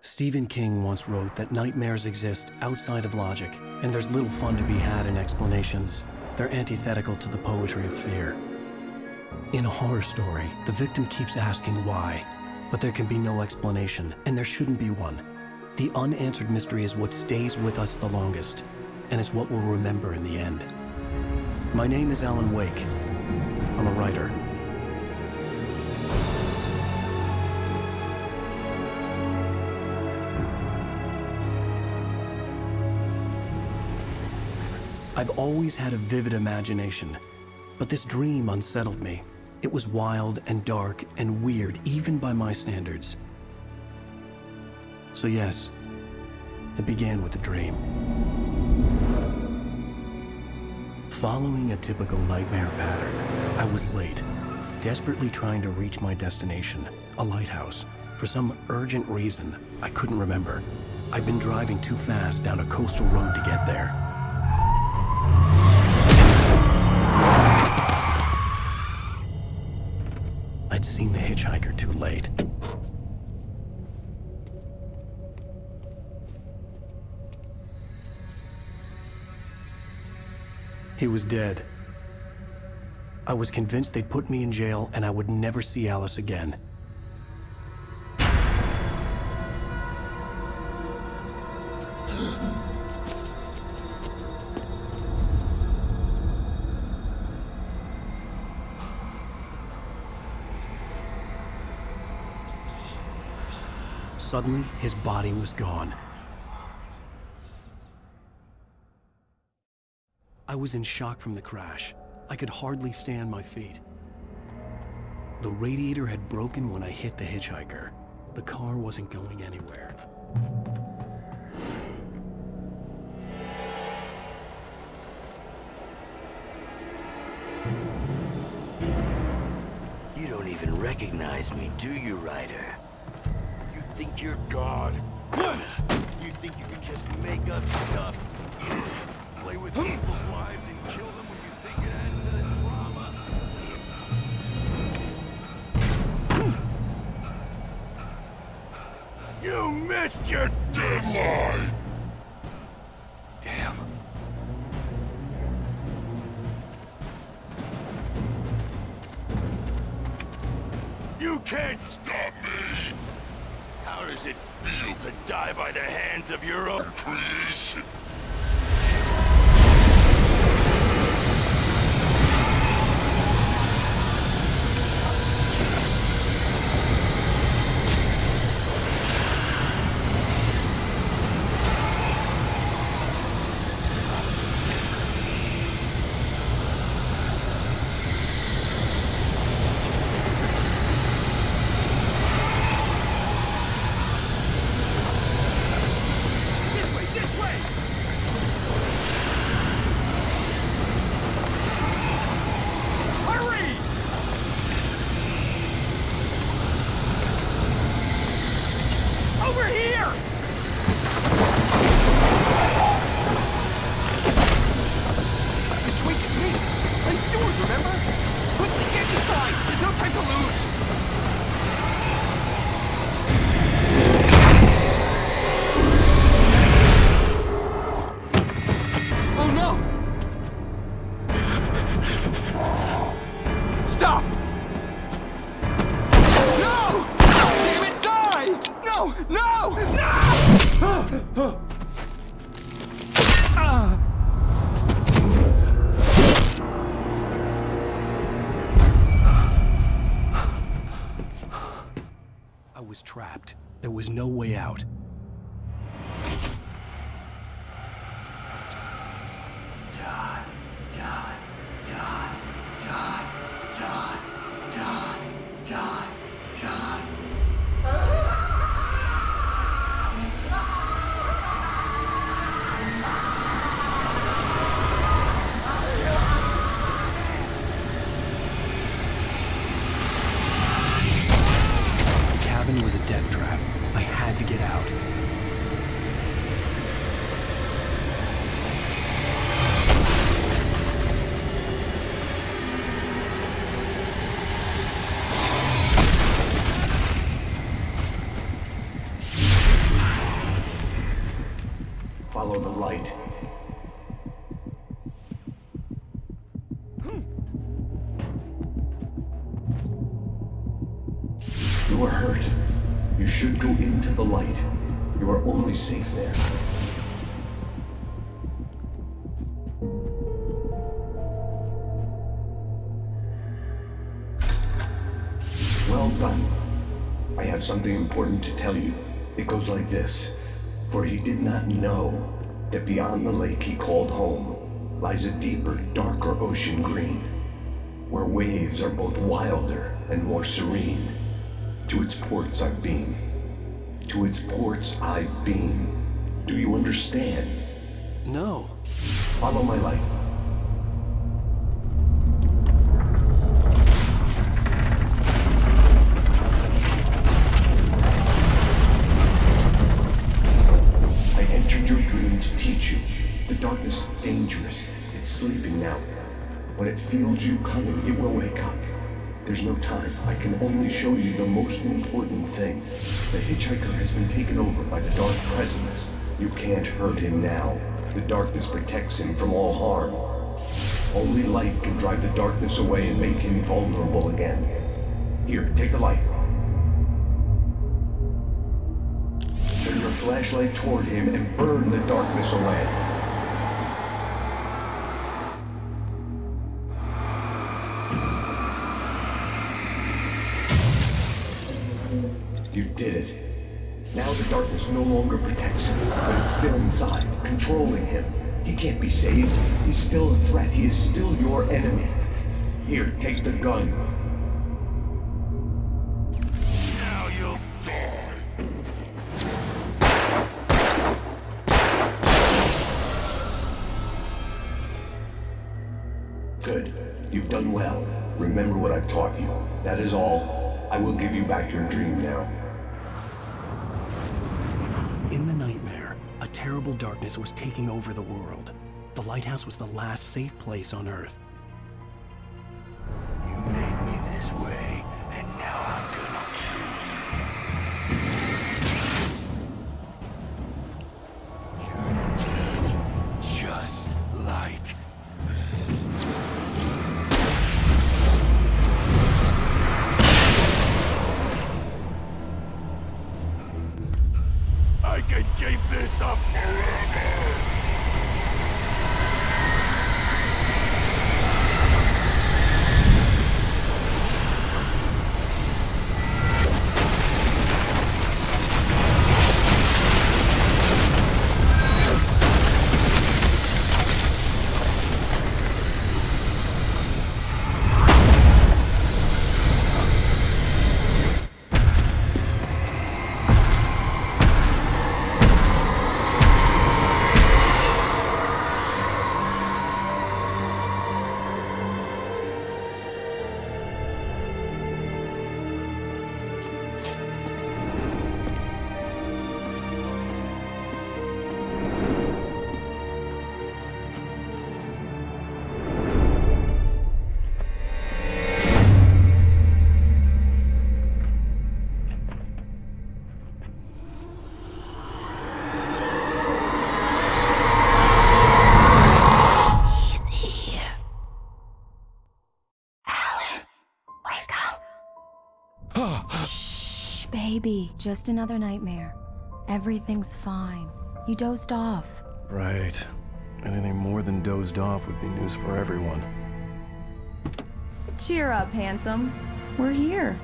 Stephen King once wrote that nightmares exist outside of logic, and there's little fun to be had in explanations. They're antithetical to the poetry of fear. In a horror story, the victim keeps asking why, but there can be no explanation, and there shouldn't be one. The unanswered mystery is what stays with us the longest, and it's what we'll remember in the end. My name is Alan Wake. I'm a writer. I've always had a vivid imagination, but this dream unsettled me. It was wild and dark and weird, even by my standards. So yes, it began with a dream. Following a typical nightmare pattern, I was late, desperately trying to reach my destination, a lighthouse. For some urgent reason, I couldn't remember. I'd been driving too fast down a coastal road to get there. I'd seen the hitchhiker too late. He was dead. I was convinced they'd put me in jail and I would never see Alice again. Suddenly, his body was gone. I was in shock from the crash. I could hardly stay on my feet. The radiator had broken when I hit the hitchhiker. The car wasn't going anywhere. You don't even recognize me, do you, Ryder? You think you're God? You think you can just make up stuff? Play with people's lives and kill them when you think it adds to the drama? You missed your deadline! Damn. You can't stop me! How does it feel to die by the hands of your own creation? I was trapped. There was no way out. The cabin was a death trap. I had to get out. follow the light. You are hurt. You should go into the light. You are only safe there. Well done. I have something important to tell you. It goes like this. For he did not know that beyond the lake he called home lies a deeper, darker ocean green, where waves are both wilder and more serene. To its ports I've been. To its ports I've been. Do you understand? No. Follow my light. I entered your dream to teach you. The darkness is dangerous. It's sleeping now. When it feels you coming, it will wake up. There's no time. I can only show you the most important thing. The hitchhiker has been taken over by the dark presence. You can't hurt him now. The darkness protects him from all harm. Only light can drive the darkness away and make him vulnerable again. Here, take the light. Turn your flashlight toward him and burn the darkness away. You did it. Now the darkness no longer protects him, but it's still inside, controlling him. He can't be saved. He's still a threat. He is still your enemy. Here, take the gun. Now you'll die. Good. You've done well. Remember what I've taught you. That is all. I will give you back your dream now. In the nightmare, a terrible darkness was taking over the world. The lighthouse was the last safe place on Earth. You made me this way, and now I'm gonna kill you. You're dead, just like I can keep this up forever! Baby, just another nightmare. Everything's fine. You dozed off. Right. Anything more than dozed off would be news for everyone. Cheer up, handsome. We're here.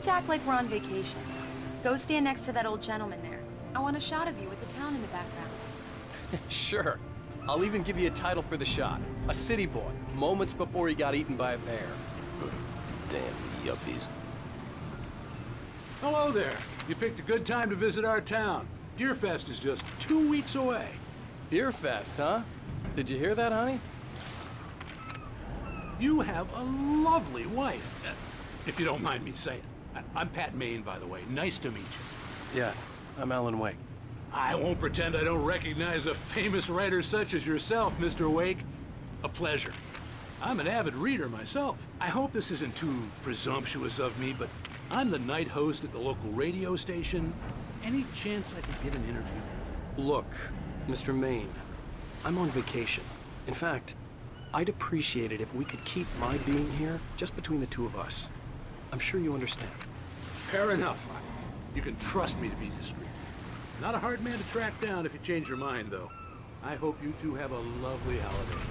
Let's act like we're on vacation. Go stand next to that old gentleman there. I want a shot of you with the town in the background. Sure. I'll even give you a title for the shot. A city boy, moments before he got eaten by a bear. Damn yuppies. Hello there. You picked a good time to visit our town. Deerfest is just 2 weeks away. Deerfest, huh? Did you hear that, honey? You have a lovely wife, if you don't mind me saying. I'm Pat Maine, by the way. Nice to meet you. Yeah, I'm Alan Wake. I won't pretend I don't recognize a famous writer such as yourself, Mr. Wake. A pleasure. I'm an avid reader myself. I hope this isn't too presumptuous of me, but I'm the night host at the local radio station. Any chance I could get an interview? Look, Mr. Maine, I'm on vacation. In fact, I'd appreciate it if we could keep my being here just between the two of us. I'm sure you understand. Fair enough. You can trust me to be discreet. Not a hard man to track down if you change your mind, though. I hope you two have a lovely holiday.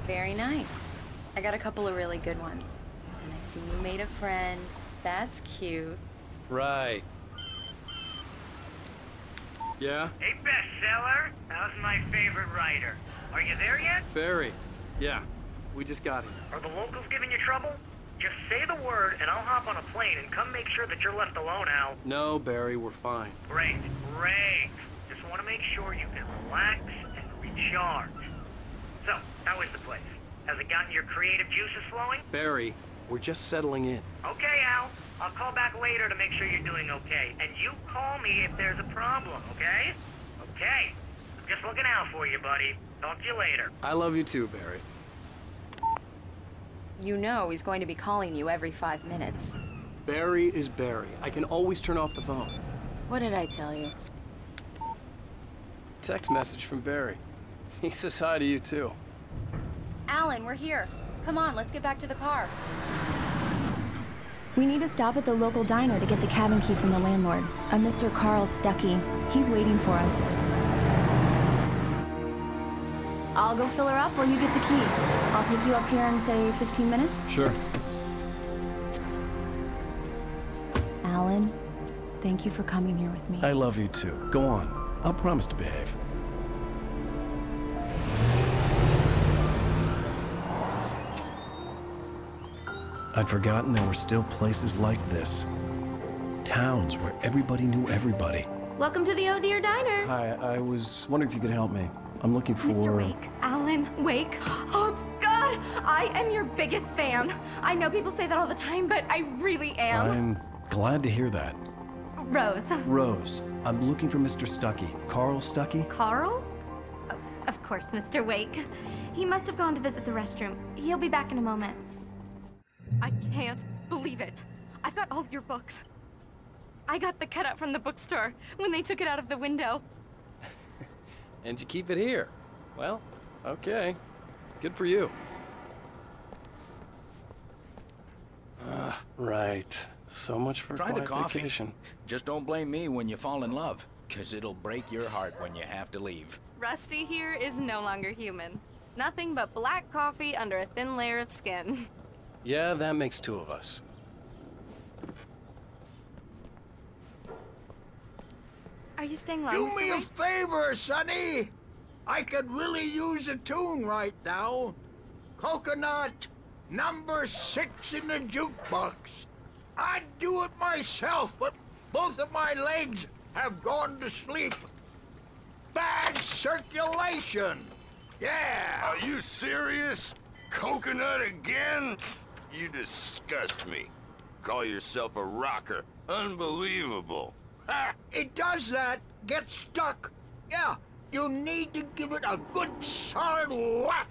Very nice. I got a couple of really good ones. And I see you made a friend. That's cute. Right. Yeah? Hey, bestseller. How's my favorite writer? Are you there yet? Barry. Yeah. We just got here. Are the locals giving you trouble? Just say the word and I'll hop on a plane and come make sure that you're left alone, Al. No, Barry, we're fine. Great, great. Just want to make sure you can relax and recharge. So, how is the place? Has it gotten your creative juices flowing? Barry, we're just settling in. Okay, Al. I'll call back later to make sure you're doing okay. And you call me if there's a problem, okay? Okay. I'm just looking out for you, buddy. Talk to you later. I love you too, Barry. You know he's going to be calling you every 5 minutes. Barry is Barry. I can always turn off the phone. What did I tell you? Text message from Barry. He says hi to you too. Alan, we're here. Come on, let's get back to the car. We need to stop at the local diner to get the cabin key from the landlord. A Mr. Carl Stuckey. He's waiting for us. I'll go fill her up while you get the key. I'll pick you up here in, say, 15 minutes? Sure. Alan, thank you for coming here with me. I love you too. Go on. I'll promise to behave. I'd forgotten there were still places like this. Towns where everybody knew everybody. Welcome to the Oh Dear Diner. Hi, I was wondering if you could help me. I'm looking for... Mr. Wake. Alan Wake. Oh, God! I am your biggest fan. I know people say that all the time, but I really am. I'm glad to hear that. Rose. Rose, I'm looking for Mr. Stuckey. Carl Stuckey? Carl? Of course, Mr. Wake. He must have gone to visit the restroom. He'll be back in a moment. I can't believe it. I've got all your books. I got the cutout from the bookstore when they took it out of the window. And you keep it here. Well, okay. Good for you. Right. So much for Try quiet the coffee. vacation. Just don't blame me when you fall in love, 'cause it'll break your heart when you have to leave. Rusty here is no longer human. Nothing but black coffee under a thin layer of skin. Yeah, that makes two of us. Are you staying long, Do Mr. me a Wake? favor, Sonny. I could really use a tune right now. Coconut, number 6 in the jukebox. I'd do it myself, but both of my legs have gone to sleep. Bad circulation. Yeah. Are you serious? Coconut again? You disgust me. Call yourself a rocker. Unbelievable. Ha! It does that. Get stuck. Yeah, you need to give it a good solid whack.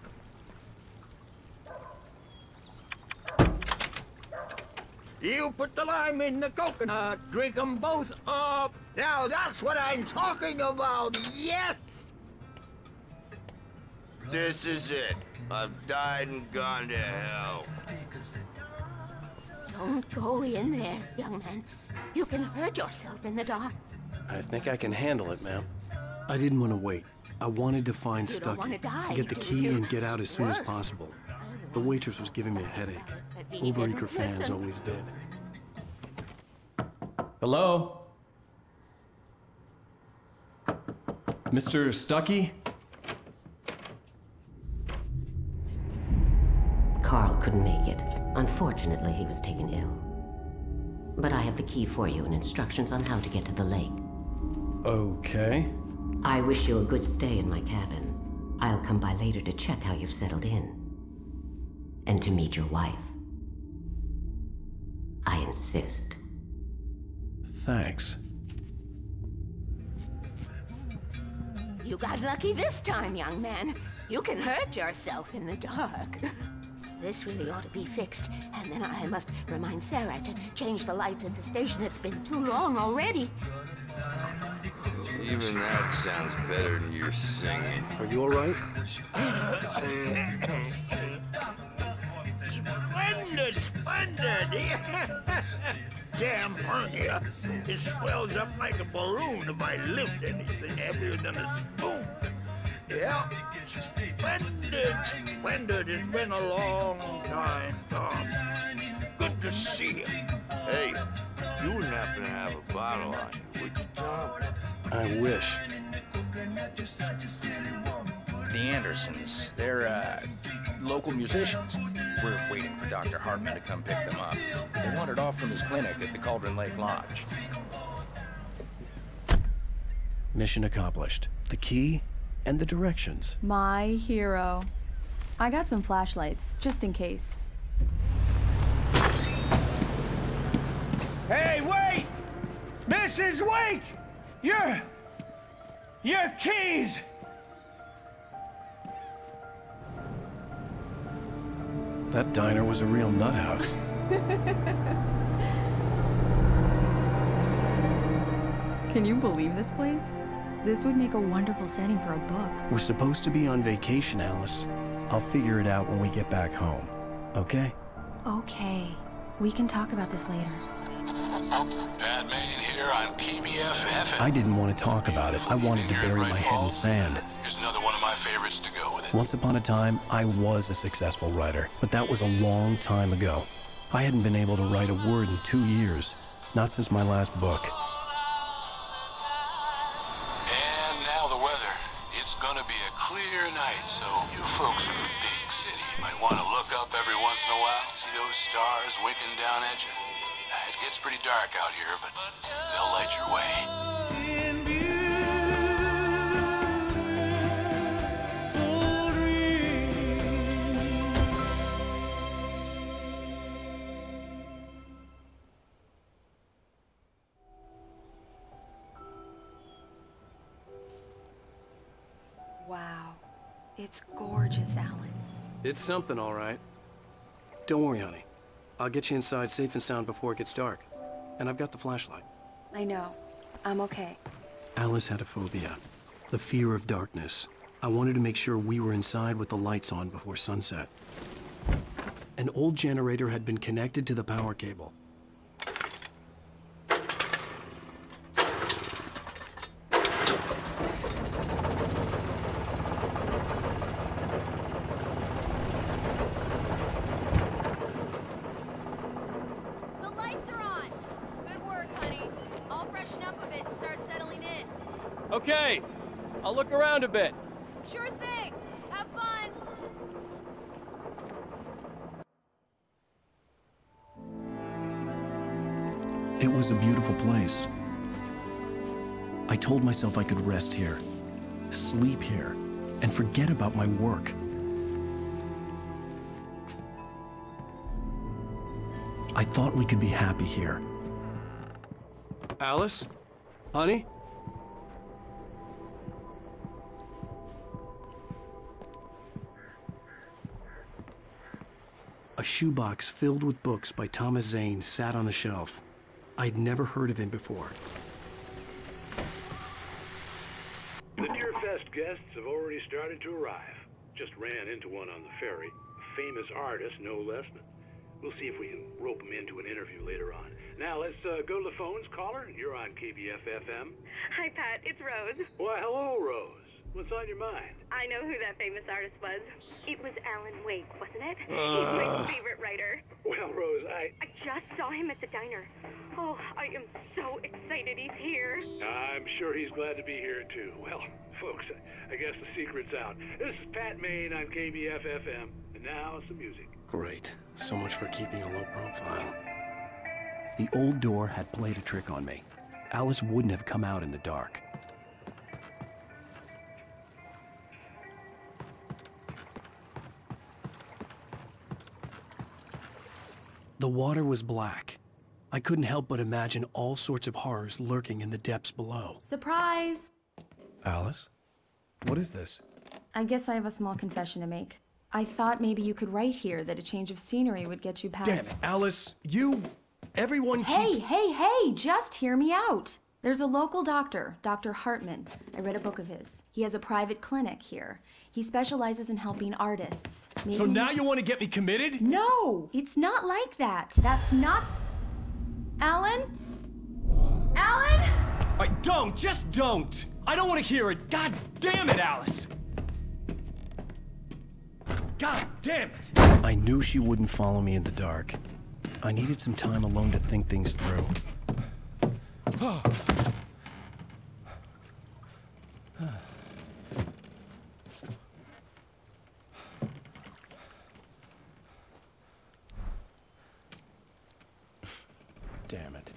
You put the lime in the coconut, drink them both up. Now that's what I'm talking about, yes! This is it. I've died and gone to hell. Don't go in there, young man. You can hurt yourself in the dark. I think I can handle it, ma'am. I didn't want to wait. I wanted to find You don't Stucky, wanna die, to get the do key you? and get out as soon as Worse. possible. The waitress was giving me a headache. He didn't Overeager fans listen. always did. Hello? Mr. Stucky? Carl couldn't make it. Unfortunately, he was taken ill. But I have the key for you and instructions on how to get to the lake. Okay. I wish you a good stay in my cabin. I'll come by later to check how you've settled in. And to meet your wife. I insist. Thanks. You got lucky this time, young man. You can hurt yourself in the dark. This really ought to be fixed, and then I must remind Sarah to change the lights at the station. It's been too long already. Even that sounds better than your singing. Are you all right? Splendid, splendid! Damn hernia. It swells up like a balloon if I lift anything heavier than a spoon. Yeah, splendid, splendid. It's been a long time, Tom. Good to see you. Hey, you wouldn't happen to have a bottle on you, would you, Tom? I wish. The Andersons, they're, local musicians. We're waiting for Dr. Hartman to come pick them up. They wandered off from his clinic at the Cauldron Lake Lodge. Mission accomplished. The key and the directions. My hero. I got some flashlights, just in case. Hey, wait! Mrs. Wake! Your keys! That diner was a real nut house. Can you believe this place? This would make a wonderful setting for a book. We're supposed to be on vacation, Alice. I'll figure it out when we get back home. Okay? Okay. We can talk about this later. Bad man here on PBFF. I didn't want to talk about it. I wanted to bury my head in sand. Here's another one of my favorites to go with it. Once upon a time, I was a successful writer, but that was a long time ago. I hadn't been able to write a word in 2 years, not since my last book. And now the weather. It's gonna be a clear night, so you folks in the big city might want to look up every once in a while, see those stars winking down at you. It gets pretty dark out here, but they'll light your way. Wow. It's gorgeous, Alan. It's something, all right. Don't worry, honey. I'll get you inside safe and sound before it gets dark. And I've got the flashlight. I know. I'm okay. Alice had a phobia. The fear of darkness. I wanted to make sure we were inside with the lights on before sunset. An old generator had been connected to the power cable. Okay, I'll look around a bit. Sure thing. Have fun. It was a beautiful place. I told myself I could rest here, sleep here, and forget about my work. I thought we could be happy here. Alice? Honey? A shoebox filled with books by Thomas Zane sat on the shelf. I'd never heard of him before. The Deerfest guests have already started to arrive. Just ran into one on the ferry. A famous artist, no less. We'll see if we can rope him into an interview later on. Now, let's go to the phones. Caller, you're on KBF-FM. Hi, Pat. It's Rose. Why, hello, Rose. What's on your mind? I know who that famous artist was. It was Alan Wake, wasn't it? He's my favorite writer. Well, Rose, I just saw him at the diner. Oh, I am so excited he's here. I'm sure he's glad to be here, too. Well, folks, I guess the secret's out. This is Pat Maine on KBF-FM, and now some music. Great. So much for keeping a low profile. The old door had played a trick on me. Alice wouldn't have come out in the dark. The water was black. I couldn't help but imagine all sorts of horrors lurking in the depths below. Surprise! Alice? What is this? I guess I have a small confession to make. I thought maybe you could write here that a change of scenery would get you past— Damn it, Alice! Everyone Hey, keeps— hey, just hear me out! There's a local doctor, Dr. Hartman. I read a book of his. He has a private clinic here. He specializes in helping artists. Maybe So now you want to get me committed? No, it's not like that. That's not— Alan? Alan? Just don't! I don't want to hear it! God damn it, Alice! God damn it! I knew she wouldn't follow me in the dark. I needed some time alone to think things through. Damn it.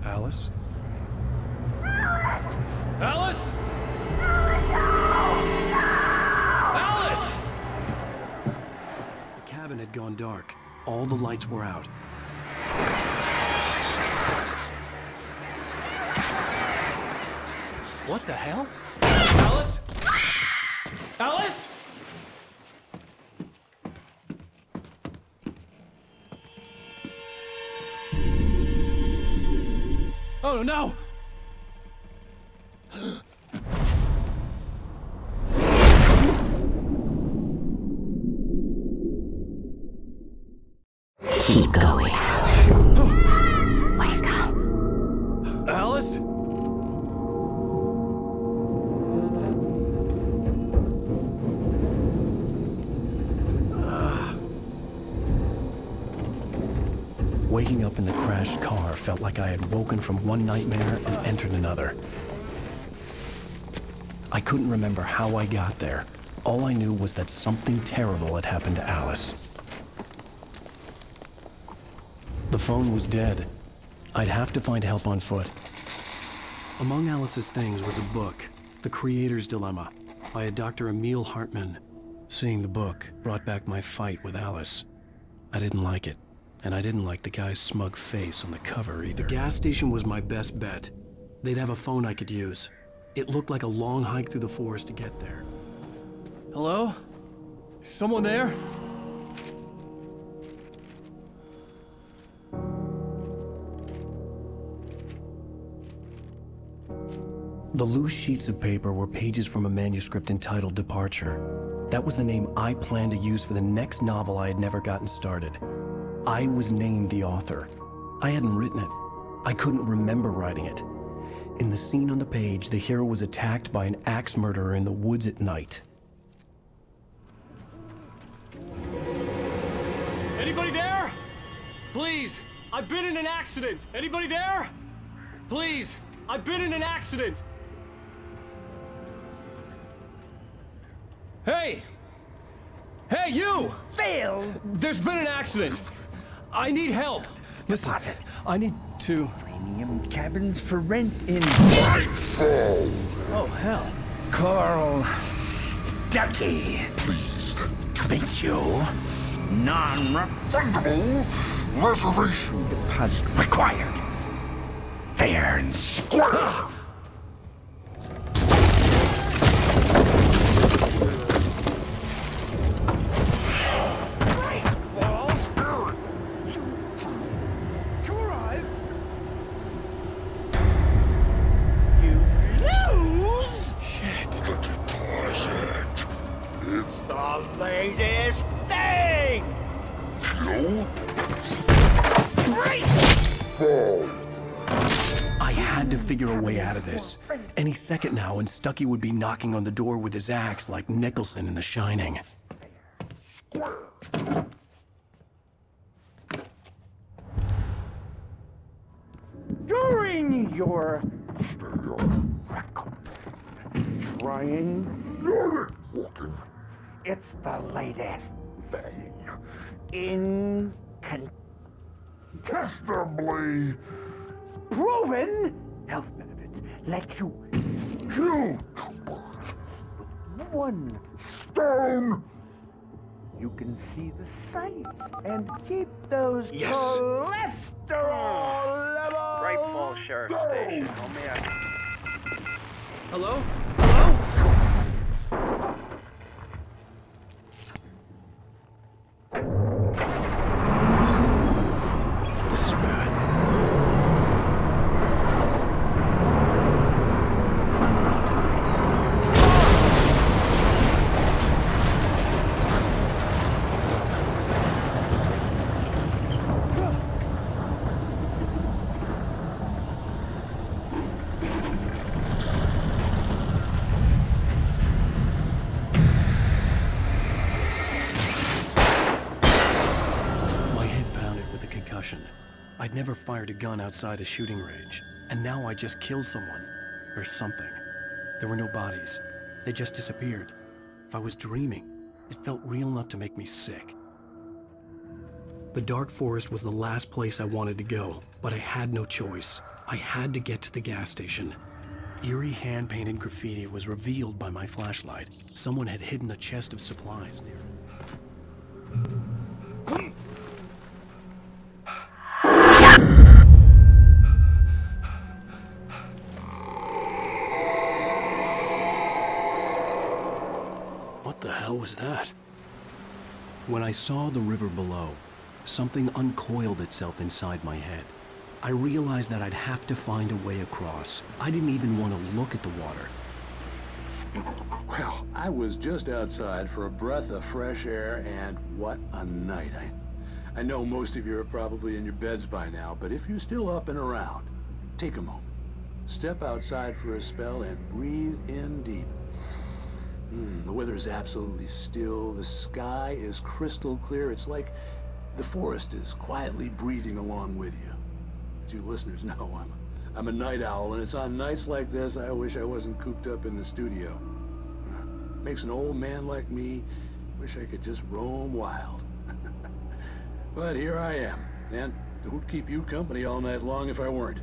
Alice? Alice? Alice! The cabin had gone dark. All the lights were out. What the hell? Alice? Alice? Oh no! Keep going. Wake up. Alice? Waking up in the crashed car felt like I had woken from one nightmare and entered another. I couldn't remember how I got there. All I knew was that something terrible had happened to Alice. The phone was dead. I'd have to find help on foot. Among Alice's things was a book, The Creator's Dilemma, by a Dr. Emil Hartman. Seeing the book brought back my fight with Alice. I didn't like it, and I didn't like the guy's smug face on the cover either. The gas station was my best bet. They'd have a phone I could use. It looked like a long hike through the forest to get there. Hello? Is someone there? The loose sheets of paper were pages from a manuscript entitled Departure. That was the name I planned to use for the next novel I had never gotten started. I was named the author. I hadn't written it. I couldn't remember writing it. In the scene on the page, the hero was attacked by an axe murderer in the woods at night. Anybody there? Please, I've been in an accident. Anybody there? Please, I've been in an accident. Hey! Hey, you! Phil! There's been an accident. I need help. Listen, Deposit. I need to... Premium cabins for rent in... Oh, hell. Carl Stuckey. Pleased To meet you. Non-refundable reservation deposit required. Fair and square. had to figure a way out of this. Any second now, and Stucky would be knocking on the door with his axe like Nicholson in The Shining. During your trying, it's the latest thing. Incontestably proven health benefits let you kill with one stone. You can see the sights and keep those cholesterol levels. Great Falls Sheriff Station. Oh, man. Hello? Hello? This is bad. I'd never fired a gun outside a shooting range, and now I just killed someone. Or something. There were no bodies. They just disappeared. If I was dreaming, it felt real enough to make me sick. The dark forest was the last place I wanted to go, but I had no choice. I had to get to the gas station. Eerie hand-painted graffiti was revealed by my flashlight. Someone had hidden a chest of supplies near. What the hell was that? When I saw the river below, something uncoiled itself inside my head. I realized that I'd have to find a way across. I didn't even want to look at the water. Well, I was just outside for a breath of fresh air, and what a night. I know most of you are probably in your beds by now, but if you're still up and around, take a moment. Step outside for a spell and breathe in deep. The weather is absolutely still. The sky is crystal clear. It's like the forest is quietly breathing along with you. As you listeners know, I'm a night owl, and it's on nights like this I wish I wasn't cooped up in the studio. Makes an old man like me wish I could just roam wild. But here I am, and who'd keep you company all night long if I weren't?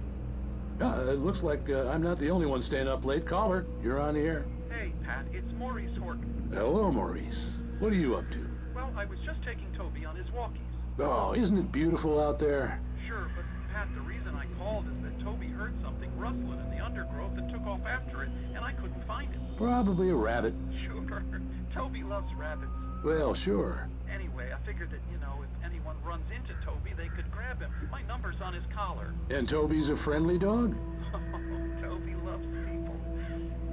It looks like I'm not the only one staying up late. Caller, you're on the air. Hey, Pat, it's Maurice Horton. Hello, Maurice. What are you up to? Well, I was just taking Toby on his walkies. Oh, isn't it beautiful out there? Sure, but Pat, the reason I called is that Toby heard something rustling in the undergrowth and took off after it, and I couldn't find it. Probably a rabbit. Sure. Toby loves rabbits. Well, sure. Anyway, I figured that, if anyone runs into Toby, they could grab him. My number's on his collar. And Toby's a friendly dog? Toby loves people.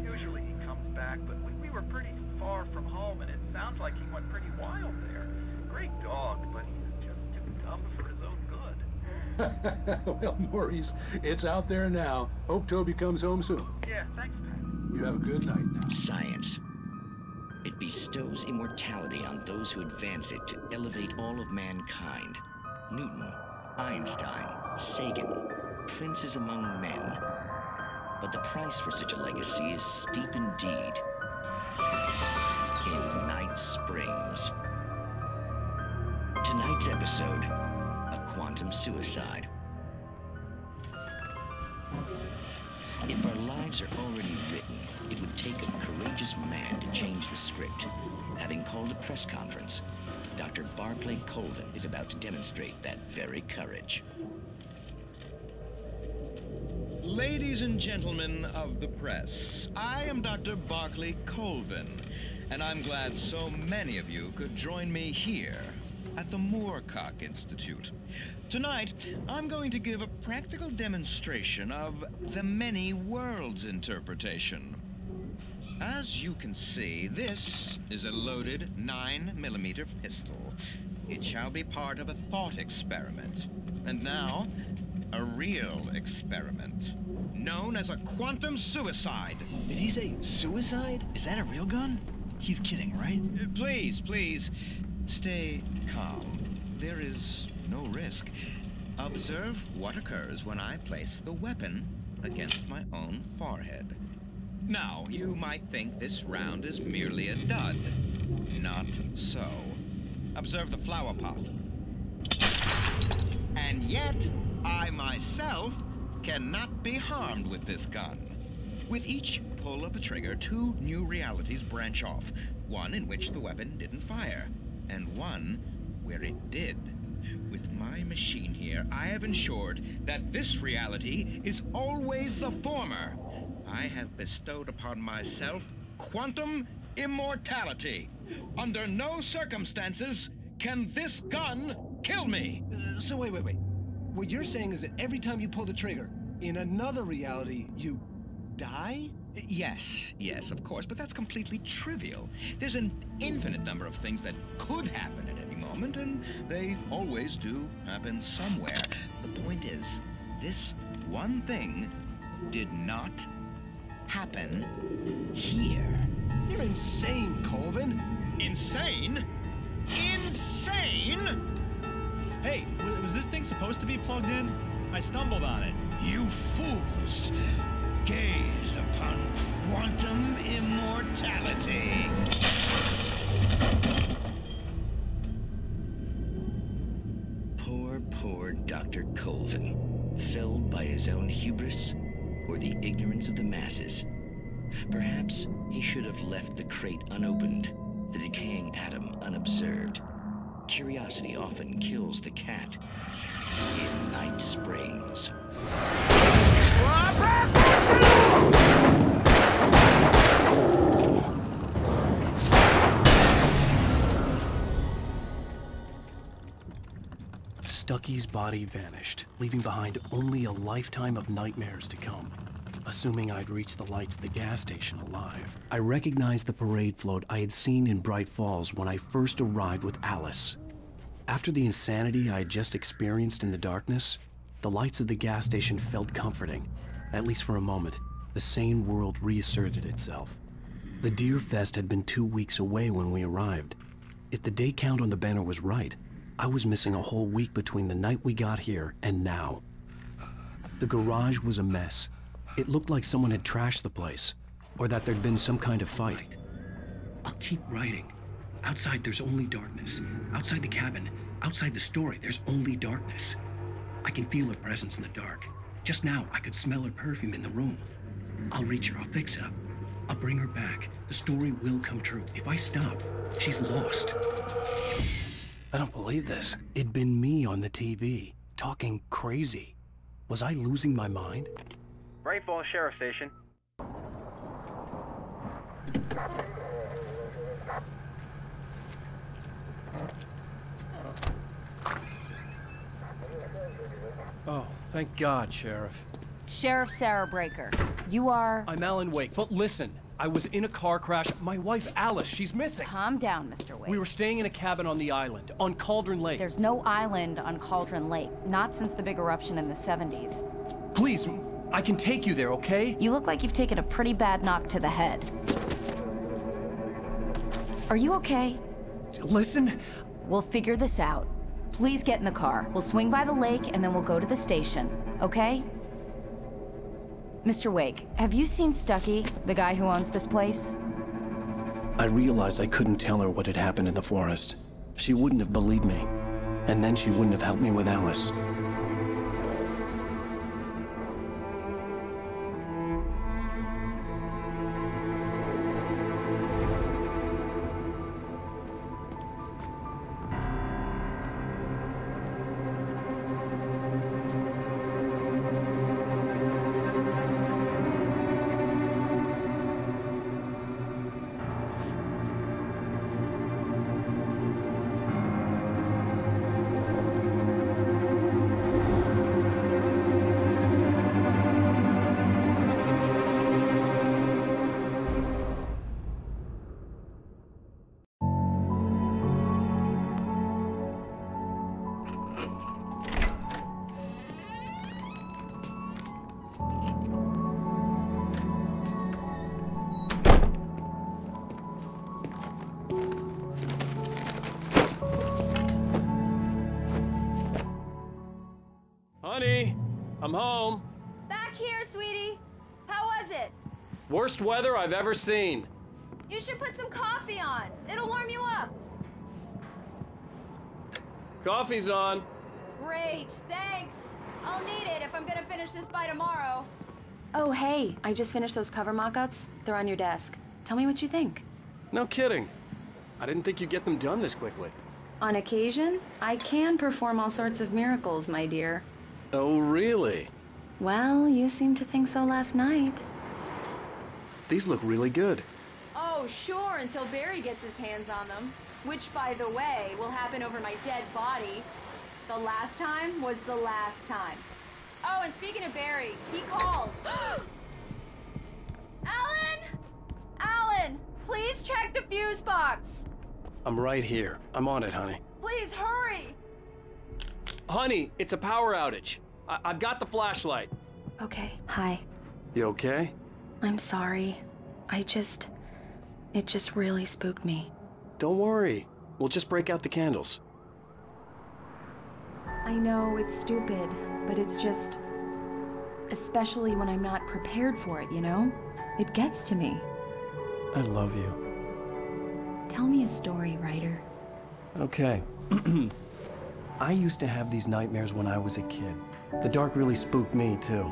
Usually he comes back, but we were pretty far from home, and it sounds like he went pretty wild there. Great dog, but he's just too dumb for his own good. Well, Maurice, it's out there now. Hope Toby comes home soon. Yeah, thanks, Pat. You have a good night now. Science. It bestows immortality on those who advance it to elevate all of mankind. Newton, Einstein, Sagan, princes among men. But the price for such a legacy is steep indeed. In Night Springs. Tonight's episode, a quantum suicide. If our lives are already written, it would take a courageous man to change the script. Having called a press conference, Dr. Barclay Colvin is about to demonstrate that very courage. Ladies and gentlemen of the press, I am Dr. Barclay Colvin, and I'm glad so many of you could join me here at the Moorcock Institute. Tonight, I'm going to give a practical demonstration of the many worlds interpretation. As you can see, this is a loaded 9mm pistol. It shall be part of a thought experiment. And now, a real experiment. known as a quantum suicide. Did he say suicide? Is that a real gun? He's kidding, right? Please, please, stay calm. There is no risk. Observe what occurs when I place the weapon against my own forehead. Now, you might think this round is merely a dud. Not so. Observe the flower pot. And yet, I myself cannot be harmed with this gun. With each pull of the trigger, 2 new realities branch off. One in which the weapon didn't fire, and one where it did. With my machine here, I have ensured that this reality is always the former. I have bestowed upon myself quantum immortality. Under no circumstances can this gun kill me. So wait. What you're saying is that every time you pull the trigger, in another reality, you die? Yes, of course, but that's completely trivial. There's an infinite number of things that could happen at any moment, and they always do happen somewhere. The point is, this one thing did not happen here. You're insane, Colvin. Insane? Insane? Hey, was this thing supposed to be plugged in? I stumbled on it. You fools! Gaze upon quantum immortality. Poor Dr. Colvin, felled by his own hubris or the ignorance of the masses. Perhaps he should have left the crate unopened, the decaying atom unobserved. Curiosity often kills the cat. In Night Springs. Stucky's body vanished, leaving behind only a lifetime of nightmares to come. Assuming I'd reached the lights of the gas station alive, I recognized the parade float I had seen in Bright Falls when I first arrived with Alice. After the insanity I had just experienced in the darkness, the lights of the gas station felt comforting. At least for a moment, the sane world reasserted itself. The Deer Fest had been 2 weeks away when we arrived. If the day count on the banner was right, I was missing a whole week between the night we got here and now. The garage was a mess. It looked like someone had trashed the place, or that there'd been some kind of fight. I'll keep writing. Outside, there's only darkness. Outside the cabin, outside the story, there's only darkness. I can feel her presence in the dark. Just now, I could smell her perfume in the room. I'll reach her, I'll fix it up. I'll bring her back. The story will come true. If I stop, she's lost. I don't believe this. It'd been me on the TV, talking crazy. Was I losing my mind? Bright Falls Sheriff Station. Oh, thank God, Sheriff. Sheriff Sarah Breaker. You are... I'm Alan Wake, but listen. I was in a car crash. My wife, Alice, she's missing. Calm down, Mr. Wake. We were staying in a cabin on the island, on Cauldron Lake. There's no island on Cauldron Lake. Not since the big eruption in the 70s. Please, I can take you there, okay? You look like you've taken a pretty bad knock to the head. Are you okay? Listen. We'll figure this out. Please get in the car. We'll swing by the lake and then we'll go to the station, okay? Mr. Wake, have you seen Stucky, the guy who owns this place? I realized I couldn't tell her what had happened in the forest. She wouldn't have believed me. And then she wouldn't have helped me with Alice. Honey, I'm home. Back here, sweetie. How was it? Worst weather I've ever seen. You should put some coffee on. It'll warm you up. Coffee's on. Great, thanks. I'll need it if I'm gonna finish this by tomorrow. Oh, hey, I just finished those cover mock-ups. They're on your desk. Tell me what you think. No kidding. I didn't think you'd get them done this quickly. On occasion, I can perform all sorts of miracles, my dear. Oh, really? Well, you seemed to think so last night. These look really good. Oh, sure, until Barry gets his hands on them. Which, by the way, will happen over my dead body. The last time was the last time. Oh, and speaking of Barry, he called. Alan! Alan, please check the fuse box. I'm right here. I'm on it, honey. Please hurry. Honey, it's a power outage. I've got the flashlight. Okay, hi. You okay? I'm sorry. It just really spooked me. Don't worry. We'll just break out the candles. I know it's stupid, but it's just... especially when I'm not prepared for it, you know? It gets to me. I love you. Tell me a story, writer. Okay. I used to have these nightmares when I was a kid. The dark really spooked me, too.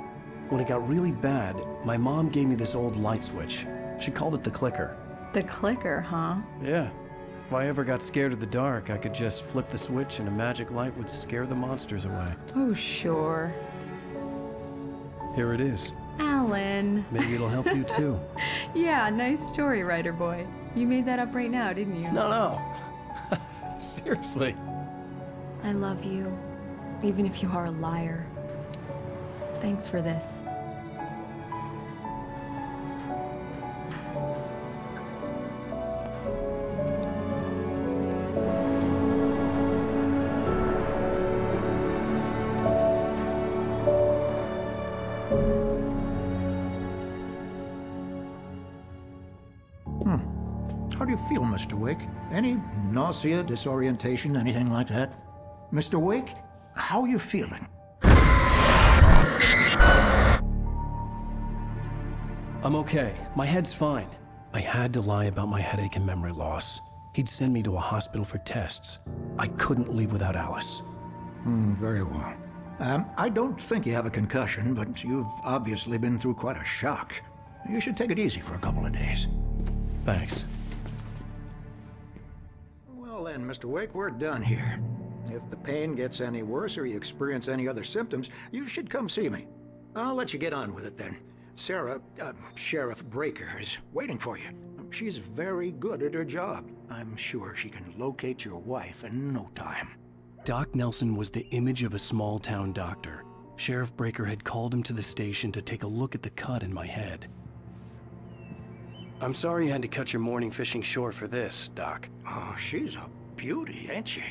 When it got really bad, my mom gave me this old light switch. She called it the clicker. The clicker, huh? Yeah. If I ever got scared of the dark, I could just flip the switch and a magic light would scare the monsters away. Oh, sure. Here it is. Alan. Maybe it'll help you, too. Yeah, nice story, writer boy. You made that up right now, didn't you? No. Seriously. I love you, even if you are a liar. Thanks for this. How do you feel, Mr. Wake? Any nausea, disorientation, anything like that? Mr. Wake, how are you feeling? I'm okay. My head's fine. I had to lie about my headache and memory loss. He'd send me to a hospital for tests. I couldn't leave without Alice. Very well. I don't think you have a concussion, but you've obviously been through quite a shock. You should take it easy for a couple of days. Thanks. Well then, Mr. Wake, we're done here. If the pain gets any worse or you experience any other symptoms, you should come see me. I'll let you get on with it then. Sarah, Sheriff Breaker, is waiting for you. She's very good at her job. I'm sure she can locate your wife in no time. Doc Nelson was the image of a small-town doctor. Sheriff Breaker had called him to the station to take a look at the cut in my head. I'm sorry you had to cut your morning fishing short for this, Doc. Oh, she's a beauty, ain't she?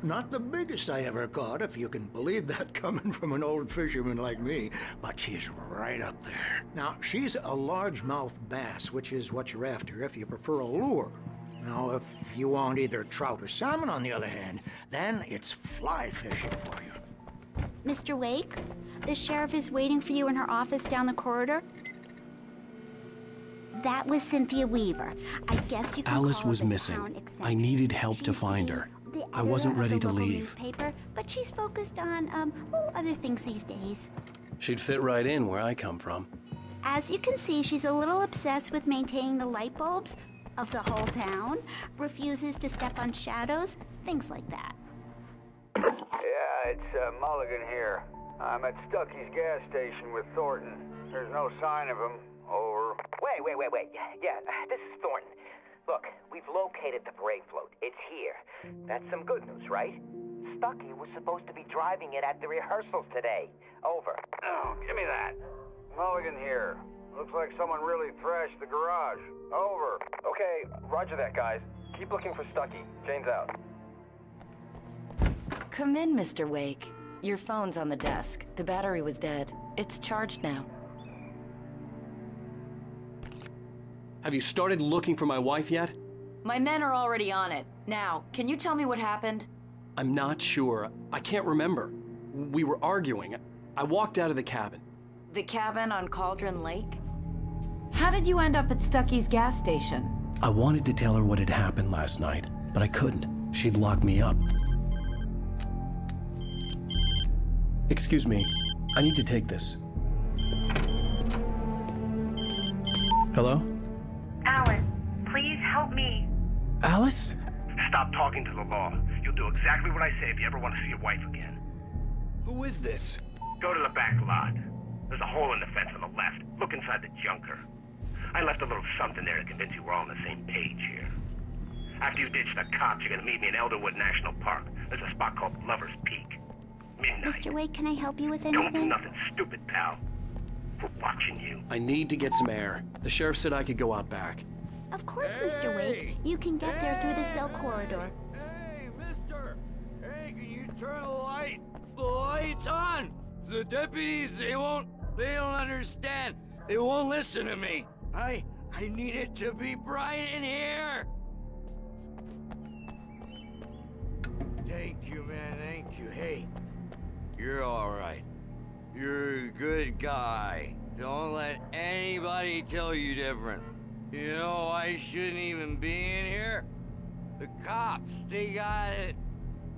Not the biggest I ever caught, if you can believe that coming from an old fisherman like me, but she's right up there. Now, she's a largemouth bass, which is what you're after if you prefer a lure. Now, if you want either trout or salmon, on the other hand, then it's fly fishing for you. Mr. Wake, the sheriff is waiting for you in her office down the corridor. That was Cynthia Weaver. I guess you can Alice call was her the missing. town eccentric. I needed help to find her. I wasn't ready to leave. Newspaper, but she's focused on, other things these days. She'd fit right in where I come from. As you can see, she's a little obsessed with maintaining the light bulbs of the whole town, refuses to step on shadows, things like that. Yeah, it's Mulligan here. I'm at Stucky's gas station with Thornton. There's no sign of him. Over. Wait. Yeah, this is Thornton. Look, we've located the parade float. It's here. That's some good news, right? Stucky was supposed to be driving it at the rehearsals today. Over. Oh, give me that. Mulligan here. Looks like someone really thrashed the garage. Over. Okay, roger that, guys. Keep looking for Stucky. Jane's out. Come in, Mr. Wake. Your phone's on the desk. The battery was dead. It's charged now. Have you started looking for my wife yet? My men are already on it. Now, can you tell me what happened? I'm not sure. I can't remember. We were arguing. I walked out of the cabin. The cabin on Cauldron Lake? How did you end up at Stucky's gas station? I wanted to tell her what had happened last night, but I couldn't. She'd locked me up. Excuse me, I need to take this. Hello? Alice, please help me. Alice? Stop talking to the law. You'll do exactly what I say if you ever want to see your wife again. Who is this? Go to the back lot. There's a hole in the fence on the left. Look inside the junker. I left a little something there to convince you we're all on the same page here. After you ditch the cops, you're gonna meet me in Elderwood National Park. There's a spot called Lover's Peak. Midnight. Mr. Wake, can I help you with anything? Don't do nothing stupid, pal. We're watching you. I need to get some air. The sheriff said I could go out back. Of course, Mr. Wake. You can get there through the cell corridor. Hey, mister! Hey, can you turn the lights on? The deputies, they don't understand. They won't listen to me. I need it to be bright in here. Thank you, man, thank you. Hey, you're all right. You're a good guy. Don't let anybody tell you different. You know, I shouldn't even be in here. The cops, they got it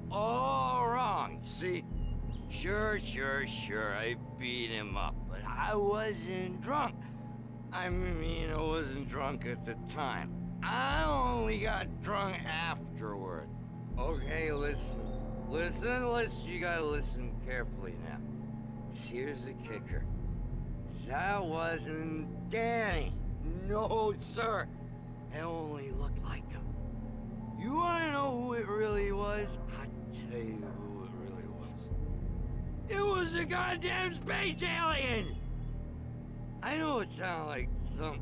all wrong. See, sure, I beat him up, but I wasn't drunk. I mean, I wasn't drunk at the time. I only got drunk afterward. Okay, listen, you gotta listen carefully now. Here's the kicker. That wasn't Danny. No, sir. It only looked like him. You wanna know who it really was? I'll tell you who it really was. It was a goddamn space alien! I know it sounds like something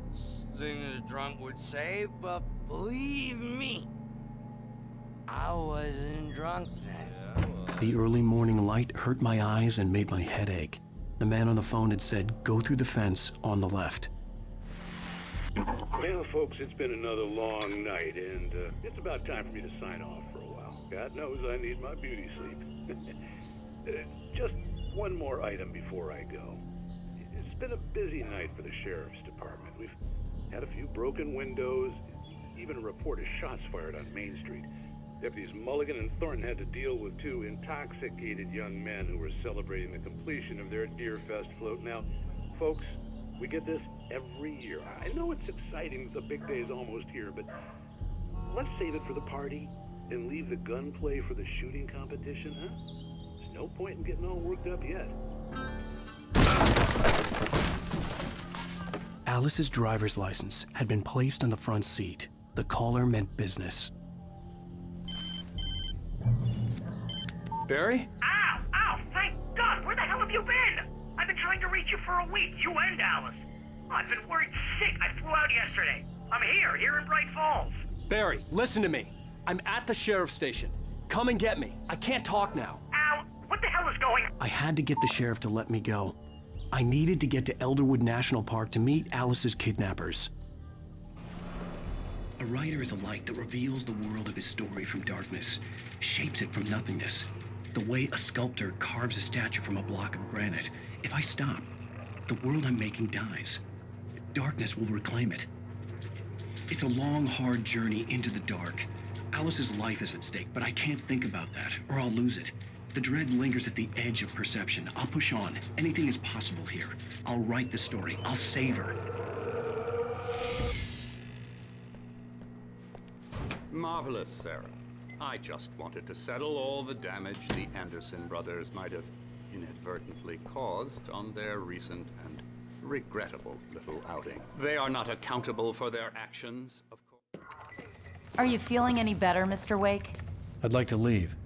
that a drunk would say, but believe me, I wasn't drunk then. The early morning light hurt my eyes and made my head ache. The man on the phone had said, go through the fence on the left. Well, folks, it's been another long night, and it's about time for me to sign off for a while. God knows I need my beauty sleep. Just one more item before I go. It's been a busy night for the sheriff's department. We've had a few broken windows, even a report of shots fired on Main Street. Deputies Mulligan and Thornton had to deal with two intoxicated young men who were celebrating the completion of their Deerfest float. Now, folks, we get this every year. I know it's exciting that the big day's almost here, but let's save it for the party and leave the gunplay for the shooting competition, huh? There's no point in getting all worked up yet. Alice's driver's license had been placed on the front seat. The caller meant business. Barry? Ow! Thank God! Where the hell have you been? I've been trying to reach you for a week, you and Alice. I've been worried sick. I flew out yesterday. I'm here in Bright Falls. Barry, listen to me. I'm at the sheriff's station. Come and get me. I can't talk now. Al, what the hell is going on? I had to get the sheriff to let me go. I needed to get to Elderwood National Park to meet Alice's kidnappers. A writer is a light that reveals the world of his story from darkness, shapes it from nothingness. The way a sculptor carves a statue from a block of granite. If I stop, the world I'm making dies. Darkness will reclaim it. It's a long, hard journey into the dark. Alice's life is at stake, but I can't think about that, or I'll lose it. The dread lingers at the edge of perception. I'll push on. Anything is possible here. I'll write the story. I'll save her. Marvelous, Sarah. I just wanted to settle all the damage the Anderson brothers might have inadvertently caused on their recent and regrettable little outing. They are not accountable for their actions, of course. Are you feeling any better, Mr. Wake? I'd like to leave.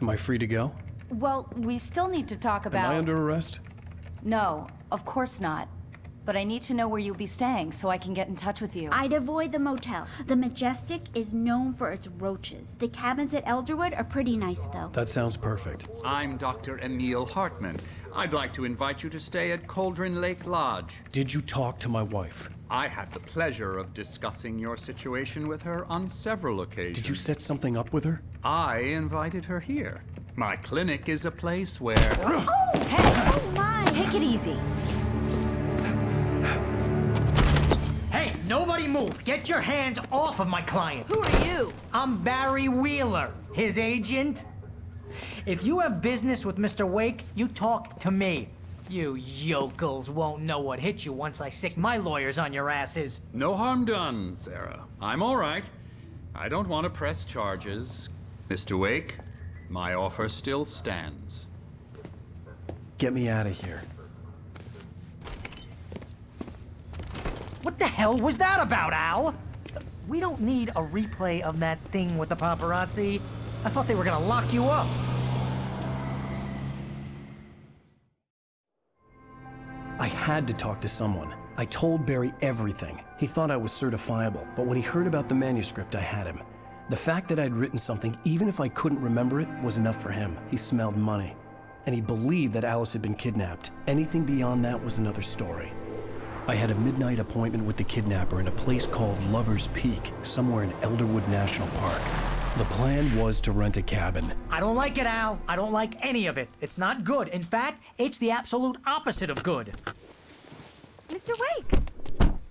Am I free to go? Well, we still need to talk about... Am I under arrest? No, of course not. But I need to know where you'll be staying so I can get in touch with you. I'd avoid the motel. The Majestic is known for its roaches. The cabins at Elderwood are pretty nice, though. That sounds perfect. I'm Dr. Emil Hartman. I'd like to invite you to stay at Cauldron Lake Lodge. Did you talk to my wife? I had the pleasure of discussing your situation with her on several occasions. Did you set something up with her? I invited her here. My clinic is a place where... Oh, hey! Oh, my! take it easy. Hey, nobody move. Get your hands off of my client. Who are you? I'm Barry Wheeler, his agent. If you have business with Mr. Wake, you talk to me. You yokels won't know what hit you once I sick my lawyers on your asses. No harm done, Sarah. I'm all right. I don't want to press charges. Mr. Wake, my offer still stands. Get me out of here. What the hell was that about, Al? We don't need a replay of that thing with the paparazzi. I thought they were gonna lock you up. I had to talk to someone. I told Barry everything. He thought I was certifiable, but when he heard about the manuscript, I had him. The fact that I'd written something, even if I couldn't remember it, was enough for him. He smelled money. And he believed that Alice had been kidnapped. Anything beyond that was another story. I had a midnight appointment with the kidnapper in a place called Lover's Peak, somewhere in Elderwood National Park. The plan was to rent a cabin. I don't like it, Al. I don't like any of it. It's not good. In fact, it's the absolute opposite of good. Mr. Wake!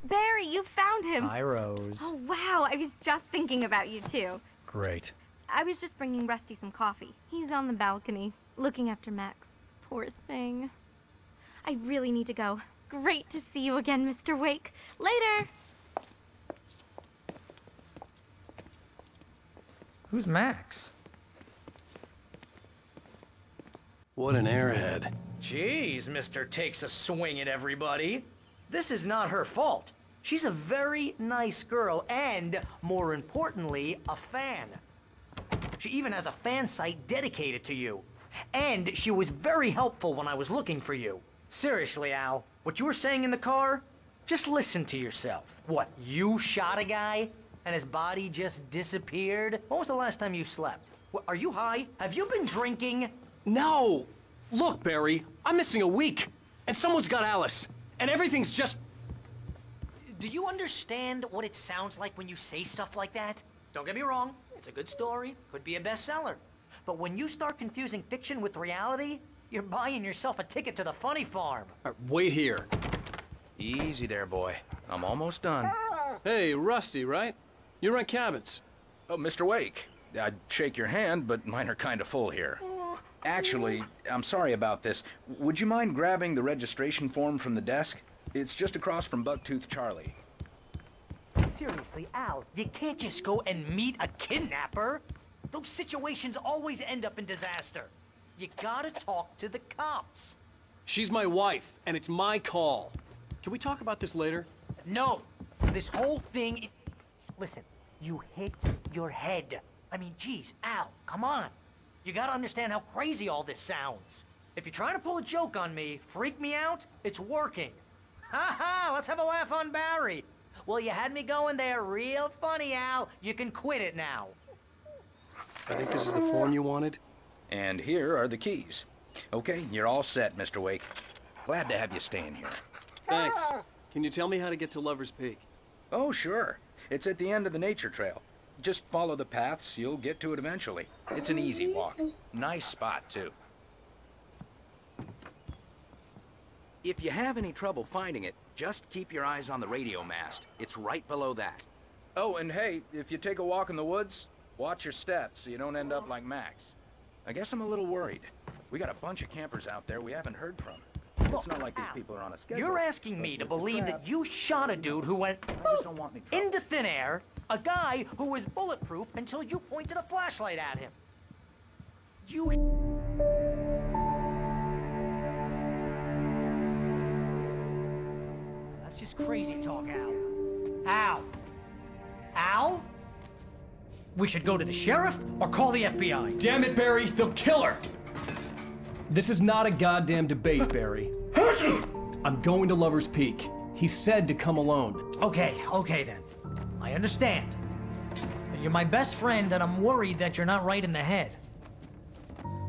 Barry, you found him. Hi, Rose. Oh, wow. I was just thinking about you, too. Great. I was just bringing Rusty some coffee. He's on the balcony, looking after Max. Poor thing. I really need to go. Great to see you again, Mr. Wake. Later! Who's Max? What an airhead. Jeez, Mr. Takes a swing at everybody. This is not her fault. She's a very nice girl and, more importantly, a fan. She even has a fan site dedicated to you. And she was very helpful when I was looking for you. Seriously, Al, what you were saying in the car, just listen to yourself. What, you shot a guy and his body just disappeared? When was the last time you slept? What, are you high? Have you been drinking? No! Look, Barry, I'm missing a week, and someone's got Alice, and everything's just... Do you understand what it sounds like when you say stuff like that? Don't get me wrong, it's a good story, could be a bestseller. But when you start confusing fiction with reality, you're buying yourself a ticket to the funny farm. Wait here. Easy there, boy. I'm almost done. Hey, Rusty, right? You rent cabins. Oh, Mr. Wake. I'd shake your hand, but mine are kind of full here. Actually, I'm sorry about this. Would you mind grabbing the registration form from the desk? It's just across from Bucktooth Charlie. Seriously, Al, you can't just go and meet a kidnapper. Those situations always end up in disaster. You gotta talk to the cops. She's my wife, and it's my call. Can we talk about this later? No, this whole thing... Listen, you hit your head. I mean, geez, Al, come on. You gotta understand how crazy all this sounds. If you're trying to pull a joke on me, freak me out, it's working. Ha ha, let's have a laugh on Barry. Well, you had me going there real funny, Al. You can quit it now. I think this is the form you wanted. And here are the keys. Okay, you're all set, Mr. Wake. Glad to have you staying here. Thanks. Can you tell me how to get to Lover's Peak? Oh, sure. It's at the end of the nature trail. Just follow the paths, you'll get to it eventually. It's an easy walk. Nice spot, too. If you have any trouble finding it, just keep your eyes on the radio mast. It's right below that. Oh, and hey, if you take a walk in the woods, watch your steps so you don't end up like Max. I guess I'm a little worried. We got a bunch of campers out there we haven't heard from. It's not like these people are on a schedule. You're asking me to believe that you shot a dude who went into thin air, a guy who was bulletproof until you pointed a flashlight at him. You... That's just crazy talk, Al. Al? Al? We should go to the sheriff or call the FBI. Damn it, Barry, they'll kill her! This is not a goddamn debate, Barry. I'm going to Lover's Peak. He said to come alone. Okay then. I understand. You're my best friend, and I'm worried that you're not right in the head.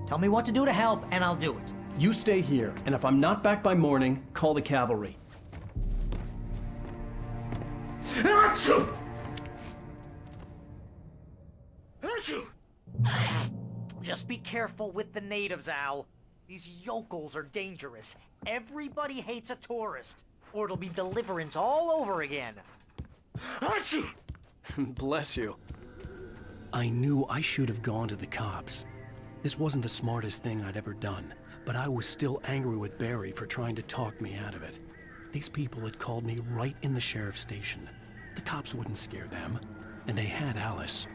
Tell me what to do to help, and I'll do it. You stay here, and if I'm not back by morning, call the cavalry. Just be careful with the natives, Al. These yokels are dangerous. Everybody hates a tourist, or it'll be Deliverance all over again. Achoo! Bless you. I knew I should have gone to the cops. This wasn't the smartest thing I'd ever done, but I was still angry with Barry for trying to talk me out of it. These people had called me right in the sheriff's station. The cops wouldn't scare them, and they had Alice.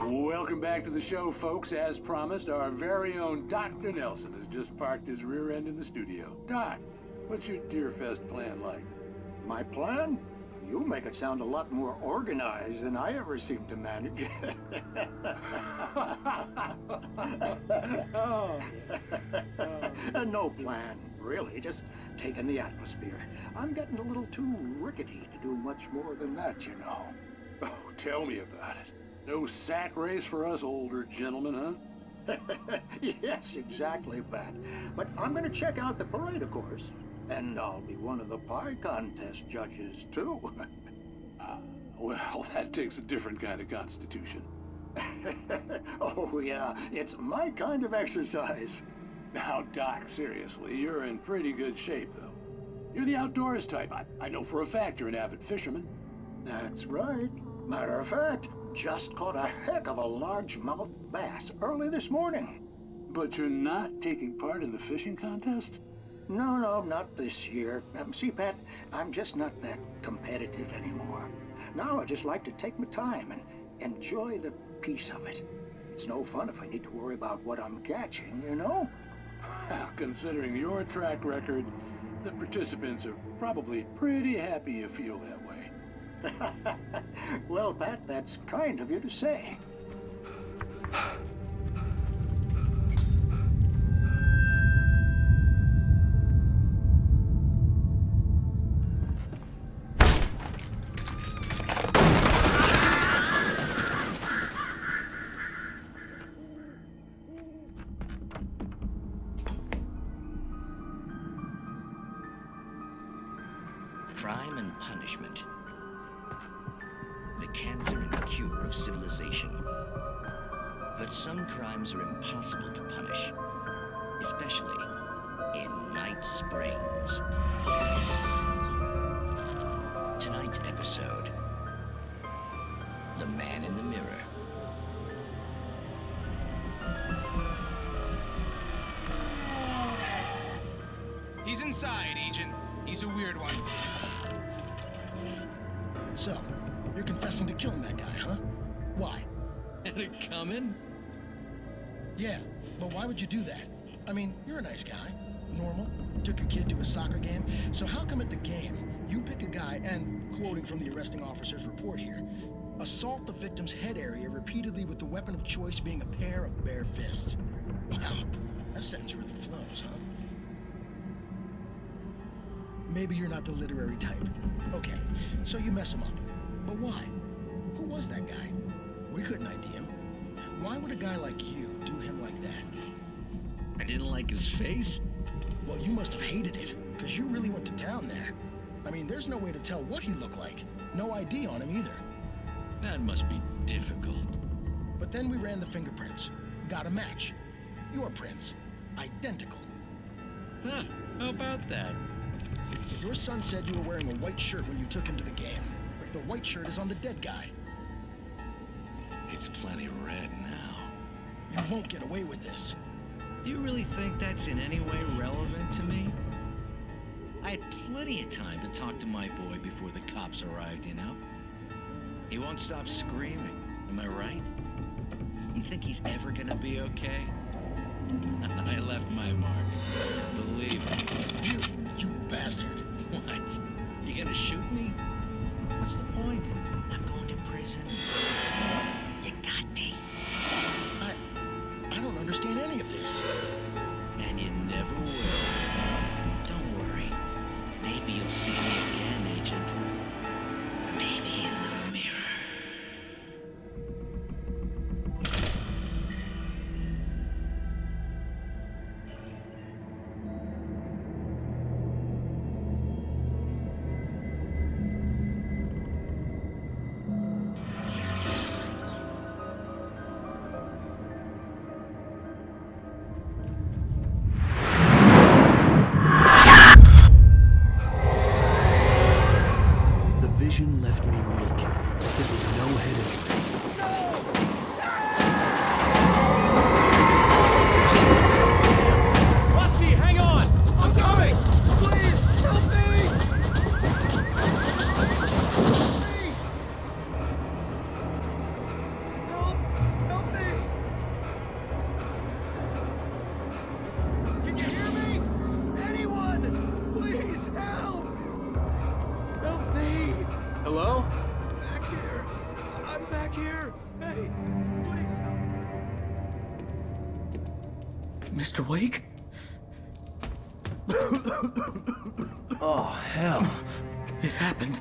Welcome back to the show, folks. As promised, our very own Dr. Nelson has just parked his rear end in the studio. Doc, what's your Deerfest plan like? My plan? You make it sound a lot more organized than I ever seem to manage. No plan, really, just taking the atmosphere. I'm getting a little too rickety to do much more than that, you know. Oh, tell me about it. No sack race for us older gentlemen, huh? Yes, exactly, Pat. But I'm gonna check out the parade, of course. And I'll be one of the pie contest judges, too. Well, that takes a different kind of constitution. Oh, yeah, it's my kind of exercise. Now, Doc, seriously, you're in pretty good shape, though. You're the outdoors type. I know for a fact you're an avid fisherman. That's right. Matter of fact, just caught a heck of a largemouth bass early this morning. But you're not taking part in the fishing contest? No, not this year. See, Pat, I'm just not that competitive anymore. Now I just like to take my time and enjoy the peace of it. It's no fun if I need to worry about what I'm catching, you know? Well, considering your track record, the participants are probably pretty happy you feel that way. Well, Pat, that's kind of you to say. Crime and punishment. The cancer and cure of civilization. But some crimes are impossible to punish, especially in Night Springs. Tonight's episode, The Man in the Mirror. He's inside, Agent. He's a weird one. So, you're confessing to killing that guy, huh? Why? Had it coming? Yeah, but why would you do that? I mean, you're a nice guy. Normal. Took a kid to a soccer game. So how come at the game, you pick a guy and, quoting from the arresting officer's report here, assault the victim's head area repeatedly with the weapon of choice being a pair of bare fists? Wow, that sentence really flows, huh? Maybe you're not the literary type. Okay, so you mess him up. But why? Who was that guy? We couldn't ID him. Why would a guy like you do him like that? I didn't like his face? Well, you must have hated it, because you really went to town there. I mean, there's no way to tell what he looked like. No ID on him either. That must be difficult. But then we ran the fingerprints. Got a match. Your prints. Identical. Huh, how about that? Your son said you were wearing a white shirt when you took him to the game. But the white shirt is on the dead guy. It's plenty red now. You won't get away with this. Do you really think that's in any way relevant to me? I had plenty of time to talk to my boy before the cops arrived, you know? He won't stop screaming, am I right? You think he's ever gonna be okay? I left my mark. Believe me. You bastard. What? You gonna shoot me? What's the point? I'm going to prison. You got me. I don't understand any of this. And you never will. Don't worry. Maybe you'll see me again, Agent. Maybe in the mirror. vision left me weak. This was no head injury. Rusty, hang on! I'm coming! Please, help me! Help me! Can you hear me? Anyone! Please, help! Help me! Hello? Back here! I'm back here! Hey, please help! Mr. Wake? Oh, hell. It happened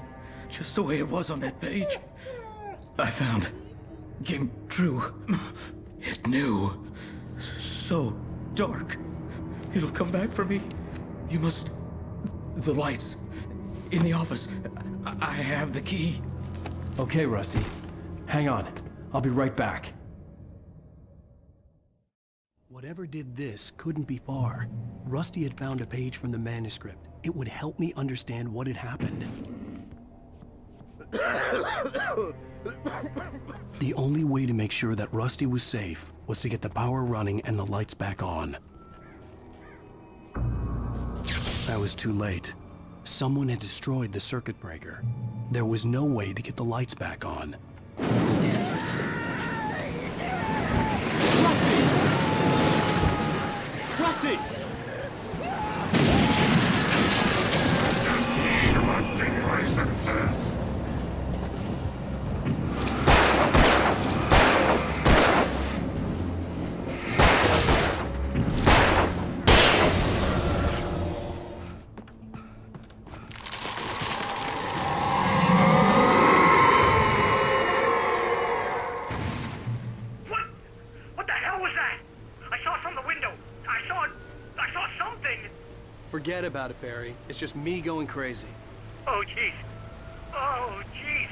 just the way it was on that page. I found. Came true. It knew. So dark. It'll come back for me. You must... The lights. In the office. I have the key. Okay, Rusty. Hang on. I'll be right back. Whatever did this couldn't be far. Rusty had found a page from the manuscript. It would help me understand what had happened. The only way to make sure that Rusty was safe was to get the power running and the lights back on. I was too late. Someone had destroyed the circuit breaker. There was no way to get the lights back on. Rusty! Rusty! Hunting licenses. What the hell was that? I saw from the window. I saw something. Forget about it, Barry. It's just me going crazy. Oh, jeez. Oh, jeez.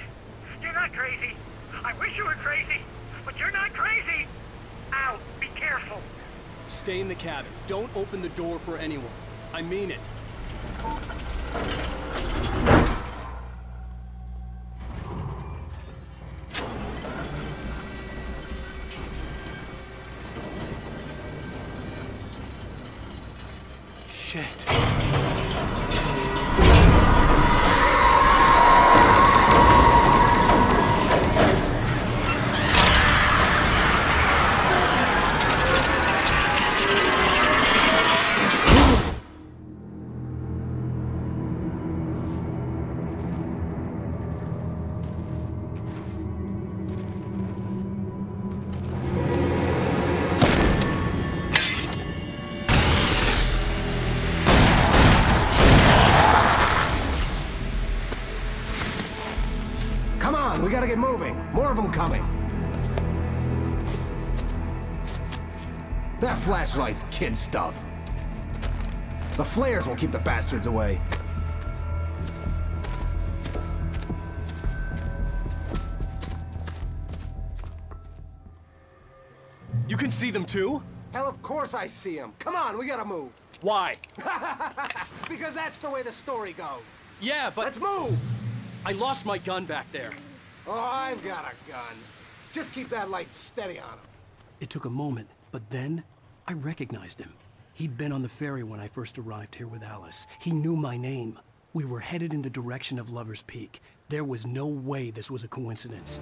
You're not crazy. I wish you were crazy, but you're not crazy. Ow, be careful. Stay in the cabin. Don't open the door for anyone. I mean it. Shit. We gotta get moving. More of them coming. That flashlight's kid stuff. The flares will keep the bastards away. You can see them too? Hell, of course I see them. Come on, we gotta move. Why? Because that's the way the story goes. Yeah, but... Let's move! I lost my gun back there. Oh, I've got a gun. Just keep that light steady on him. It took a moment, but then I recognized him. He'd been on the ferry when I first arrived here with Alice. He knew my name. We were headed in the direction of Lover's Peak. There was no way this was a coincidence.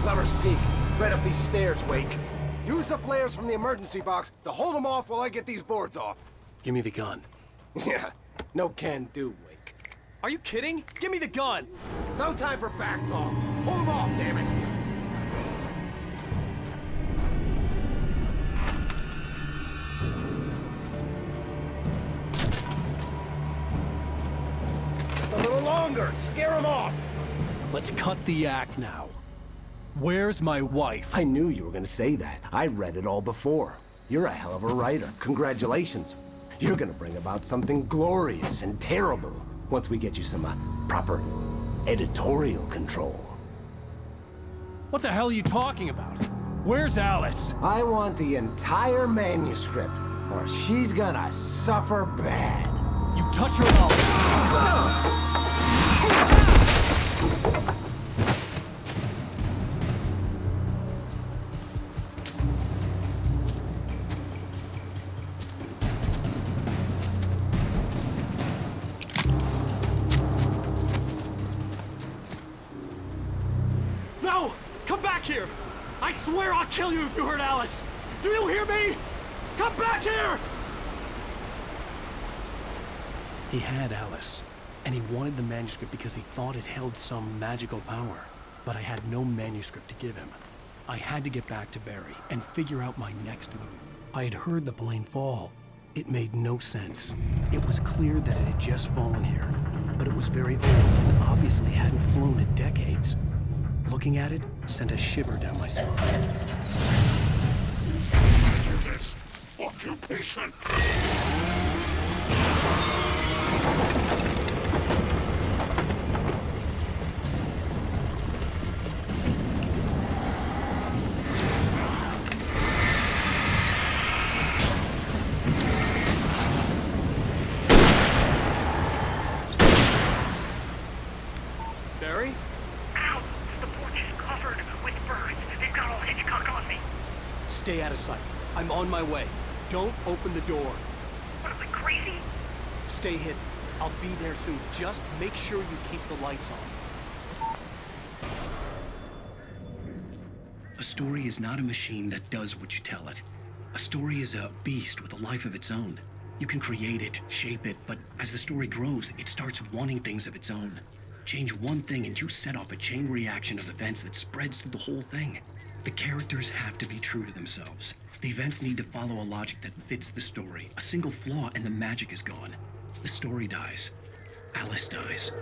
Lover's Peak, right up these stairs, Wake. Use the flares from the emergency box to hold them off while I get these boards off. Give me the gun. Yeah, no can do, Wake. Are you kidding? Give me the gun! No time for back talk. Hold them off, damn it! Just a little longer. Scare them off. Let's cut the act now. Where's my wife? I knew you were gonna say that. I read it all before. You're a hell of a writer. Congratulations. You're gonna bring about something glorious and terrible once we get you some proper editorial control. What the hell are you talking about? Where's Alice? I want the entire manuscript, or she's gonna suffer bad. You touch her, and I'll... here! I swear I'll kill you if you hurt Alice! Do you hear me? Come back here! He had Alice, and he wanted the manuscript because he thought it held some magical power. But I had no manuscript to give him. I had to get back to Barry and figure out my next move. I had heard the plane fall. It made no sense. It was clear that it had just fallen here, but it was very old and obviously hadn't flown in decades. Looking at it sent a shiver down my spine. Occupation. Barry? Ow! The porch is covered with birds. They've got all Hitchcock on me. Stay out of sight. I'm on my way. Don't open the door. What, am I crazy? Stay hidden. I'll be there soon. Just make sure you keep the lights on. A story is not a machine that does what you tell it. A story is a beast with a life of its own. You can create it, shape it, but as the story grows, it starts wanting things of its own. Change one thing and you set off a chain reaction of events that spreads through the whole thing. The characters have to be true to themselves. The events need to follow a logic that fits the story. A single flaw and the magic is gone. The story dies. Alice dies.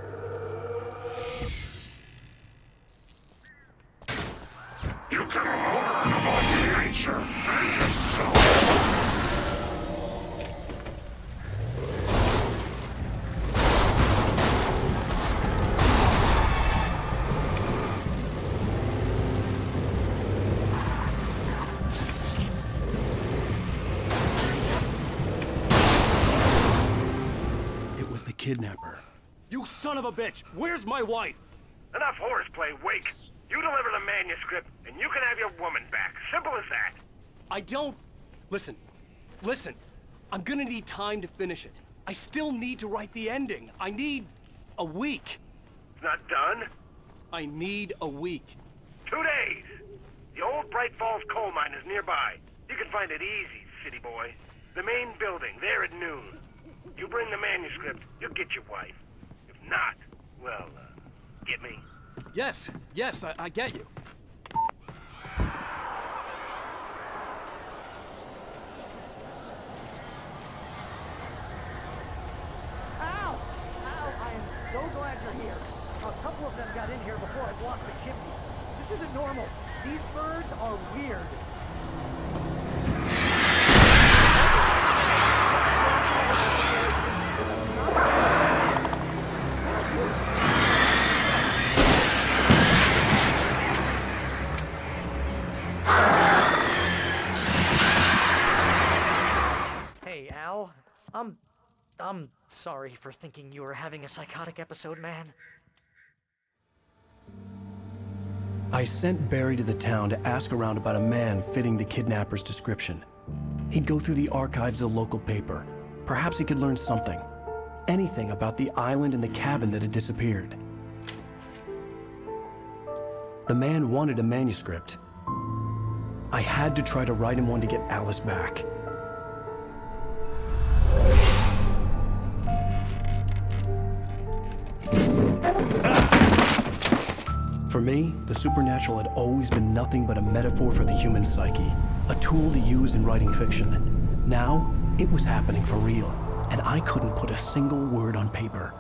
You can learn about nature and yourself. Kidnapper. You son of a bitch! Where's my wife? Enough horseplay, Wake. You deliver the manuscript, and you can have your woman back. Simple as that. I don't... Listen. I'm gonna need time to finish it. I still need to write the ending. I need a week. It's not done? I need a week. 2 days. The old Bright Falls coal mine is nearby. You can find it easy, city boy. The main building, there at noon. You bring the manuscript, you'll get your wife. If not, well, get me? Yes, I get you. Ow! I am so glad you're here. A couple of them got in here before I blocked the chimney. This isn't normal. These birds are weird. Hey, Al. I'm sorry for thinking you were having a psychotic episode, man. I sent Barry to the town to ask around about a man fitting the kidnapper's description. He'd go through the archives of the local paper. Perhaps he could learn something. Anything about the island and the cabin that had disappeared. The man wanted a manuscript. I had to try to write him one to get Alice back. For me, the supernatural had always been nothing but a metaphor for the human psyche, a tool to use in writing fiction. Now, it was happening for real, and I couldn't put a single word on paper.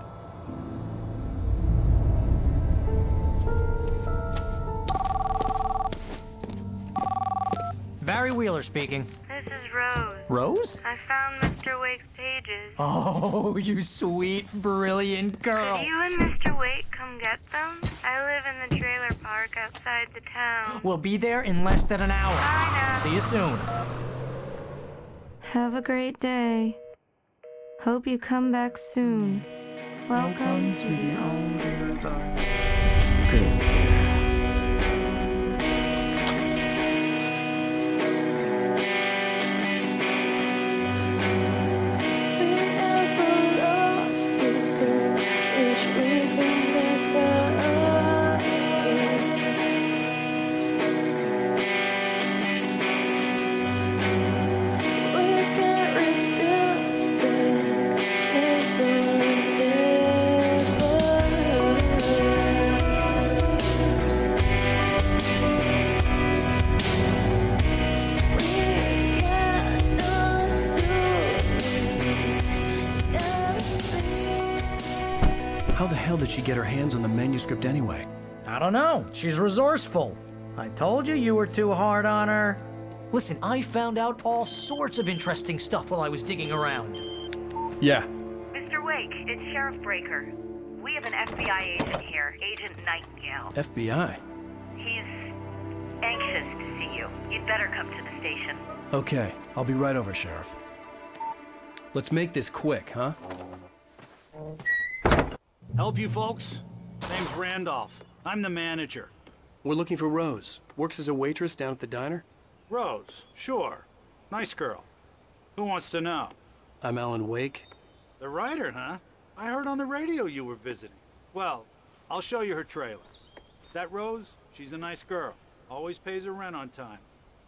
Barry Wheeler speaking. This is Rose. Rose? I found Mr. Wake's pages. Oh, you sweet, brilliant girl. Could you and Mr. Wake come get them? I live in the trailer park outside the town. We'll be there in less than an hour. Bye now. See you soon. Have a great day. Hope you come back soon. Welcome to the older brother. Good. How the hell did she get her hands on the manuscript anyway? I don't know. She's resourceful. I told you you were too hard on her. Listen, I found out all sorts of interesting stuff while I was digging around. Yeah. Mr. Wake, it's Sheriff Breaker. We have an FBI agent here, Agent Nightingale. FBI? He's anxious to see you. You'd better come to the station. Okay, I'll be right over, Sheriff. Let's make this quick, huh? Help you folks? Name's Randolph. I'm the manager. We're looking for Rose. Works as a waitress down at the diner? Rose, sure. Nice girl. Who wants to know? I'm Alan Wake. The writer, huh? I heard on the radio you were visiting. Well, I'll show you her trailer. That Rose, she's a nice girl. Always pays her rent on time.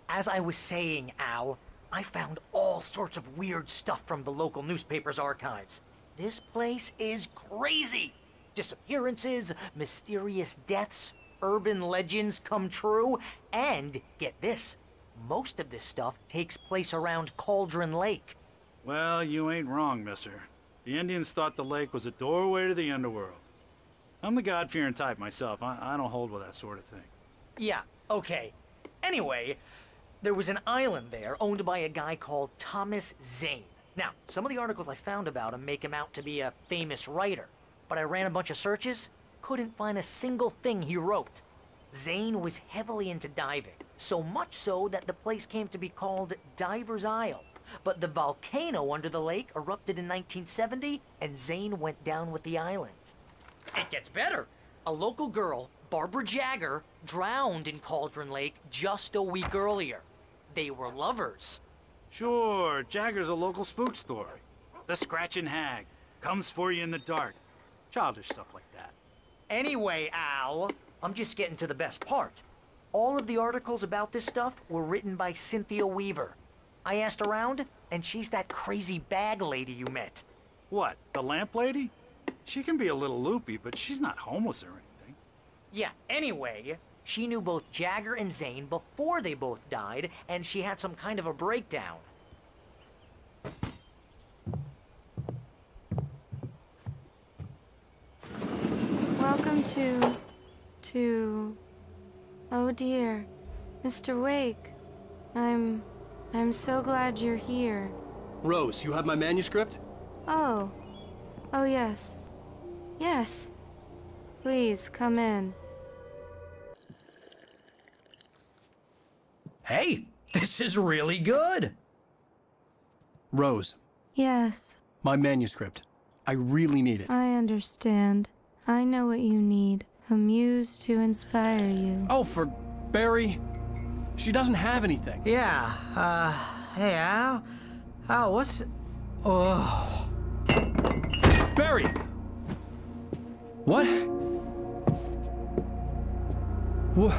As I was saying, Al, I found all sorts of weird stuff from the local newspaper's archives. This place is crazy. Disappearances, mysterious deaths, urban legends come true, and get this, most of this stuff takes place around Cauldron Lake. Well, you ain't wrong, mister. The Indians thought the lake was a doorway to the underworld. I'm the God-fearing type myself. I don't hold with that sort of thing. Yeah, okay. Anyway, there was an island there owned by a guy called Thomas Zane. Now, some of the articles I found about him make him out to be a famous writer, but I ran a bunch of searches, couldn't find a single thing he wrote. Zane was heavily into diving, so much so that the place came to be called Diver's Isle. But the volcano under the lake erupted in 1970, and Zane went down with the island. It gets better. A local girl, Barbara Jagger, drowned in Cauldron Lake just a week earlier. They were lovers. Sure, Jagger's a local spook story. The Scratching Hag comes for you in the dark. Childish stuff like that. Anyway, Al, I'm just getting to the best part. All of the articles about this stuff were written by Cynthia Weaver. I asked around, and she's that crazy bag lady you met. What, the lamp lady? She can be a little loopy, but she's not homeless or anything. Yeah, anyway, she knew both Jagger and Zane before they both died, and she had some kind of a breakdown. Welcome to... Oh dear, Mr. Wake. I'm so glad you're here. Rose, you have my manuscript? Oh. Oh yes. Yes. Please, come in. Hey, this is really good. Rose. Yes. My manuscript. I really need it. I understand. I know what you need. A muse to inspire you. Oh, for Barry. She doesn't have anything. Yeah, hey, Al? Al, what's... Oh... Barry! What? What?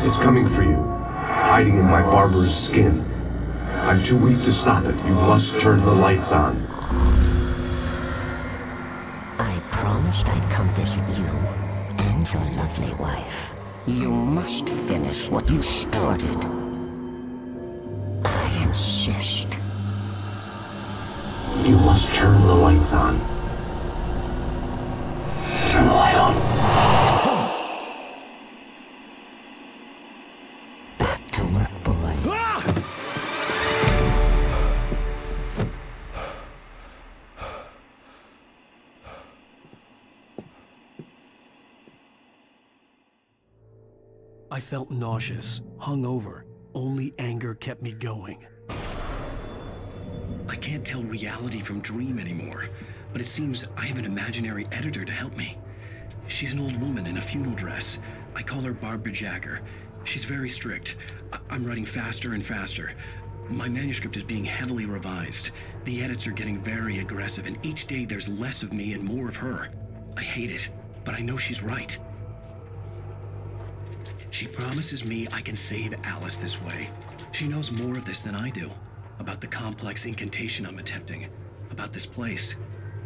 It's coming for you, hiding in my barber's skin. I'm too weak to stop it. You must turn the lights on. I promised I'd come visit you and your lovely wife. You must finish what you started. I insist. You must turn the lights on. Turn the light on. Back to work, boy. I felt nauseous, hungover. Only anger kept me going. I can't tell reality from dream anymore, but it seems I have an imaginary editor to help me. She's an old woman in a funeral dress. I call her Barbara Jagger. She's very strict. I'm writing faster and faster. My manuscript is being heavily revised. The edits are getting very aggressive, and each day there's less of me and more of her. I hate it, but I know she's right. She promises me I can save Alice this way. She knows more of this than I do. About the complex incantation I'm attempting. About this place.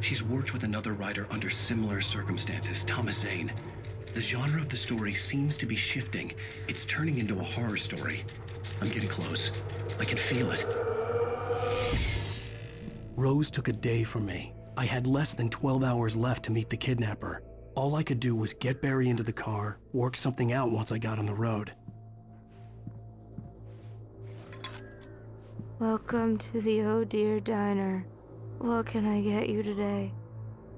She's worked with another writer under similar circumstances, Thomas Zane. The genre of the story seems to be shifting. It's turning into a horror story. I'm getting close. I can feel it. Rose took a day from me. I had less than 12 hours left to meet the kidnapper. All I could do was get Barry into the car, work something out once I got on the road. Welcome to the Oh Dear Diner. What can I get you today?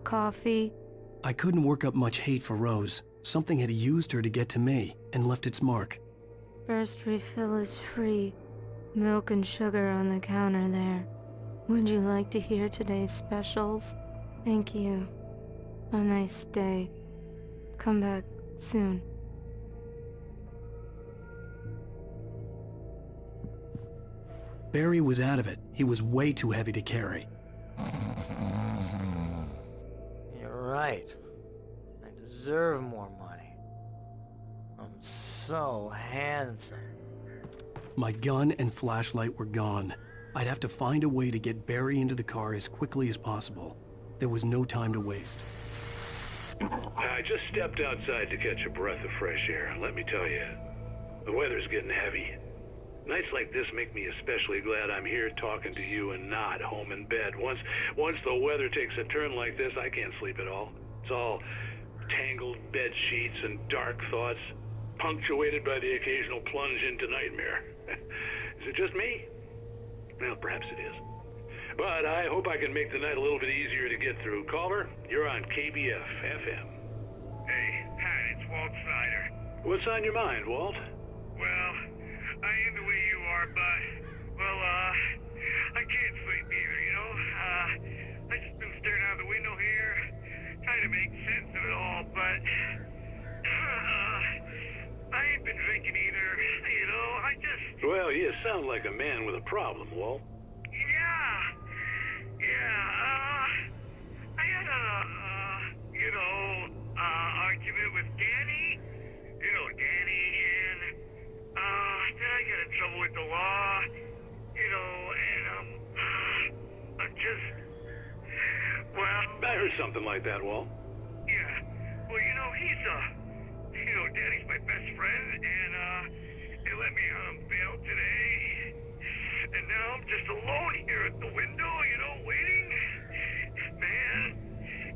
Coffee? I couldn't work up much hate for Rose. Something had used her to get to me and left its mark. First refill is free. Milk and sugar on the counter there. Would you like to hear today's specials? Thank you. A nice day. Come back soon. Barry was out of it. He was way too heavy to carry. You're right. I deserve more money. I'm so handsome. My gun and flashlight were gone. I'd have to find a way to get Barry into the car as quickly as possible. There was no time to waste. I just stepped outside to catch a breath of fresh air. Let me tell you, the weather's getting heavy. Nights like this make me especially glad I'm here talking to you and not home in bed. Once the weather takes a turn like this, I can't sleep at all. It's all tangled bed sheets and dark thoughts, punctuated by the occasional plunge into nightmare. Is it just me? Well, perhaps it is. But I hope I can make the night a little bit easier to get through. Caller, you're on KBF FM. Hey, Pat, it's Walt Snyder. What's on your mind, Walt? Well, I am the way you are, but, well, I can't sleep either, you know? I just been staring out the window here, trying to make sense of it all, but, I ain't been drinking either, you know, I just... Well, you sound like a man with a problem, Walt. I had argument with Danny, Danny, and, then I got in trouble with the law, and, I'm just, well... I heard something like that, Walt. Yeah, well, Danny's my best friend, and, they let me out on bail today, and now I'm just alone here at the window, waiting, man,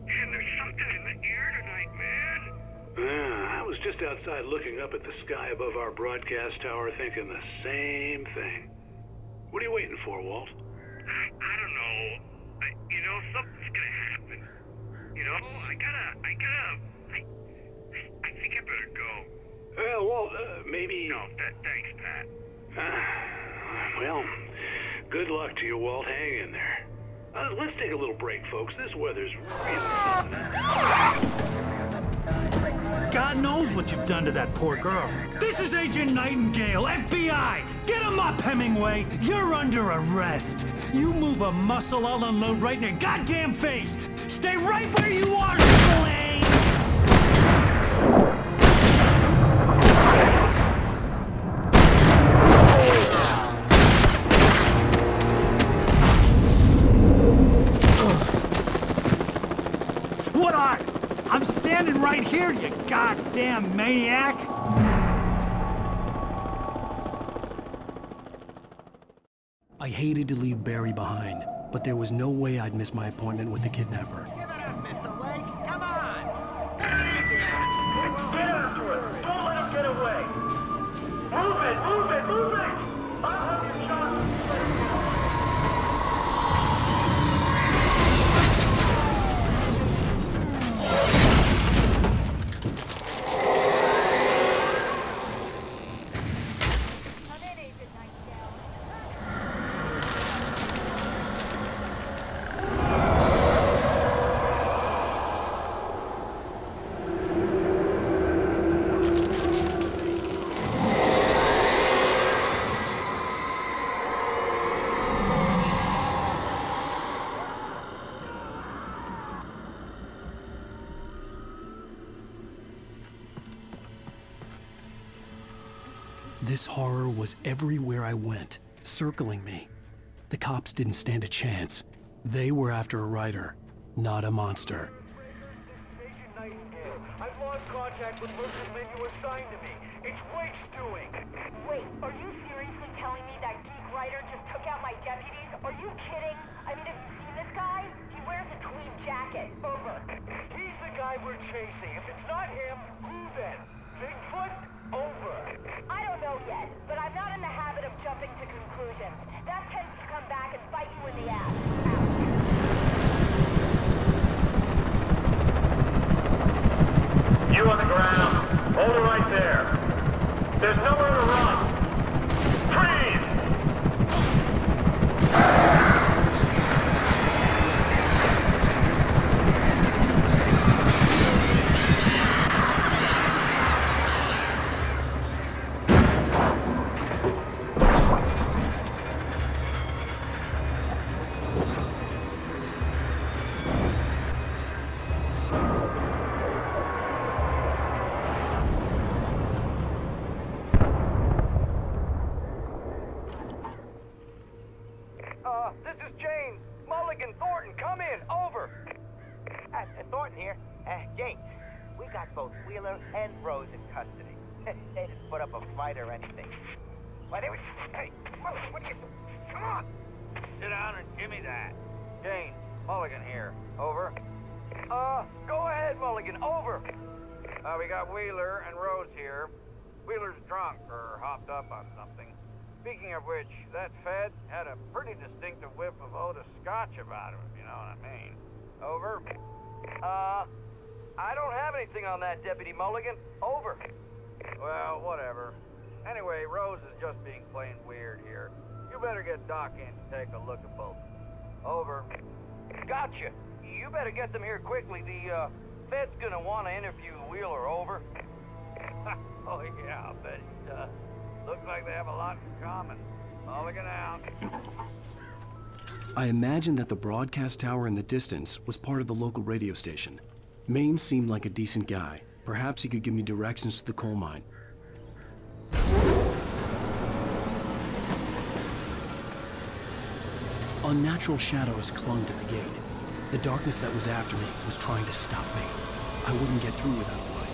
and there's something in the air tonight, man. I was just outside looking up at the sky above our broadcast tower thinking the same thing. What are you waiting for, Walt? I don't know. Something's gonna happen. I think I better go. Well, Walt, maybe... No, thanks, Pat. Well, good luck to you, Walt. Hang in there. Let's take a little break, folks. This weather's really something. God knows what you've done to that poor girl. This is Agent Nightingale, FBI! Get him up, Hemingway! You're under arrest! You move a muscle, I'll unload right in your goddamn face! Stay right where you are, Triple A! What are you? I'm standing right here, you goddamn maniac! I hated to leave Barry behind, but there was no way I'd miss my appointment with the kidnapper. Give it up, Mr. Wake. Come on. Get after it. Don't let him get away. Move it. I'll have you shot. This horror was everywhere I went, circling me. The cops didn't stand a chance. They were after a writer. not a monster. I've lost contact with most of the men you assigned to me. It's Wake's doing. Wait, are you seriously telling me that geek writer just took out my deputies? Are you kidding? I mean, have you seen this guy? He wears a tweed jacket. Over. He's the guy we're chasing. If it's not him, who then? Bigfoot? Over. I don't know yet, but I'm not in the habit of jumping to conclusions. That tends to come back and bite you in the ass. You on the ground. Hold it right there. There's nowhere to run. Freeze! This is James. Mulligan, Thornton, come in. Over. Thornton here. James, we got both Wheeler and Rose in custody. They didn't put up a fight or anything. Why, they were... Hey, what are you... Come on! Sit down and give me that. James, Mulligan here. Over. Go ahead, Mulligan. Over. We got Wheeler and Rose here. Wheeler's drunk or hopped up on something. Speaking of which, that Fed had a pretty distinctive whiff of Otis Scotch about him, if you know what I mean. Over. I don't have anything on that, Deputy Mulligan. Over. Well, whatever. Anyway, Rose is just being plain weird here. You better get Doc in to take a look at both. Over. Gotcha. You better get them here quickly. The, Fed's gonna want to interview Wheeler. Over. Oh, yeah, I'll bet he does. Looks like they have a lot in common. Mulligan out. I imagined that the broadcast tower in the distance was part of the local radio station. Maine seemed like a decent guy. Perhaps he could give me directions to the coal mine. Unnatural shadows clung to the gate. The darkness that was after me was trying to stop me. I wouldn't get through without a light.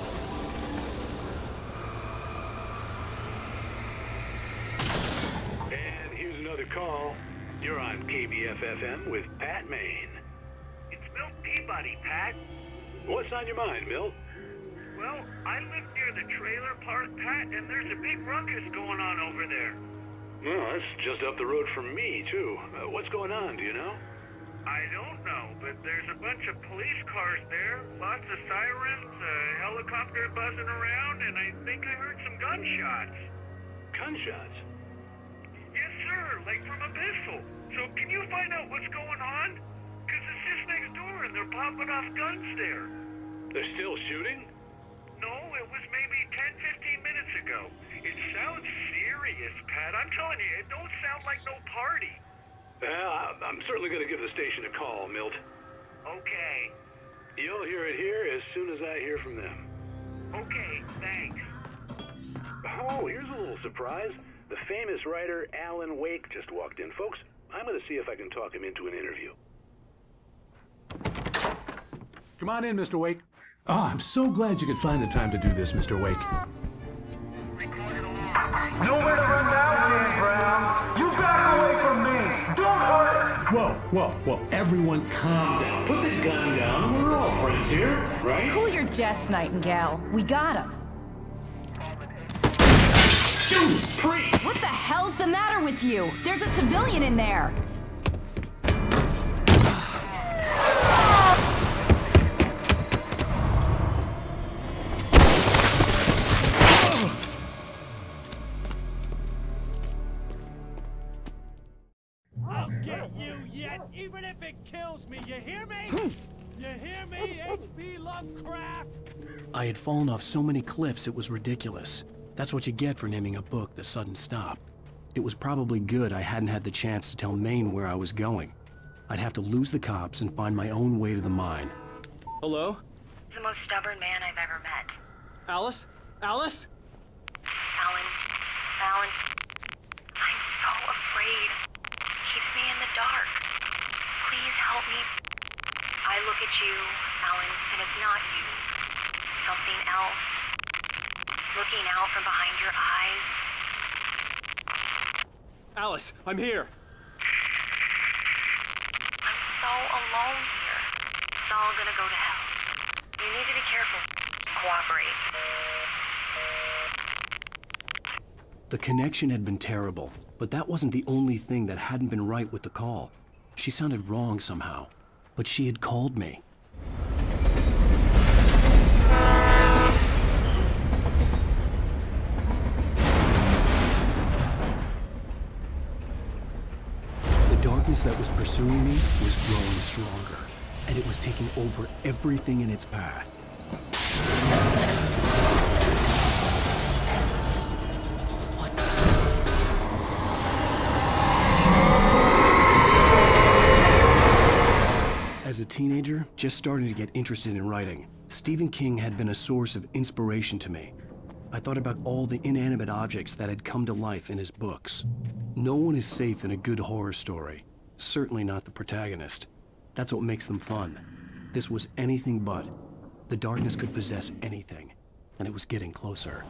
And here's another call. You're on KBF-FM with Pat Maine. It's Milt Peabody, Pat. What's on your mind, Milt? Well, I live near the trailer park, Pat, and there's a big ruckus going on over there. Well, that's just up the road from me, too. What's going on, do you know? I don't know, but there's a bunch of police cars there, lots of sirens, a helicopter buzzing around, and I think I heard some gunshots. Gunshots? Yes, sir, like from a pistol. So can you find out what's going on? Because it's just next door and they're popping off guns there. They're still shooting? No, it was maybe 10-15 minutes ago. It sounds serious, Pat. I'm telling you, it don't sound like no party. Well, I'm certainly going to give the station a call, Milt. Okay. You'll hear it here as soon as I hear from them. Okay, thanks. Oh, here's a little surprise. The famous writer Alan Wake just walked in. Folks, I'm going to see if I can talk him into an interview. Come on in, Mr. Wake. Oh, I'm so glad you could find the time to do this, Mr. Wake. Nowhere to run now, Dan Brown. You back away from me. Don't hurt her. Whoa. Everyone calm down. Put the gun down. We're all friends here, right? Cool your jets, Nightingale. We got him. What the hell's the matter with you? There's a civilian in there. I'll get you yet, even if it kills me. You hear me? You hear me, H.P. Lovecraft? I had fallen off so many cliffs it was ridiculous. That's what you get for naming a book The Sudden Stop. It was probably good I hadn't had the chance to tell Maine where I was going. I'd have to lose the cops and find my own way to the mine. Hello? The most stubborn man I've ever met. Alice? Alice? Alan. I'm so afraid. Keeps me in the dark. Please help me. I look at you, Alan, and it's not you. Something else. Looking out from behind your eyes. Alice, I'm here. I'm so alone here. It's all gonna go to hell. You need to be careful. Cooperate. The connection had been terrible, but that wasn't the only thing that hadn't been right with the call. She sounded wrong somehow, but she had called me. The darkness that was pursuing me was growing stronger, and it was taking over everything in its path. As a teenager, just starting to get interested in writing, Stephen King had been a source of inspiration to me. I thought about all the inanimate objects that had come to life in his books. No one is safe in a good horror story. Certainly not the protagonist. That's what makes them fun. This was anything but. The darkness could possess anything, and it was getting closer.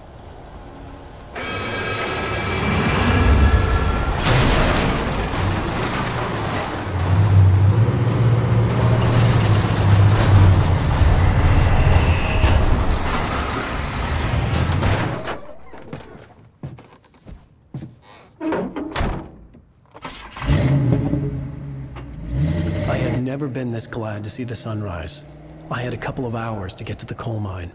Never been this glad to see the sunrise. I had a couple of hours to get to the coal mine.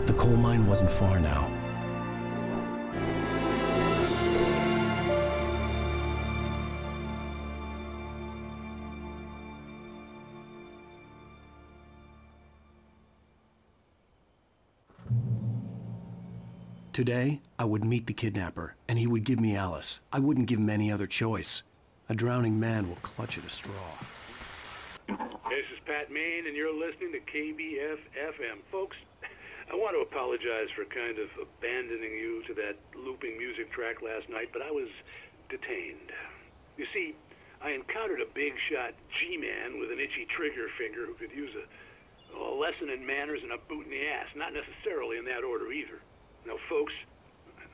The coal mine wasn't far now. Today, I would meet the kidnapper, and he would give me Alice. I wouldn't give him any other choice. A drowning man will clutch at a straw. This is Pat Main, and you're listening to KBF-FM. Folks, I want to apologize for kind of abandoning you to that looping music track last night, but I was detained. You see, I encountered a big-shot G-man with an itchy trigger finger who could use a lesson in manners and a boot in the ass. Not necessarily in that order, either. Now, folks,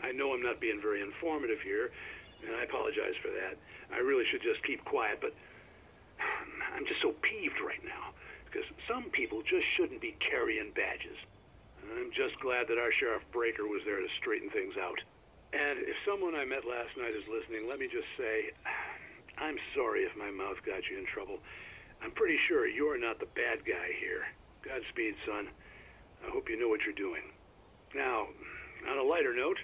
I know I'm not being very informative here, and I apologize for that. I really should just keep quiet, but I'm just so peeved right now, because some people just shouldn't be carrying badges. And I'm just glad that our Sheriff Breaker was there to straighten things out. And if someone I met last night is listening, let me just say, I'm sorry if my mouth got you in trouble. I'm pretty sure you're not the bad guy here. Godspeed, son. I hope you know what you're doing. Now, on a lighter note,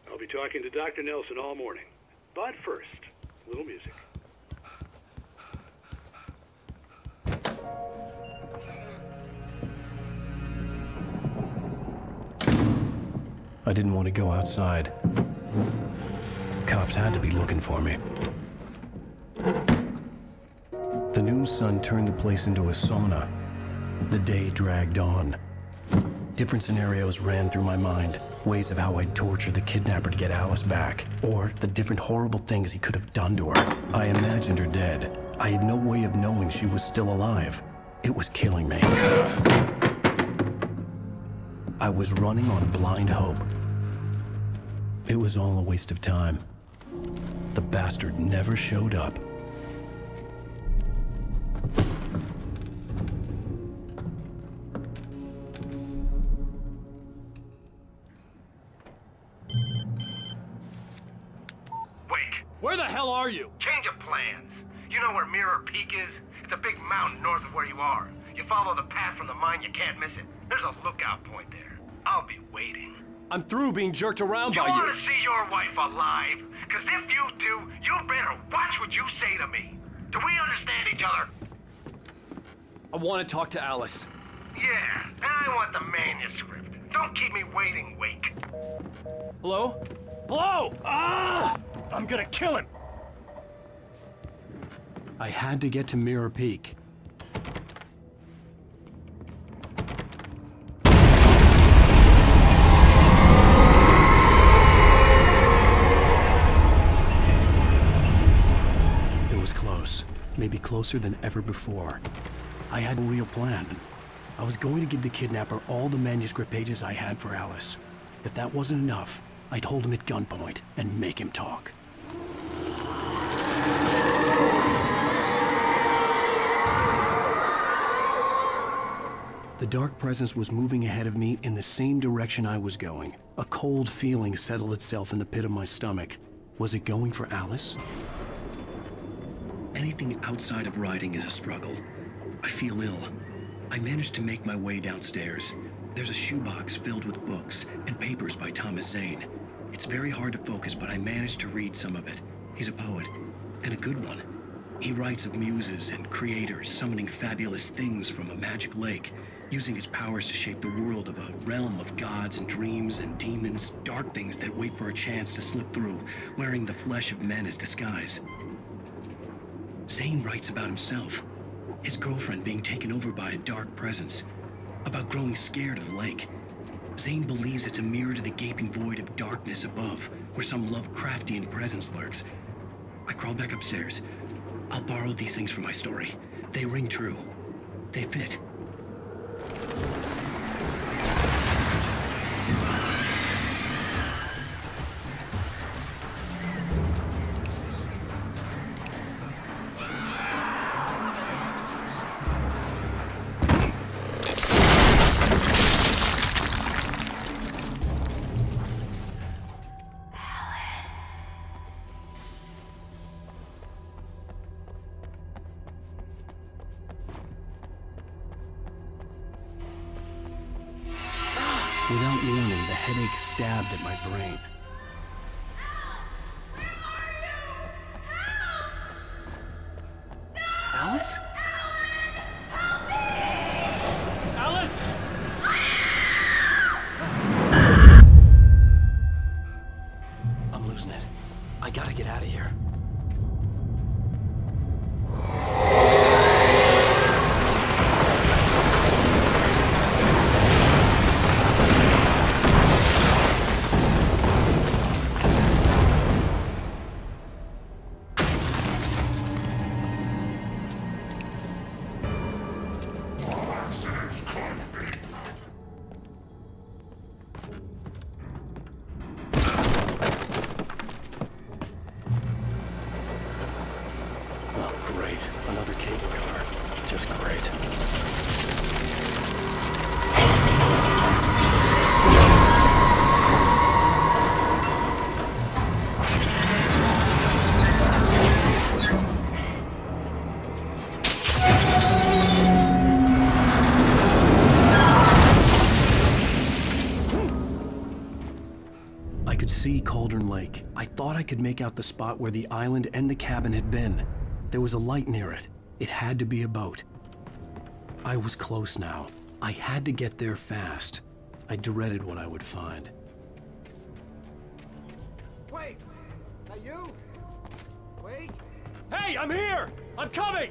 I'll be talking to Dr. Nelson all morning. But first, a little music. I didn't want to go outside. Cops had to be looking for me. The noon sun turned the place into a sauna. The day dragged on. Different scenarios ran through my mind, ways of how I'd torture the kidnapper to get Alice back, or the different horrible things he could have done to her. I imagined her dead. I had no way of knowing she was still alive. It was killing me. I was running on blind hope. It was all a waste of time. The bastard never showed up. Where the hell are you? Change of plans. You know where Mirror Peak is? It's a big mountain north of where you are. You follow the path from the mine, you can't miss it. There's a lookout point there. I'll be waiting. I'm through being jerked around by you. You want to see your wife alive? Because if you do, you better watch what you say to me. Do we understand each other? I want to talk to Alice. Yeah, and I want the manuscript. Don't keep me waiting, Wake. Hello? Hello! Ah! I'm gonna kill him! I had to get to Mirror Peak. closer than ever before. I had a real plan. I was going to give the kidnapper all the manuscript pages I had for Alice. If that wasn't enough, I'd hold him at gunpoint and make him talk. The dark presence was moving ahead of me in the same direction I was going. A cold feeling settled itself in the pit of my stomach. Was it going for Alice? Anything outside of writing is a struggle. I feel ill. I managed to make my way downstairs. There's a shoebox filled with books and papers by Thomas Zane. It's very hard to focus, but I managed to read some of it. He's a poet, and a good one. He writes of muses and creators summoning fabulous things from a magic lake, using his powers to shape the world of a realm of gods and dreams and demons, dark things that wait for a chance to slip through, wearing the flesh of men as disguise. Zane writes about himself, his girlfriend being taken over by a dark presence, about growing scared of the lake. Zane believes it's a mirror to the gaping void of darkness above, where some Lovecraftian presence lurks. I crawl back upstairs. I'll borrow these things for my story. They ring true. They fit. Without warning, the headache stabbed at my brain. Alice? Alice! I'm losing it. I gotta get out of here. Another cable car. Just great. I could see Cauldron Lake. I thought I could make out the spot where the island and the cabin had been. There was a light near it. It had to be a boat. I was close now. I had to get there fast. I dreaded what I would find. Wait! That you? Wait! Hey, I'm here! I'm coming!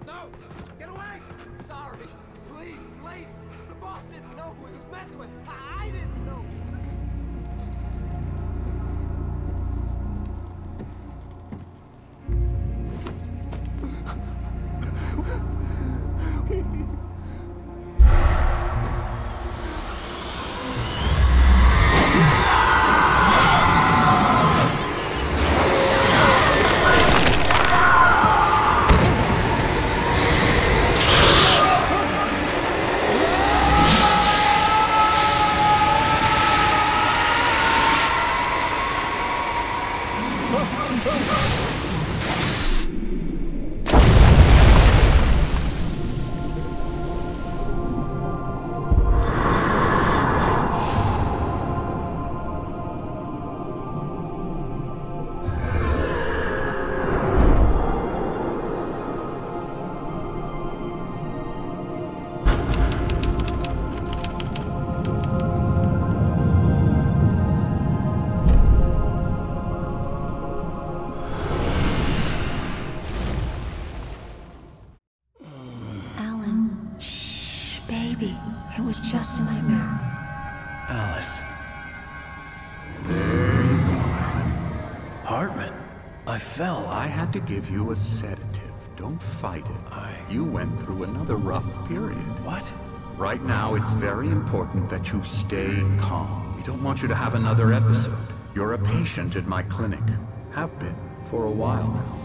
No! Get away! Sorry! Please, it's late! The boss didn't know who he was messing with! I didn't know! I fell. I had to give you a sedative. Don't fight it. You went through another rough period. What? Right now, it's very important that you stay calm. We don't want you to have another episode. You're a patient at my clinic. Have been for a while now.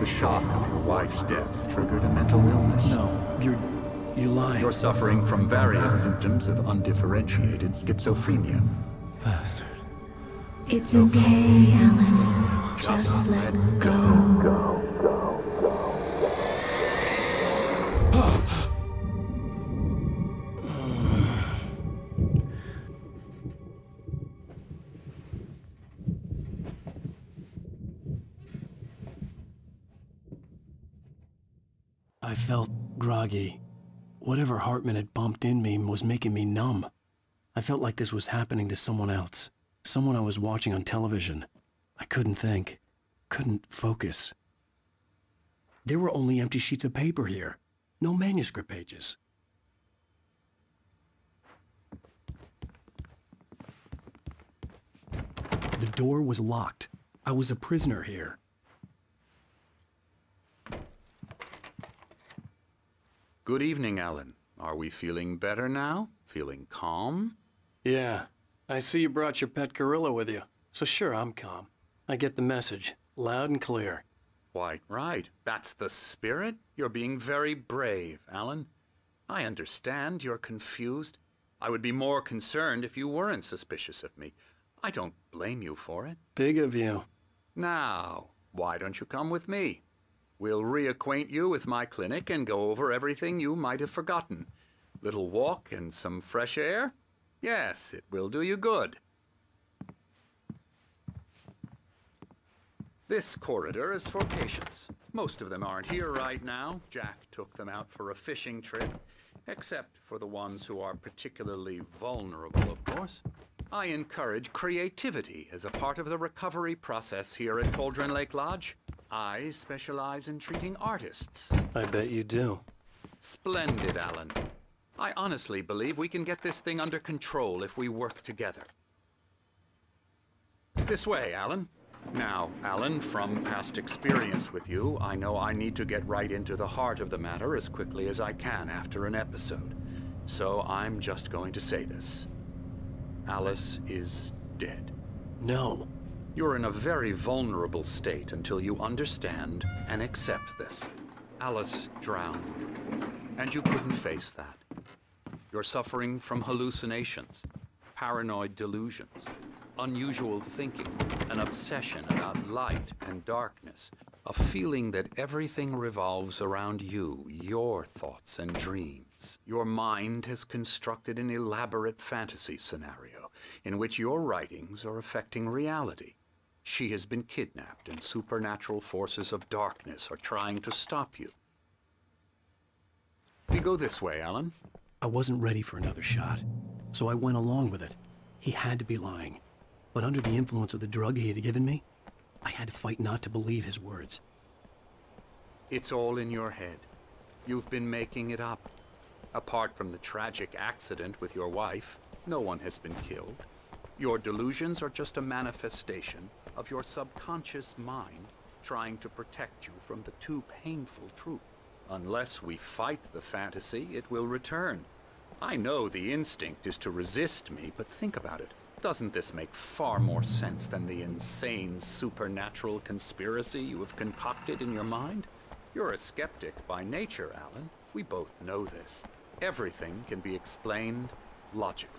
The shock of your wife's death triggered a mental illness. No, you're lying. You're suffering from various symptoms of undifferentiated schizophrenia. Bastard. It's okay, Alan. Just let go. I felt groggy. Whatever Hartman had bumped in me was making me numb. I felt like this was happening to someone else. Someone I was watching on television. I couldn't think. Couldn't focus. There were only empty sheets of paper here. No manuscript pages. The door was locked. I was a prisoner here. Good evening, Alan. Are we feeling better now? Feeling calm? Yeah. I see you brought your pet gorilla with you. So sure, I'm calm. I get the message. Loud and clear. Quite right. That's the spirit. You're being very brave, Alan. I understand you're confused. I would be more concerned if you weren't suspicious of me. I don't blame you for it. Big of you. Now, why don't you come with me? We'll reacquaint you with my clinic and go over everything you might have forgotten. Little walk and some fresh air? Yes, it will do you good. This corridor is for patients. Most of them aren't here right now. Jack took them out for a fishing trip, except for the ones who are particularly vulnerable, of course. I encourage creativity as a part of the recovery process here at Cauldron Lake Lodge. I specialize in treating artists. I bet you do. Splendid, Alan. I honestly believe we can get this thing under control if we work together. This way, Alan. Now, Alan, from past experience with you, I know I need to get right into the heart of the matter as quickly as I can after an episode. So I'm just going to say this. Alice is dead. No. You're in a very vulnerable state until you understand and accept this. Alice drowned, and you couldn't face that. You're suffering from hallucinations, paranoid delusions, unusual thinking, an obsession about light and darkness, a feeling that everything revolves around you, your thoughts and dreams. Your mind has constructed an elaborate fantasy scenario in which your writings are affecting reality. She has been kidnapped, and supernatural forces of darkness are trying to stop you. We go this way, Alan. I wasn't ready for another shot, so I went along with it. He had to be lying. But under the influence of the drug he had given me, I had to fight not to believe his words. It's all in your head. You've been making it up. Apart from the tragic accident with your wife, no one has been killed. Your delusions are just a manifestation of your subconscious mind trying to protect you from the too painful truth. Unless we fight the fantasy, it will return. I know the instinct is to resist me, but think about it. Doesn't this make far more sense than the insane supernatural conspiracy you have concocted in your mind? You're a skeptic by nature, Alan. We both know this. Everything can be explained logically.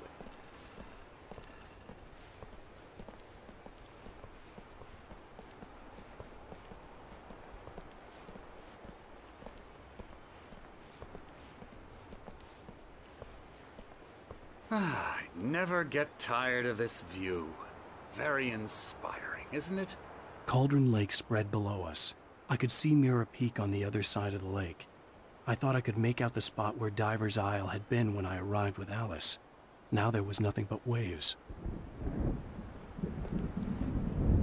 I never get tired of this view. Very inspiring, isn't it? Cauldron Lake spread below us. I could see Mirror Peak on the other side of the lake. I thought I could make out the spot where Diver's Isle had been when I arrived with Alice. Now there was nothing but waves.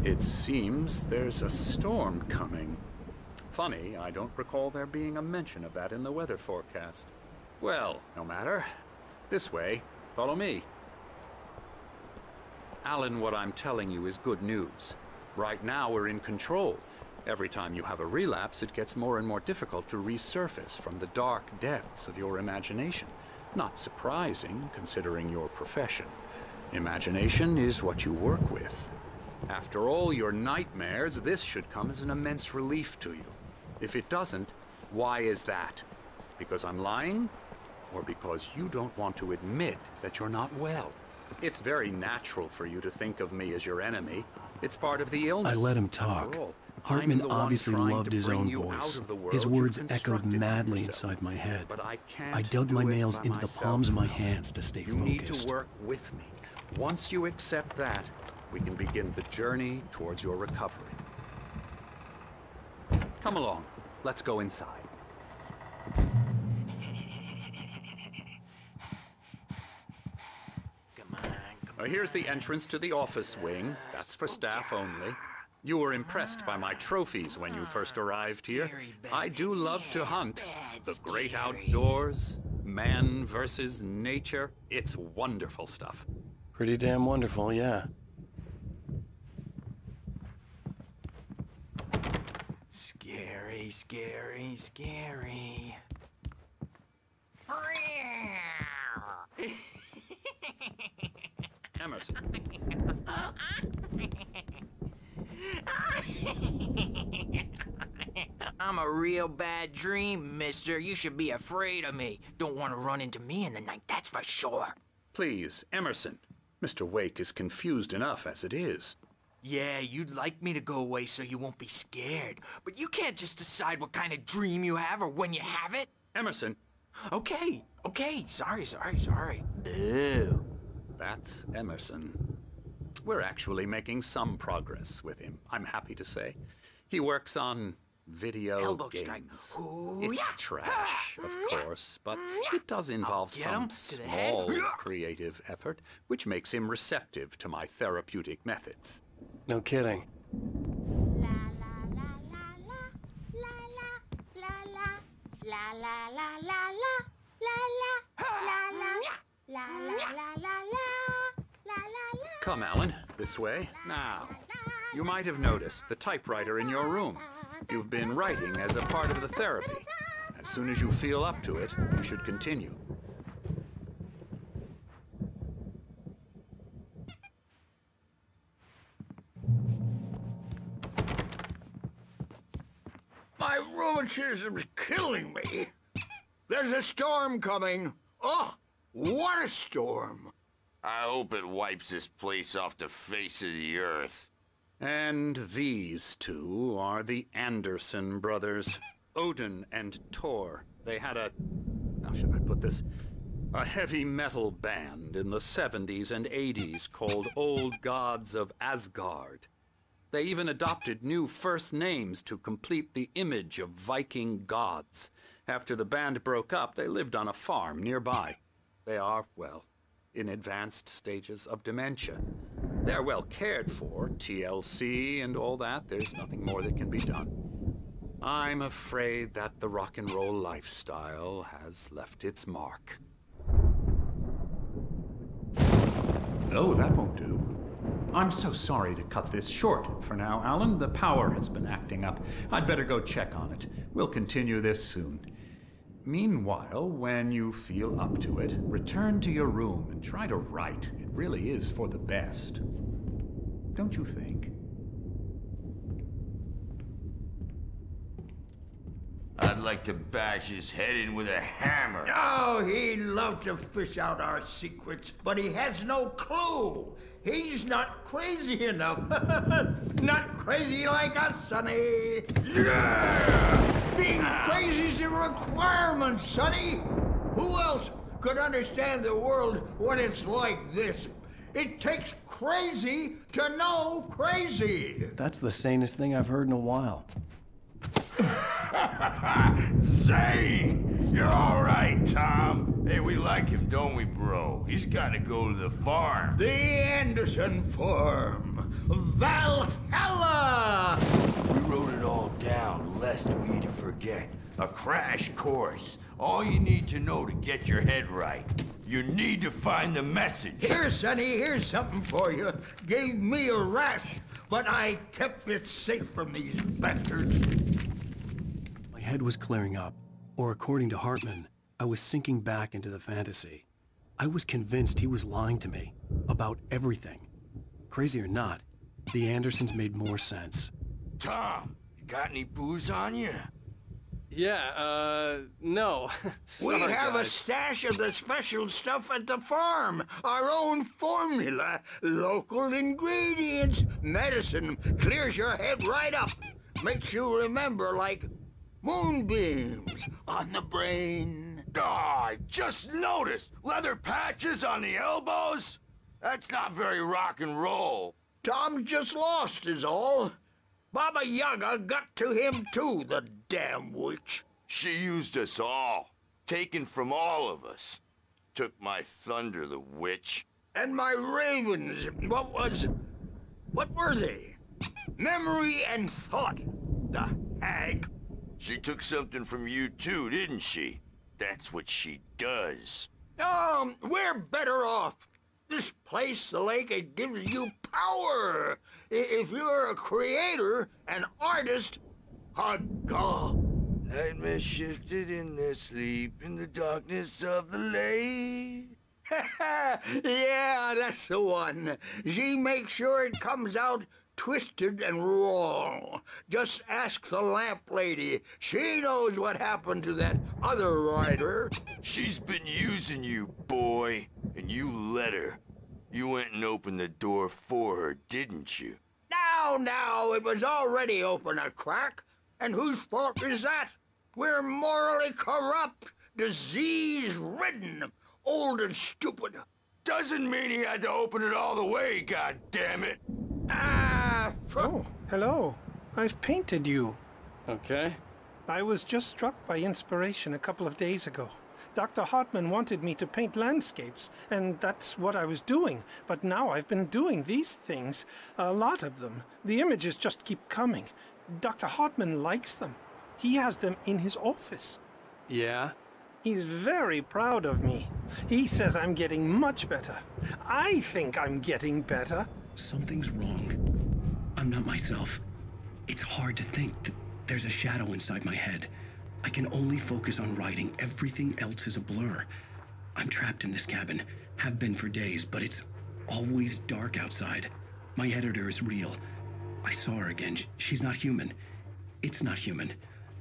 It seems there's a storm coming. Funny, I don't recall there being a mention of that in the weather forecast. Well, no matter. This way. Follow me. Alan, what I'm telling you is good news. Right now, we're in control. Every time you have a relapse, it gets more and more difficult to resurface from the dark depths of your imagination. Not surprising, considering your profession. Imagination is what you work with. After all your nightmares, this should come as an immense relief to you. If it doesn't, why is that? Because I'm lying? Or because you don't want to admit that you're not well? It's very natural for you to think of me as your enemy. It's part of the illness. I let him talk. Hartman obviously loved his own voice. His words echoed madly inside my head. I dug my nails into the palms of my hands to stay focused. You need to work with me. Once you accept that, we can begin the journey towards your recovery. Come along. Let's go inside. Here's the entrance to the office wing. That's for staff only. You were impressed by my trophies when you first arrived here. I do love to hunt. The great outdoors, man versus nature. It's wonderful stuff. Pretty damn wonderful, yeah. Scary, scary, scary. Emerson. I'm a real bad dream, mister. You should be afraid of me. Don't want to run into me in the night, that's for sure. Please, Emerson. Mr. Wake is confused enough as it is. Yeah, you'd like me to go away so you won't be scared. But you can't just decide what kind of dream you have or when you have it. Emerson. Okay. Sorry. Ew. That's Emerson. We're actually making some progress with him, I'm happy to say. He works on video Elbow games. strike. It's trash, of course, but it does involve some small creative effort, which makes him receptive to my therapeutic methods. No kidding. Come, Alan, this way. Now, you might have noticed the typewriter in your room. You've been writing as a part of the therapy. As soon as you feel up to it, you should continue. My rheumatism's killing me. There's a storm coming. Oh, what a storm. I hope it wipes this place off the face of the earth. And these two are the Anderson brothers, Odin and Tor. They had how should I put this? A heavy metal band in the 70s and 80s called Old Gods of Asgard. They even adopted new first names to complete the image of Viking gods. After the band broke up, they lived on a farm nearby. They are, well, in advanced stages of dementia. They're well cared for, TLC and all that. There's nothing more that can be done. I'm afraid that the rock and roll lifestyle has left its mark. Oh, that won't do. I'm so sorry to cut this short for now, Alan. The power has been acting up. I'd better go check on it. We'll continue this soon. Meanwhile, when you feel up to it, return to your room and try to write. It really is for the best. Don't you think? I'd like to bash his head in with a hammer. Oh, he'd love to fish out our secrets, but he has no clue. He's not crazy enough. Not crazy like us, Sonny. Yeah! Being crazy's a requirement, Sonny. Who else could understand the world when it's like this? It takes crazy to know crazy. That's the sanest thing I've heard in a while. Say, you're all right, Tom. Hey, we like him, don't we, bro? He's got to go to the farm. The Anderson farm. Valhalla! We wrote it all down, lest we forget. A crash course. All you need to know to get your head right. You need to find the message. Here, Sonny, here's something for you. Gave me a rash but I kept it safe from these bastards. My head was clearing up, or according to Hartman, I was sinking back into the fantasy. I was convinced he was lying to me about everything. Crazy or not, the Andersons made more sense. Tom, you got any booze on you? Yeah, no. We Sorry, have a guys. stash of the special stuff at the farm. Our own formula, local ingredients. Medicine clears your head right up. Makes you remember like moonbeams on the brain. Oh, I just noticed. Leather patches on the elbows? That's not very rock and roll. Tom just lost is all. Baba Yaga got to him too, the damn witch. She used us all. Taken from all of us. Took my thunder, the witch. And my ravens, what were they? Memory and thought, the hag. She took something from you too, didn't she? That's what she does. We're better off. This place, the lake, it gives you power. If you're a creator, an artist, a god. Nightmare shifted in their sleep in the darkness of the lake. Yeah, that's the one. She makes sure it comes out twisted and wrong. Just ask the lamp lady. She knows what happened to that other writer. She's been using you, boy, and you let her. You went and opened the door for her, didn't you? Now, it was already open a crack. And whose fault is that? We're morally corrupt, disease-ridden, old and stupid. Doesn't mean he had to open it all the way, goddammit. Oh, hello. I've painted you. Okay. I was just struck by inspiration a couple of days ago. Dr. Hartman wanted me to paint landscapes, and that's what I was doing. But now I've been doing these things, a lot of them. The images just keep coming. Dr. Hartman likes them. He has them in his office. Yeah? He's very proud of me. He says I'm getting much better. I think I'm getting better. Something's wrong. I'm not myself. It's hard to think that there's a shadow inside my head. I can only focus on writing. Everything else is a blur. I'm trapped in this cabin. Have been for days, but it's always dark outside. My editor is real. I saw her again. She's not human. It's not human.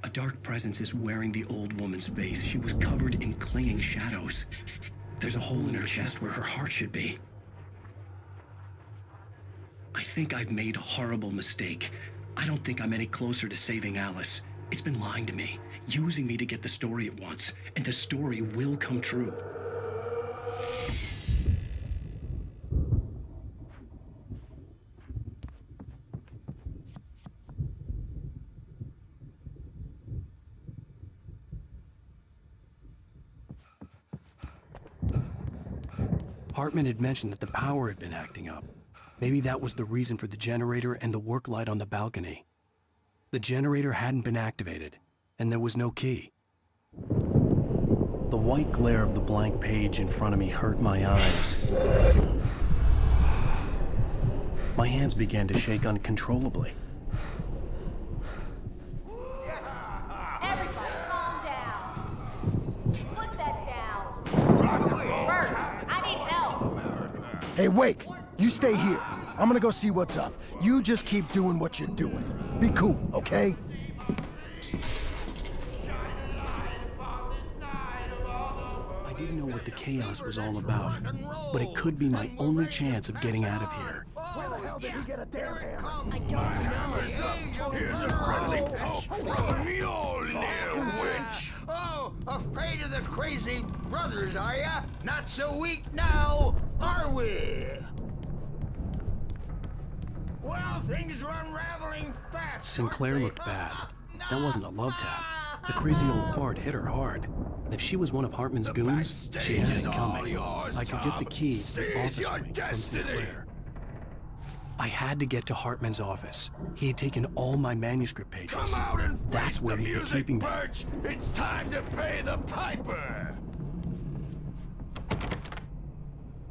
A dark presence is wearing the old woman's face. She was covered in clinging shadows. There's a hole in her chest where her heart should be. I think I've made a horrible mistake. I don't think I'm any closer to saving Alice. It's been lying to me, using me to get the story it wants, and the story will come true. Hartman had mentioned that the power had been acting up. Maybe that was the reason for the generator and the work light on the balcony. The generator hadn't been activated, and there was no key. The white glare of the blank page in front of me hurt my eyes. My hands began to shake uncontrollably. Everybody calm down. Put that down. Bert, I need help. Hey, Wake, you stay here. I'm gonna go see what's up. You just keep doing what you're doing. Be cool, okay? I didn't know what the chaos was all about, but it could be my only chance of getting out of here. Where the hell did he get a damn hammer? I don't know. Here's a friendly poke from Mjolnir, witch. Oh, afraid of the crazy brothers, are ya? Not so weak now, are we? Well, things are unraveling fast. Sinclair looked bad. That wasn't a love tap. The crazy old fart hit her hard. And if she was one of Hartman's goons, she had it coming. I could get the key to the office wing from Sinclair. I had to get to Hartman's office. He had taken all my manuscript pages. Come out and That's where he'd been keeping them. Birch. It's time to pay the piper.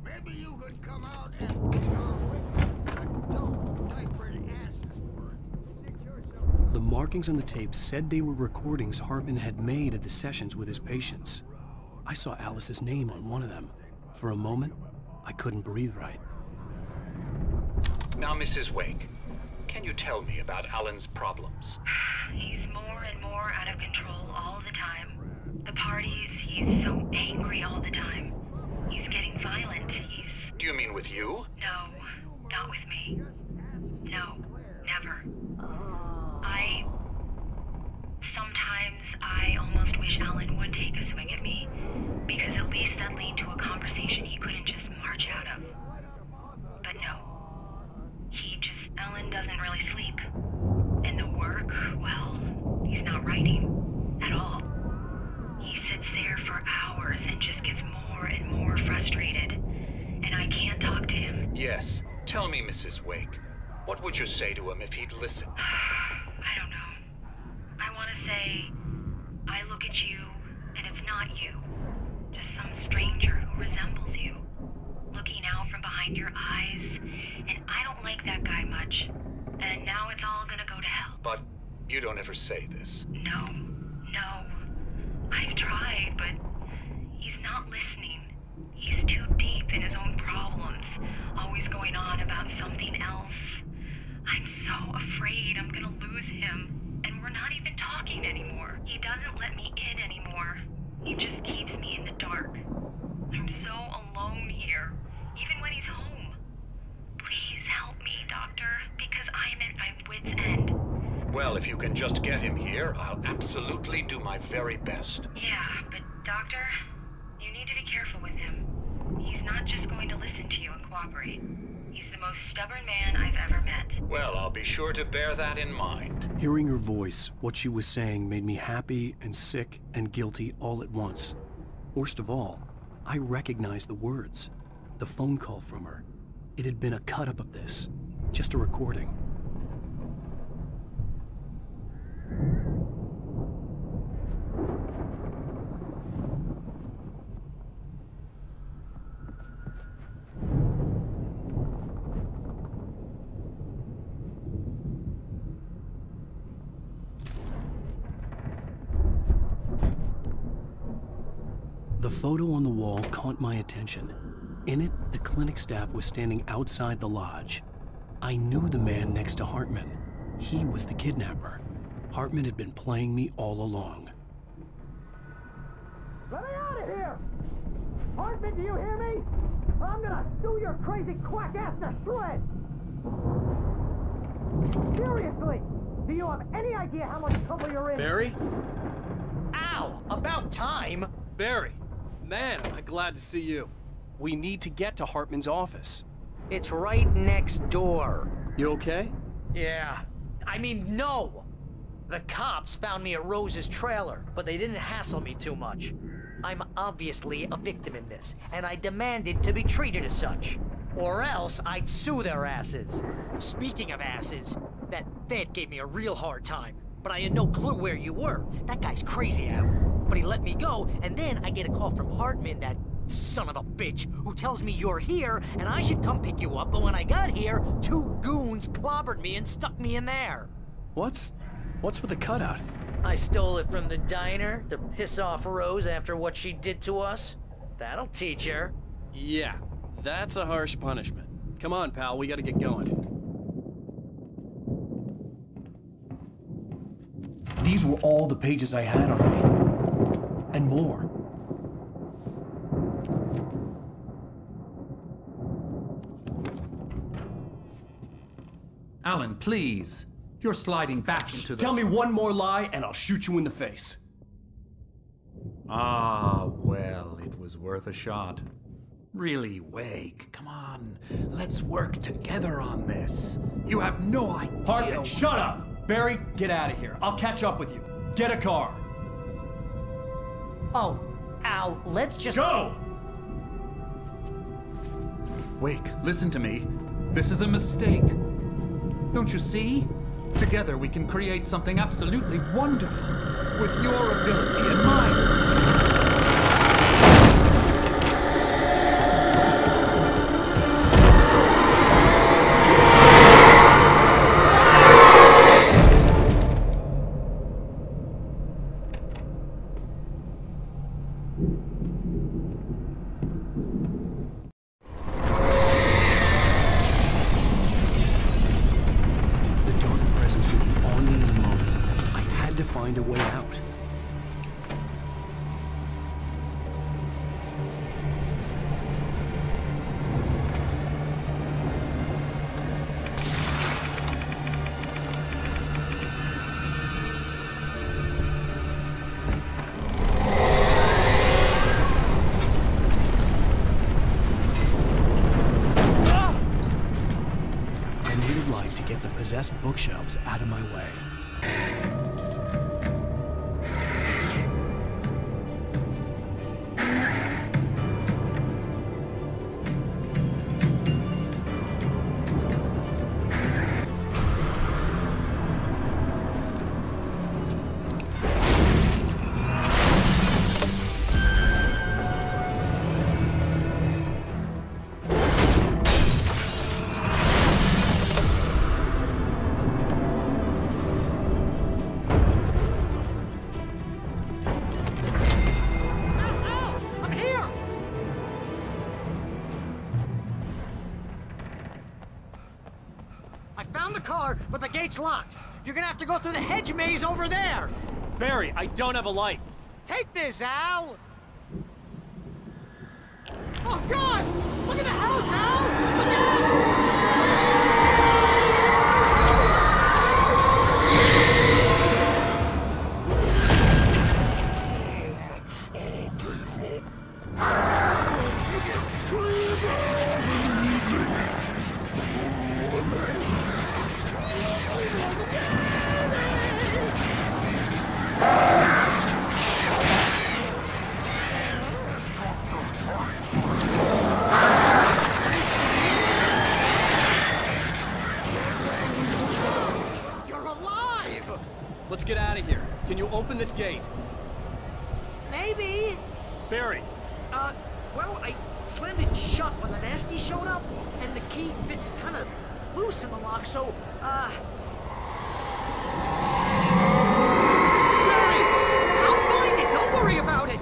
Maybe you could come out and be our witness, adult diapered markings on the tape said they were recordings Hartman had made at the sessions with his patients. I saw Alice's name on one of them. For a moment, I couldn't breathe right. Now, Mrs. Wake, can you tell me about Alan's problems? He's more and more out of control all the time. The parties, he's so angry all the time. He's getting violent. Do you mean with you? No, not with me. No, never. Sometimes I almost wish Alan would take a swing at me, because at least that lead to a conversation he couldn't just march out of. But no. Alan doesn't really sleep. And the work, well, he's not writing at all. He sits there for hours and just gets more and more frustrated. And I can't talk to him. Yes. Tell me, Mrs. Wake, what would you say to him if he'd listen? I don't know. I want to say, I look at you, and it's not you. Just some stranger who resembles you. Looking out from behind your eyes, and I don't like that guy much. And now it's all gonna go to hell. But you don't ever say this. No. I've tried, but he's not listening. He's too deep in his own problems, always going on about something else. I'm so afraid I'm gonna lose him, and we're not even talking anymore. He doesn't let me in anymore. He just keeps me in the dark. I'm so alone here, even when he's home. Please help me, Doctor, because I'm at my wit's end. Well, if you can just get him here, I'll absolutely do my very best. Yeah, but Doctor, you need to be careful with him. He's not just going to listen to you and cooperate. He's the most stubborn man I've ever met. Well, I'll be sure to bear that in mind. Hearing her voice, what she was saying made me happy and sick and guilty all at once. Worst of all, I recognized the words. The phone call from her. It had been a cut-up of this. Just a recording. The photo on the wall caught my attention. In it, the clinic staff was standing outside the lodge. I knew the man next to Hartman. He was the kidnapper. Hartman had been playing me all along. Let me out of here! Hartman, do you hear me? I'm gonna sue your crazy quack ass to shreds! Seriously! Do you have any idea how much trouble you're in? Barry? Ow! About time! Barry, man, am I glad to see you. We need to get to Hartman's office. It's right next door. You okay? Yeah. I mean, no! The cops found me at Rose's trailer, but they didn't hassle me too much. I'm obviously a victim in this, and I demanded to be treated as such. Or else I'd sue their asses. Speaking of asses, that Fed gave me a real hard time, but I had no clue where you were. That guy's crazy, Al. But he let me go, and then I get a call from Hartman, that son of a bitch, who tells me you're here, and I should come pick you up, but when I got here, 2 goons clobbered me and stuck me in there. What's with the cutout? I stole it from the diner to piss off Rose after what she did to us. That'll teach her. Yeah, that's a harsh punishment. Come on, pal, we gotta get going. These were all the pages I had on me. And more. Alan, please. You're sliding back into the... Tell me one more lie and I'll shoot you in the face. Ah, well, it was worth a shot. Really, Wake, come on. Let's work together on this. You have no idea... Hartman, shut up! Barry, get out of here. I'll catch up with you. Get a car. Oh, Al, let's just... Go! Wake, listen to me. This is a mistake. Don't you see? Together we can create something absolutely wonderful. With your ability and mine. find a way out. Possessed bookshelves out of my way. But the gate's locked. You're gonna have to go through the hedge maze over there. Barry, I don't have a light. Take this, Al. Oh, God! Look at the house, Al! Look out! Let's get out of here. Can you open this gate? Maybe. Barry. Well, I slammed it shut when the nasty showed up, and the key fits kind of loose in the lock, so, Barry! I'll find it! Don't worry about it!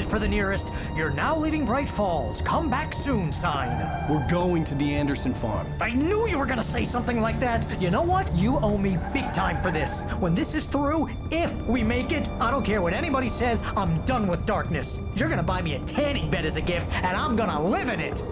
For the nearest, "You're now leaving Bright Falls. Come back soon" sign. We're going to the Anderson farm. I knew you were gonna say something like that. You know what? You owe me big time for this. When this is through, if we make it, I don't care what anybody says, I'm done with darkness. You're gonna buy me a tanning bed as a gift, and I'm gonna live in it.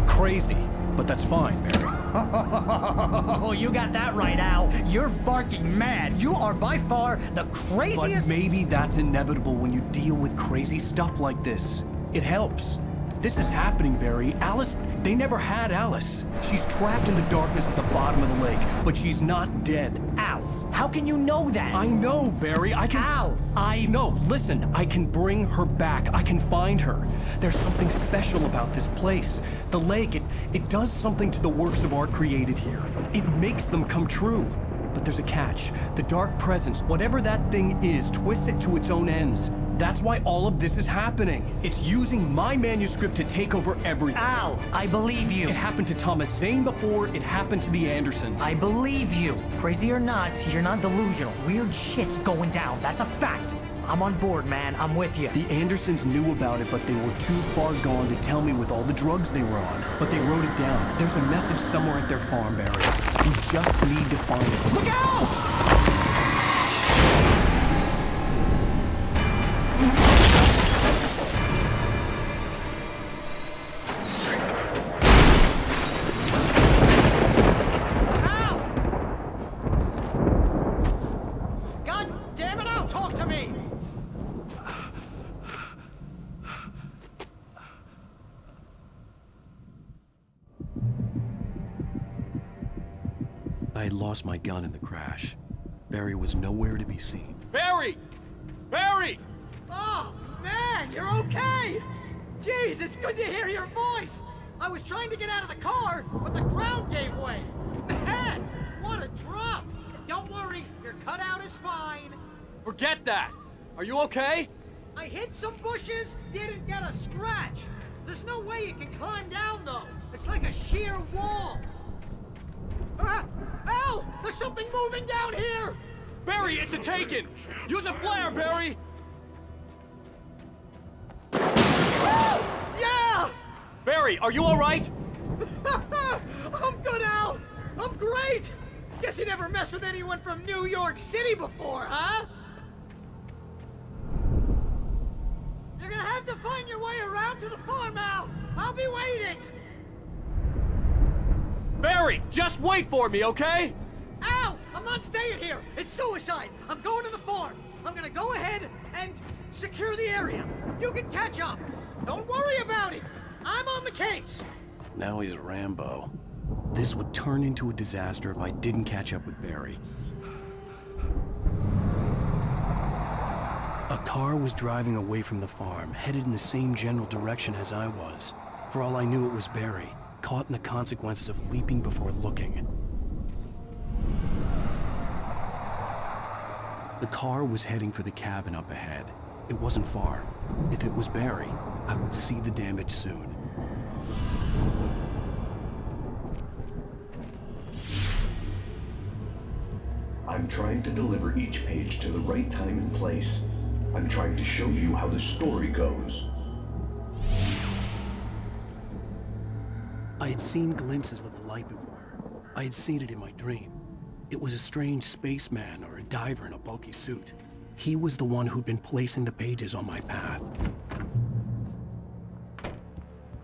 Crazy, but that's fine, Barry. Oh, you got that right, Al. You're barking mad. You are by far the craziest— But maybe that's inevitable when you deal with crazy stuff like this. It helps. This is happening, Barry. Alice, they never had Alice. She's trapped in the darkness at the bottom of the lake, but she's not dead. Al, how can you know that? I know, Barry. I can— Al, No, listen. I can bring her back. I can find her. There's something special about this place. The lake, it does something to the works of art created here. It makes them come true. But there's a catch. The dark presence, whatever that thing is, twists it to its own ends. That's why all of this is happening. It's using my manuscript to take over everything. Al, I believe you. It happened to Thomas Zane before, it happened to the Andersons. I believe you. Crazy or not, you're not delusional. Weird shit's going down. That's a fact. I'm on board, man. I'm with you. The Andersons knew about it, but they were too far gone to tell me with all the drugs they were on. But they wrote it down. There's a message somewhere at their farm, Barry. We just need to find it. Look out! God damn it, Al, talk to me! I had lost my gun in the crash. Barry was nowhere to be seen. Barry! Barry! Oh, man, you're okay! Jeez, it's good to hear your voice! I was trying to get out of the car, but the ground gave way! Man, what a drop! Don't worry, your cutout is fine. Forget that! Are you okay? I hit some bushes, didn't get a scratch. There's no way you can climb down, though. It's like a sheer wall. Al! There's something moving down here! Barry, it's a taken! Use a flare, Barry! Yeah! Barry, are you alright? I'm good, Al! I'm great! Guess you never messed with anyone from New York City before, huh? You're gonna have to find your way around to the farm, Al! I'll be waiting! Barry, just wait for me, okay? Al! I'm not staying here! It's suicide! I'm going to the farm! I'm gonna go ahead and secure the area. You can catch up. Don't worry about it! I'm on the case! Now he's Rambo. This would turn into a disaster if I didn't catch up with Barry. A car was driving away from the farm, headed in the same general direction as I was. For all I knew, it was Barry, caught in the consequences of leaping before looking. The car was heading for the cabin up ahead. It wasn't far. If it was Barry, I would see the damage soon. I'm trying to deliver each page to the right time and place. I'm trying to show you how the story goes. I had seen glimpses of the light before. I had seen it in my dream. It was a strange spaceman or a diver in a bulky suit. He was the one who'd been placing the pages on my path.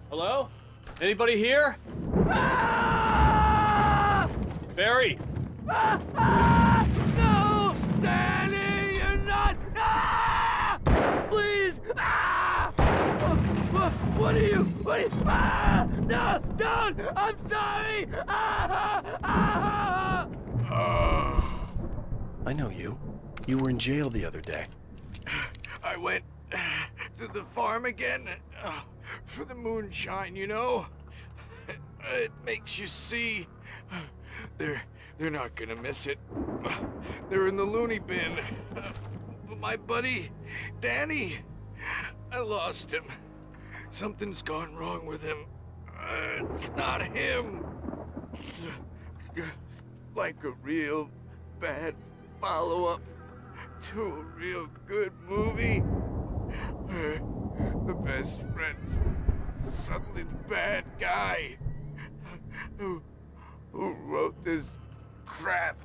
Hello? Anybody here? Barry! No! Danny, you're not! Please! What are you? No! Don't! I'm sorry! I know you. You were in jail the other day. I went to the farm again for the moonshine, you know? It makes you see. They're not gonna miss it. They're in the loony bin. But my buddy, Danny, I lost him. Something's gone wrong with him. It's not him. Like a real bad follow-up to a real good movie where the best friend's suddenly the bad guy who wrote this crap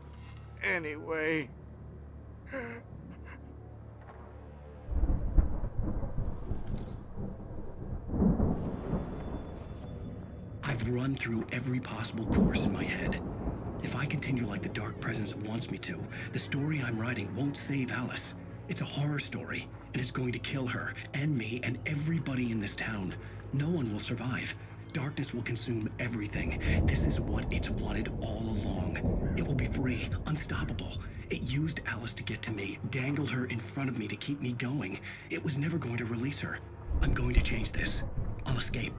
anyway. I've run through every possible course in my head. If I continue like the Dark Presence wants me to, the story I'm writing won't save Alice. It's a horror story, and it's going to kill her, and me, and everybody in this town. No one will survive. Darkness will consume everything. This is what it's wanted all along. It will be free, unstoppable. It used Alice to get to me, dangled her in front of me to keep me going. It was never going to release her. I'm going to change this. I'll escape.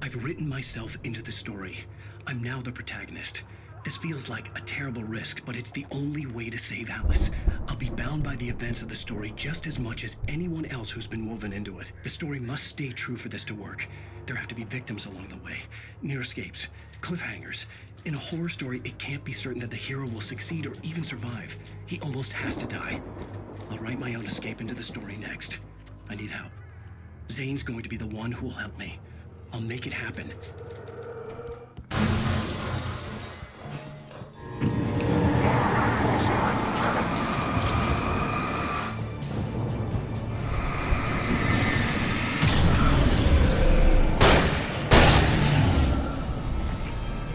I've written myself into the story. I'm now the protagonist. This feels like a terrible risk, but it's the only way to save Alice. I'll be bound by the events of the story just as much as anyone else who's been woven into it. The story must stay true for this to work. There have to be victims along the way, near escapes, cliffhangers. In a horror story, it can't be certain that the hero will succeed or even survive. He almost has to die. I'll write my own escape into the story next. I need help. Zane's going to be the one who will help me. I'll make it happen.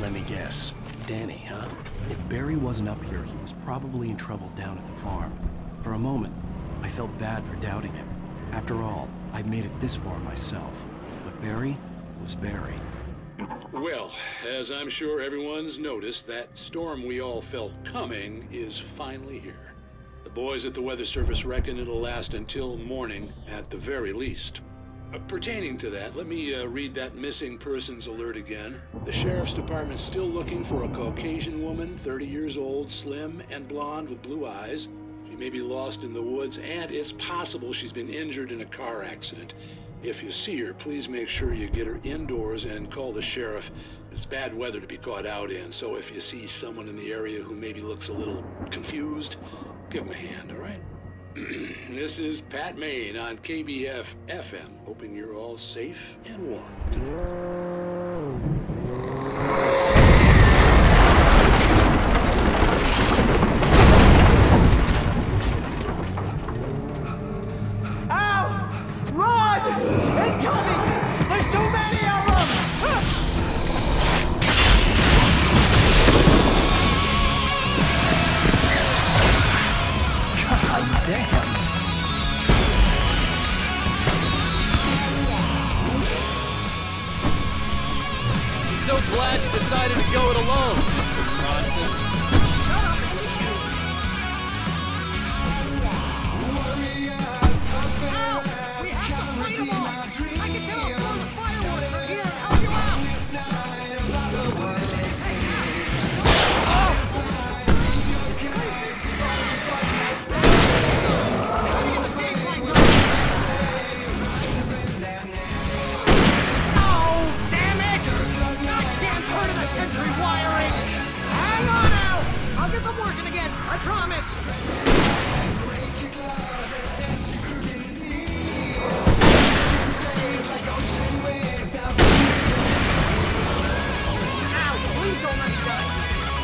Let me guess. Danny, huh? If Barry wasn't up here, he was probably in trouble down at the farm. For a moment, I felt bad for doubting him. After all, I'd made it this far myself. But Barry was Barry. Well, as I'm sure everyone's noticed, that storm we all felt coming is finally here. The boys at the Weather Service reckon it'll last until morning at the very least. Pertaining to that, let me read that missing persons alert again. The Sheriff's Department's still looking for a Caucasian woman, 30 years old, slim and blonde with blue eyes. She may be lost in the woods, and it's possible she's been injured in a car accident. If you see her, please make sure you get her indoors and call the sheriff. It's bad weather to be caught out in, so if you see someone in the area who maybe looks a little confused, give them a hand, all right? This is Pat Maine on KBF FM, hoping you're all safe and warm today. Glad you decided to go it alone, Mr. Bronson. Shut up and shoot! Ow! We have to fight them all! I can tell I'm throwing the firewood over here and help you out! Century wiring! Hang on, Al! I'll get them working again, I promise! Al, please don't let me die!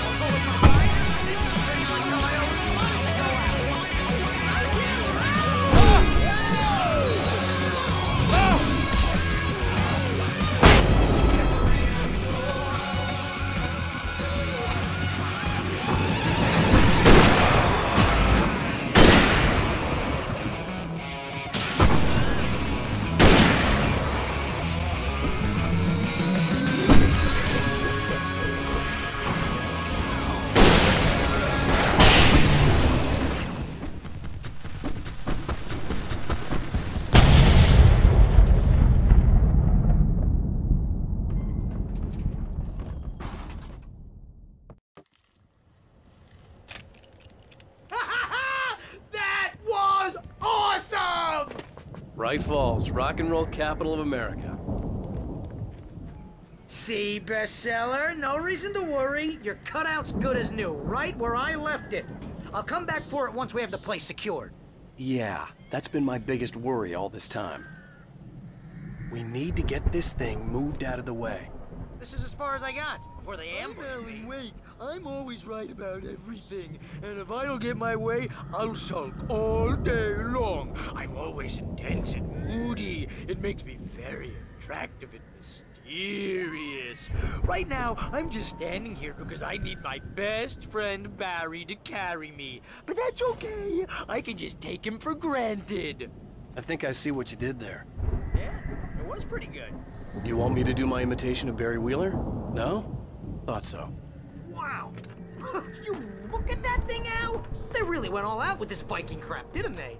I'll go with my fire. This is pretty much how I always wanted to go out. Bright Falls, rock and roll capital of America. See, bestseller? No reason to worry. Your cutout's good as new, right where I left it. I'll come back for it once we have the place secured. Yeah, that's been my biggest worry all this time. We need to get this thing moved out of the way. This is as far as I got, before they ambushed me. Wait, I'm always right about everything, and if I don't get my way, I'll sulk all day long. I'm always intense and moody. It makes me very attractive and mysterious. Right now, I'm just standing here because I need my best friend Barry to carry me. But that's okay. I can just take him for granted. I think I see what you did there. Yeah, it was pretty good. You want me to do my imitation of Barry Wheeler? No? Thought so. Wow! You look at that thing, Al! They really went all out with this Viking crap, didn't they?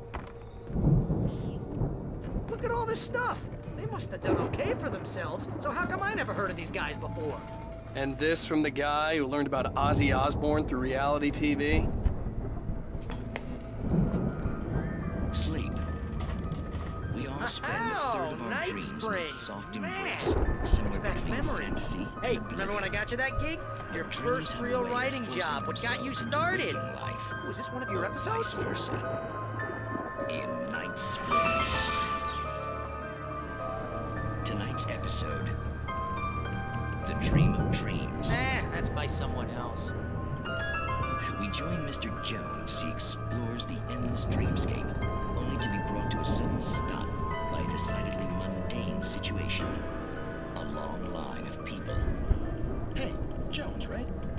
Look at all this stuff! They must have done okay for themselves, so how come I never heard of these guys before? And this from the guy who learned about Ozzy Osbourne through reality TV? Sleep. We all spend a third of our dreams in that soft embrace, similar back between memories. fantasy Hey, and remember when I got you that gig? Your dreams first have a real way of writing forcing job. What got you themselves into started? waking life, Was this one of your episodes? vice versa. In Night Springs. Tonight's episode, The Dream of Dreams. That's by someone else. We join Mr. Jones as he explores the endless dreamscape, only to be brought to a sudden stop by a decidedly mundane situation. A long line of people. Hey,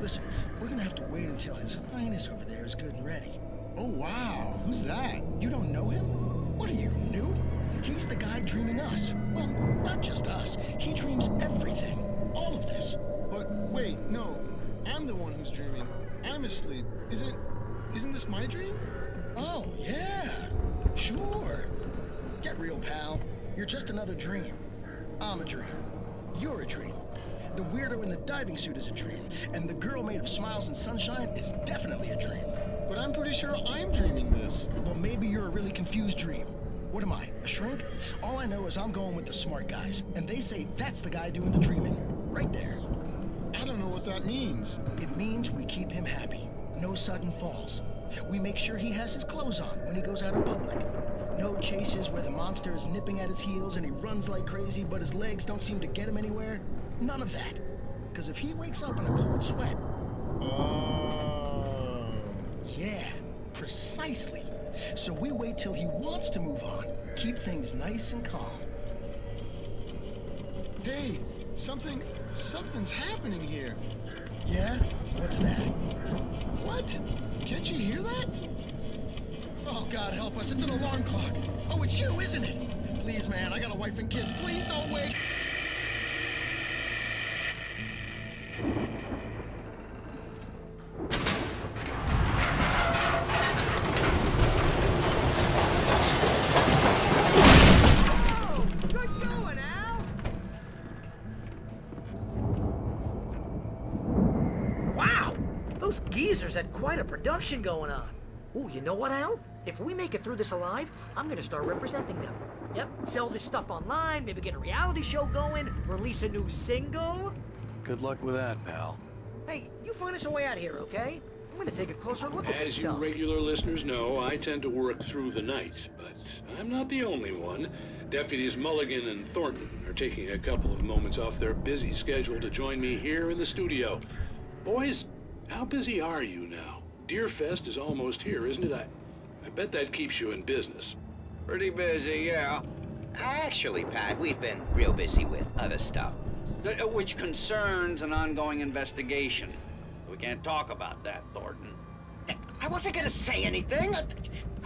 Listen, we're gonna have to wait until His Highness over there is good and ready. Oh, wow. Who's that? You don't know him? What are you, new? He's the guy dreaming us. Well, not just us. He dreams everything. All of this. But wait, no. I'm the one who's dreaming. I'm asleep. Isn't this my dream? Oh, yeah. Sure. Get real, pal. You're just another dream. I'm a dream. You're a dream. The weirdo in the diving suit is a dream. And the girl made of smiles and sunshine is definitely a dream. But I'm pretty sure I'm dreaming this. Well, maybe you're a really confused dream. What am I, a shrink? All I know is I'm going with the smart guys, and they say that's the guy doing the dreaming. Right there. I don't know what that means. It means we keep him happy. No sudden falls. We make sure he has his clothes on when he goes out in public. No chases where the monster is nipping at his heels and he runs like crazy, but his legs don't seem to get him anywhere. None of that. Because if he wakes up in a cold sweat... Yeah, precisely. So we wait till he wants to move on. Keep things nice and calm. Hey, something's happening here. Yeah? What's that? What? Can't you hear that? Oh, God help us, it's an alarm clock. Oh, it's you, isn't it? Please, man, I got a wife and kids. Please don't wait. Geezers had quite a production going on. Ooh, you know what, Al? If we make it through this alive, I'm gonna start representing them. Yep, sell this stuff online, maybe get a reality show going, release a new single. Good luck with that, pal. Hey, you find us a way out of here, okay? I'm gonna take a closer look at this As stuff. you regular listeners know, I tend to work through the night, but I'm not the only one. Deputies Mulligan and Thornton are taking a couple of moments off their busy schedule to join me here in the studio. Boys, how busy are you now? Deerfest is almost here, isn't it? I bet that keeps you in business. Pretty busy, yeah. Actually, Pat, we've been real busy with other stuff, which concerns an ongoing investigation. We can't talk about that, Thornton. I wasn't gonna say anything. I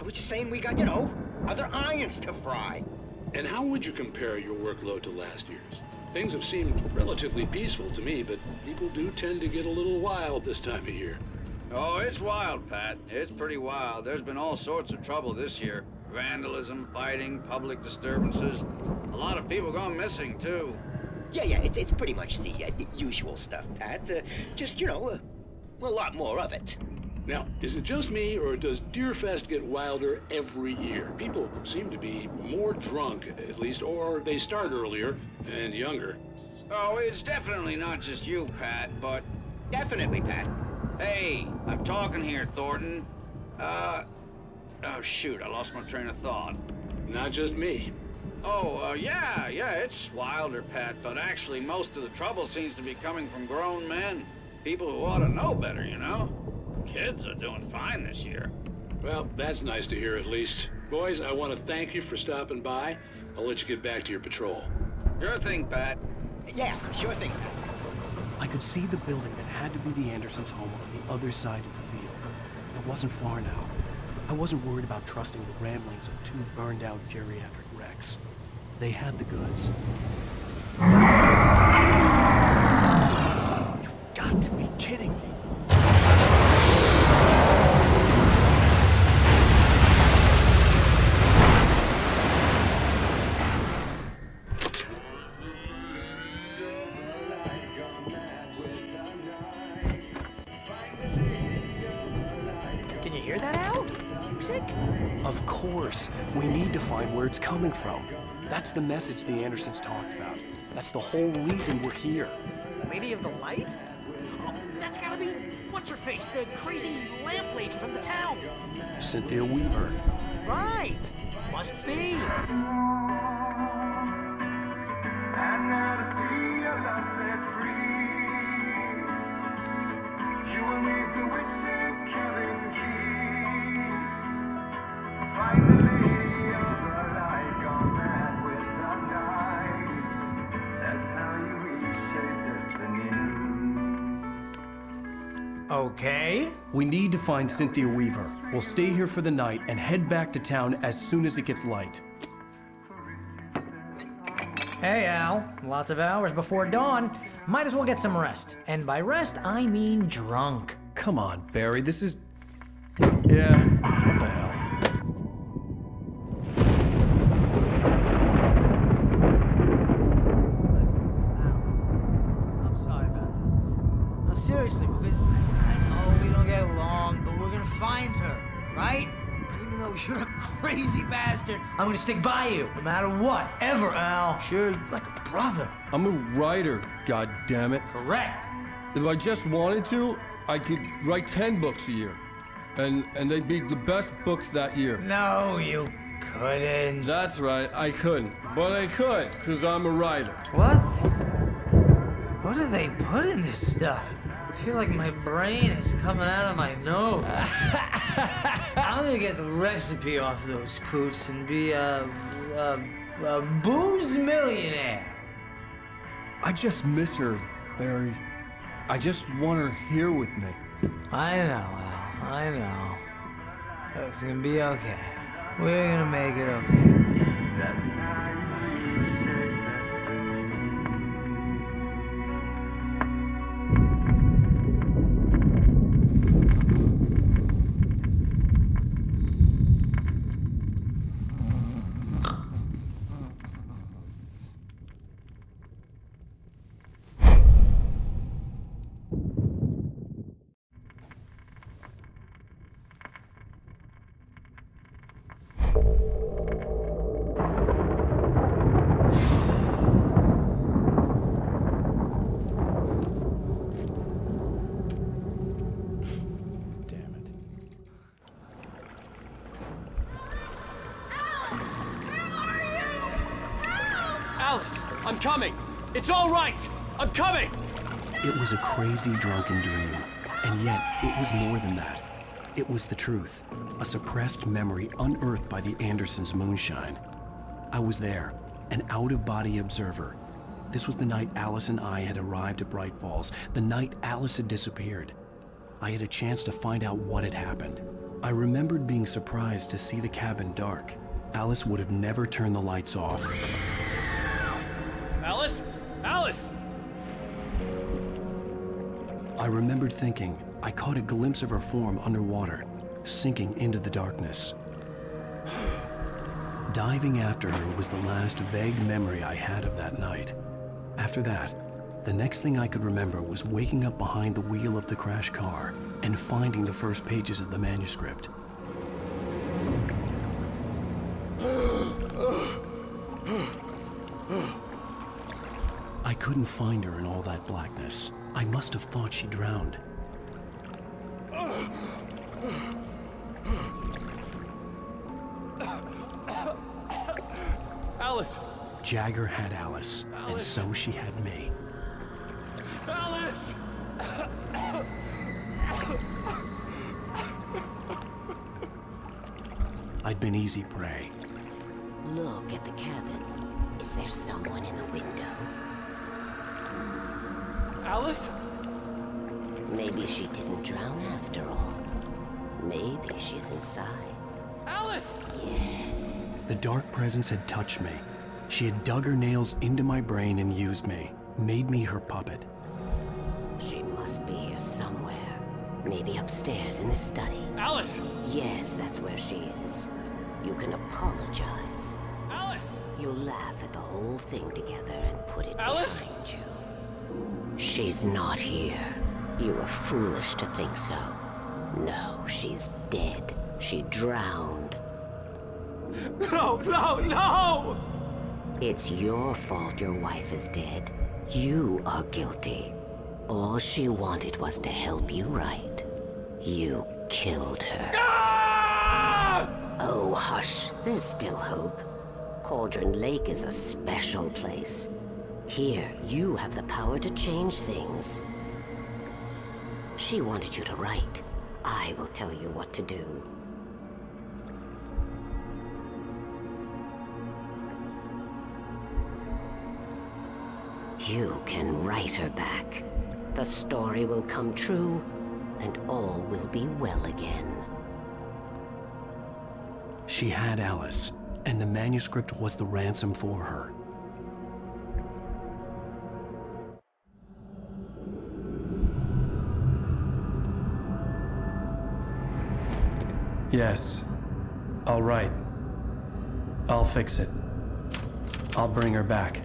was just saying we got, you know, other irons to fry. And how would you compare your workload to last year's? Things have seemed relatively peaceful to me, but people do tend to get a little wild this time of year. Oh, it's wild, Pat. It's pretty wild. There's been all sorts of trouble this year. Vandalism, fighting, public disturbances. A lot of people gone missing, too. Yeah, it's pretty much the usual stuff, Pat. Just, you know, a lot more of it. Now, is it just me, or does Deerfest get wilder every year? People seem to be more drunk, at least, or they start earlier and younger. Oh, it's definitely not just you, Pat, but... Definitely, Pat. Hey, I'm talking here, Thornton. Oh, shoot, I lost my train of thought. Not just me. Oh, yeah, it's wilder, Pat, but actually most of the trouble seems to be coming from grown men. People who ought to know better, you know? Kids are doing fine this year. Well, that's nice to hear at least. Boys, I want to thank you for stopping by. I'll let you get back to your patrol. Sure thing, Pat. Yeah, sure thing. I could see the building that had to be the Andersons' home on the other side of the field. It wasn't far now. I wasn't worried about trusting the ramblings of two burned-out geriatric wrecks. They had the goods. You've got to be kidding me. Can you hear that, Al? Music? Of course. We need to find where it's coming from. That's the message the Andersons talked about. That's the whole reason we're here. Lady of the Light? Oh, that's gotta be... What's-her-face? The crazy lamp lady from the town. Cynthia Weaver. Right. Must be. Okay. We need to find Cynthia Weaver. We'll stay here for the night and head back to town as soon as it gets light. Hey, Al. Lots of hours before dawn. Might as well get some rest. And by rest, I mean drunk. Come on, Barry, this is... Yeah, what the hell? Seriously, because I know we don't get along, but we're gonna find her, right? Even though you're a crazy bastard, I'm gonna stick by you, no matter what, ever, Al. Sure, like a brother. I'm a writer, goddammit. Correct. If I just wanted to, I could write 10 books a year. And they'd be the best books that year. No, you couldn't. That's right, I couldn't. But I could, because I'm a writer. What? What do they put in this stuff? I feel like my brain is coming out of my nose. I'm gonna get the recipe off those coots and be a booze millionaire. I just miss her, Barry. I just want her here with me. I know, Al. I know. It's gonna be okay. We're gonna make it okay. Alice, I'm coming. It's all right. I'm coming. It was a crazy drunken dream, and yet it was more than that. It was the truth, a suppressed memory unearthed by the Andersons' moonshine. I was there, an out-of-body observer. This was the night Alice and I had arrived at Bright Falls, the night Alice had disappeared. I had a chance to find out what had happened. I remembered being surprised to see the cabin dark. Alice would have never turned the lights off. Alice? Alice! I remembered thinking I caught a glimpse of her form underwater, sinking into the darkness. Diving after her was the last vague memory I had of that night. After that, the next thing I could remember was waking up behind the wheel of the crashed car and finding the first pages of the manuscript. I couldn't find her in all that blackness. I must have thought she drowned. Alice! Jagger had Alice, and so she had me. Alice! I'd been easy prey. Look at the cabin. Is there someone in the window? Alice? Maybe she didn't drown after all. Maybe she's inside. Alice! Yes. The dark presence had touched me. She had dug her nails into my brain and used me, made me her puppet. She must be here somewhere. Maybe upstairs in the study. Alice! Yes, that's where she is. You can apologize. Alice! You'll laugh at the whole thing together and put it Alice? behind you. She's not here. You were foolish to think so. No, she's dead. She drowned. No, no, no! It's your fault your wife is dead. You are guilty. All she wanted was to help you right. You killed her. Ah! Oh, hush. There's still hope. Cauldron Lake is a special place. Here, you have the power to change things. She wanted you to write. I will tell you what to do. You can write her back. The story will come true. and all will be well again. She had Alice, and the manuscript was the ransom for her. Yes. All right. I'll fix it. I'll bring her back.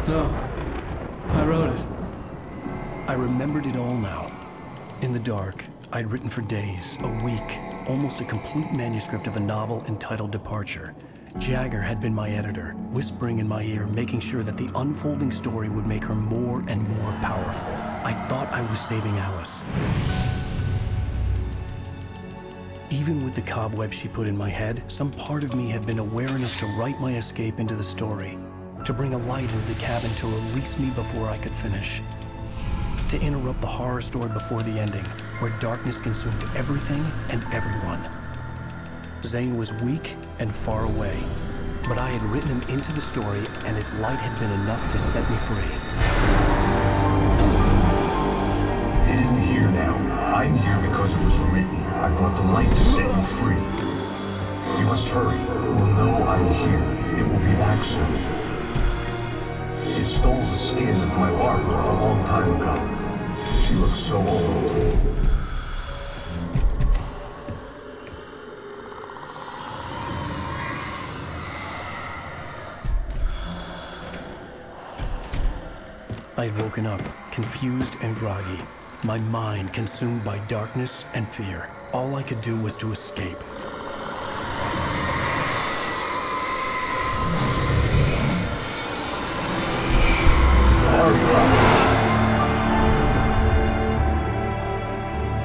No. I wrote it. I remembered it all now. In the dark, I'd written for days, a week, almost a complete manuscript of a novel entitled Departure. Jagger had been my editor, whispering in my ear, making sure that the unfolding story would make her more and more powerful. I thought I was saving Alice. Even with the cobweb she put in my head, some part of me had been aware enough to write my escape into the story, to bring a light into the cabin to release me before I could finish, to interrupt the horror story before the ending, where darkness consumed everything and everyone. Zane was weak and far away, but I had written him into the story, and his light had been enough to set me free. It isn't here now. I'm here because it was written. I brought the light to set you free. You must hurry. It will know I'm here. It will be back soon. It stole the skin of my Barbara a long time ago. She looks so old. I had woken up, confused and groggy, my mind consumed by darkness and fear. All I could do was to escape.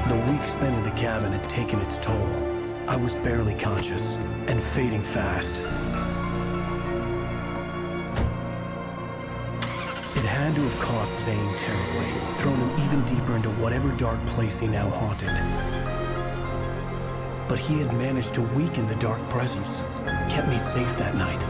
The week spent in the cabin had taken its toll. I was barely conscious and fading fast. It had to have cost Zane terribly, thrown him even deeper into whatever dark place he now haunted. But he had managed to weaken the dark presence, kept me safe that night.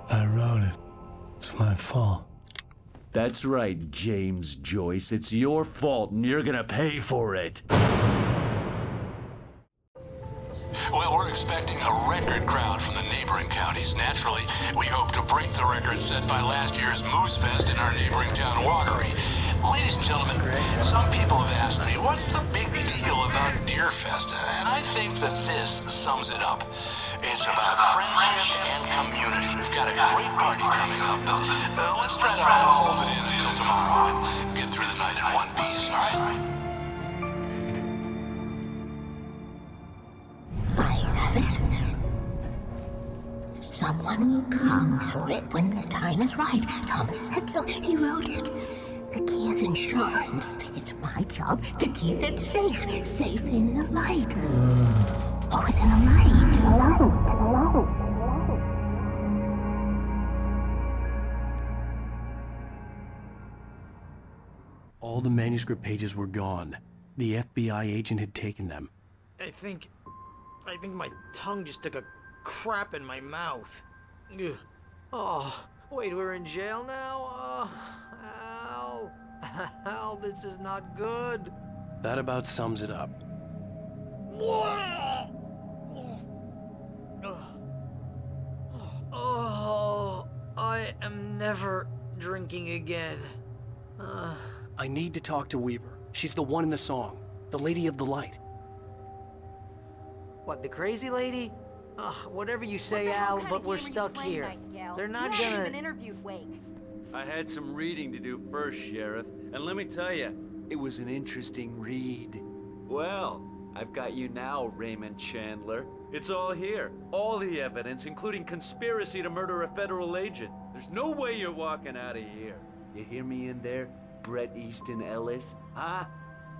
I wrote it. It's my fault. That's right, James Joyce. It's your fault, and you're gonna pay for it. Well, we're expecting a record crowd from the neighboring counties. Naturally, we hope to break the record set by last year's Moose Fest in our neighboring town, Watery. Ladies and gentlemen, some people have asked me, what's the big deal about Deer Fest? And I think that this sums it up. It's about friendship and community. We've got a great party coming up, but let's try to hold it in until tomorrow and get through the night in one piece, all right? I have it. Someone will come for it when the time is right. Thomas said so. He wrote it. The key is insurance. It's my job to keep it safe. Safe in the light. Always in the light. All the manuscript pages were gone. The FBI agent had taken them. I think my tongue just took a crap in my mouth. Ugh. Oh, wait, we're in jail now? Oh, Al, this is not good. That about sums it up. Oh, I am never drinking again. I need to talk to Weaver. She's the one in the song. The Lady of the Light. What, the crazy lady? Ugh, whatever you say, Al, but we're stuck here. They're not gonna... interviewed Wake. I had some reading to do first, Sheriff, and let me tell you, it was an interesting read. Well, I've got you now, Raymond Chandler. It's all here. All the evidence, including conspiracy to murder a federal agent. There's no way you're walking out of here. You hear me in there, Bret Easton Ellis? Huh?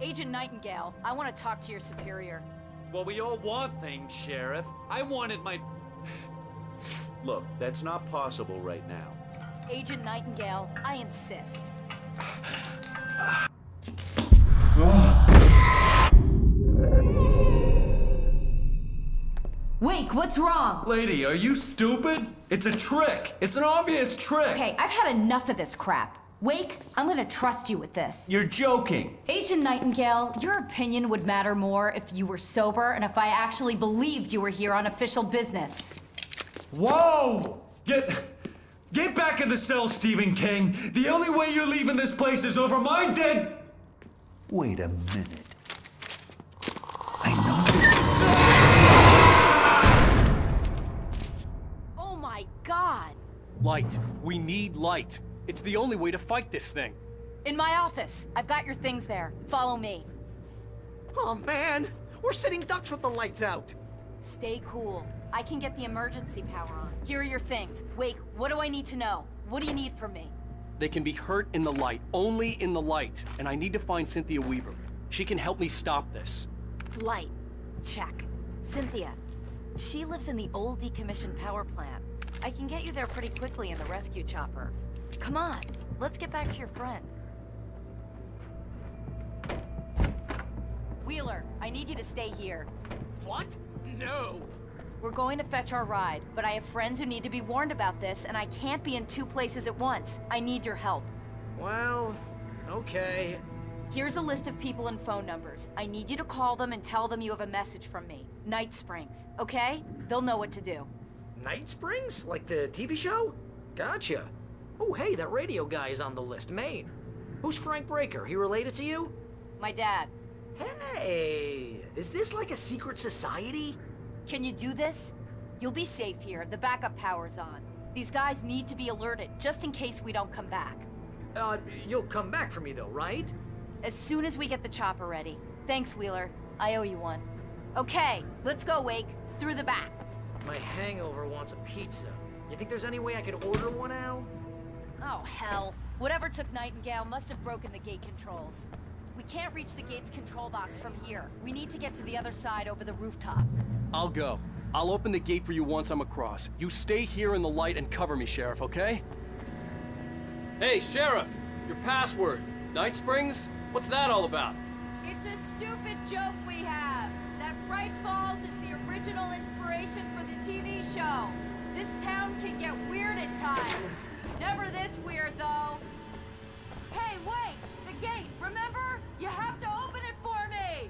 Agent Nightingale, I want to talk to your superior. Well, we all want things, Sheriff. I wanted my... Look, that's not possible right now. Agent Nightingale, I insist. Wake, what's wrong? Lady, are you stupid? It's a trick. It's an obvious trick. Okay, I've had enough of this crap. Wake, I'm gonna trust you with this. You're joking. Agent Nightingale, your opinion would matter more if you were sober and if I actually believed you were here on official business. Whoa! Get back in the cell, Stephen King. The only way you're leaving this place is over my dead... Wait a minute. Oh my God! Light. We need light. It's the only way to fight this thing. In my office. I've got your things there. Follow me. Oh man, we're sitting ducks with the lights out. Stay cool. I can get the emergency power on. Here are your things. Wake, what do I need to know? What do you need from me? They can be hurt in the light, only in the light. And I need to find Cynthia Weaver. She can help me stop this. Light. Check. Cynthia. She lives in the old decommissioned power plant. I can get you there pretty quickly in the rescue chopper. Come on, let's get back to your friend. Wheeler, I need you to stay here. What? No. We're going to fetch our ride, but I have friends who need to be warned about this, and I can't be in 2 places at once. I need your help. Well, okay. Here's a list of people and phone numbers. I need you to call them and tell them you have a message from me. Night Springs, okay? They'll know what to do. Night Springs? Like the TV show? Gotcha. Oh, hey, that radio guy is on the list, Maine. Who's Frank Breaker? He related to you? My dad. Hey, is this like a secret society? Can you do this? You'll be safe here. The backup power's on. These guys need to be alerted, just in case we don't come back. You'll come back for me though, right? As soon as we get the chopper ready. Thanks, Wheeler. I owe you one. Okay, let's go, Wake. Through the back. My hangover wants a pizza. You think there's any way I could order one, Al? Oh, hell. Whatever took Nightingale must have broken the gate controls. We can't reach the gate's control box from here. We need to get to the other side over the rooftop. I'll go. I'll open the gate for you once I'm across. You stay here in the light and cover me, Sheriff, okay? Hey, Sheriff! Your password. Night Springs? What's that all about? It's a stupid joke we have. That Bright Falls is the original inspiration for the TV show. This town can get weird at times. Never this weird, though. Hey, wait! The gate, remember? You have to open it for me!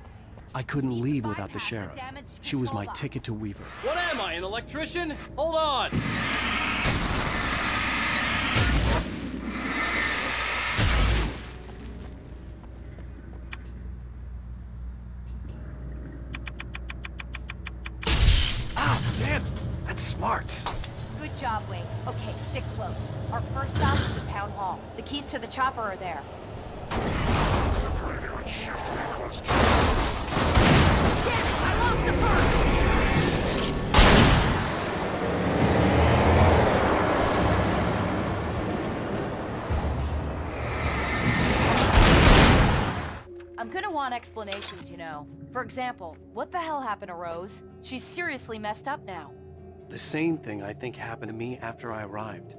I couldn't leave without the sheriff. She was my ticket to Weaver. What am I, an electrician? Hold on! Ah, damn! That's smart. Good job, Wake. Okay, stick close. Our first stop is the town hall. The keys to the chopper are there. I'm gonna want explanations, you know. For example, what the hell happened to Rose? She's seriously messed up now. The same thing I think happened to me after I arrived.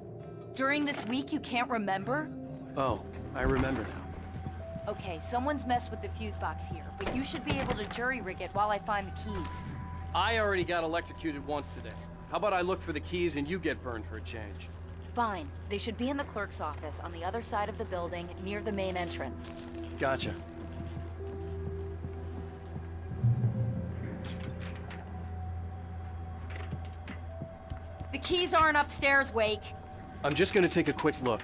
During this week, you can't remember? Oh, I remember now. Okay, someone's messed with the fuse box here, but you should be able to jury-rig it while I find the keys. I already got electrocuted once today. How about I look for the keys and you get burned for a change? Fine. They should be in the clerk's office on the other side of the building, near the main entrance. Gotcha. The keys aren't upstairs, Wake. I'm just gonna take a quick look.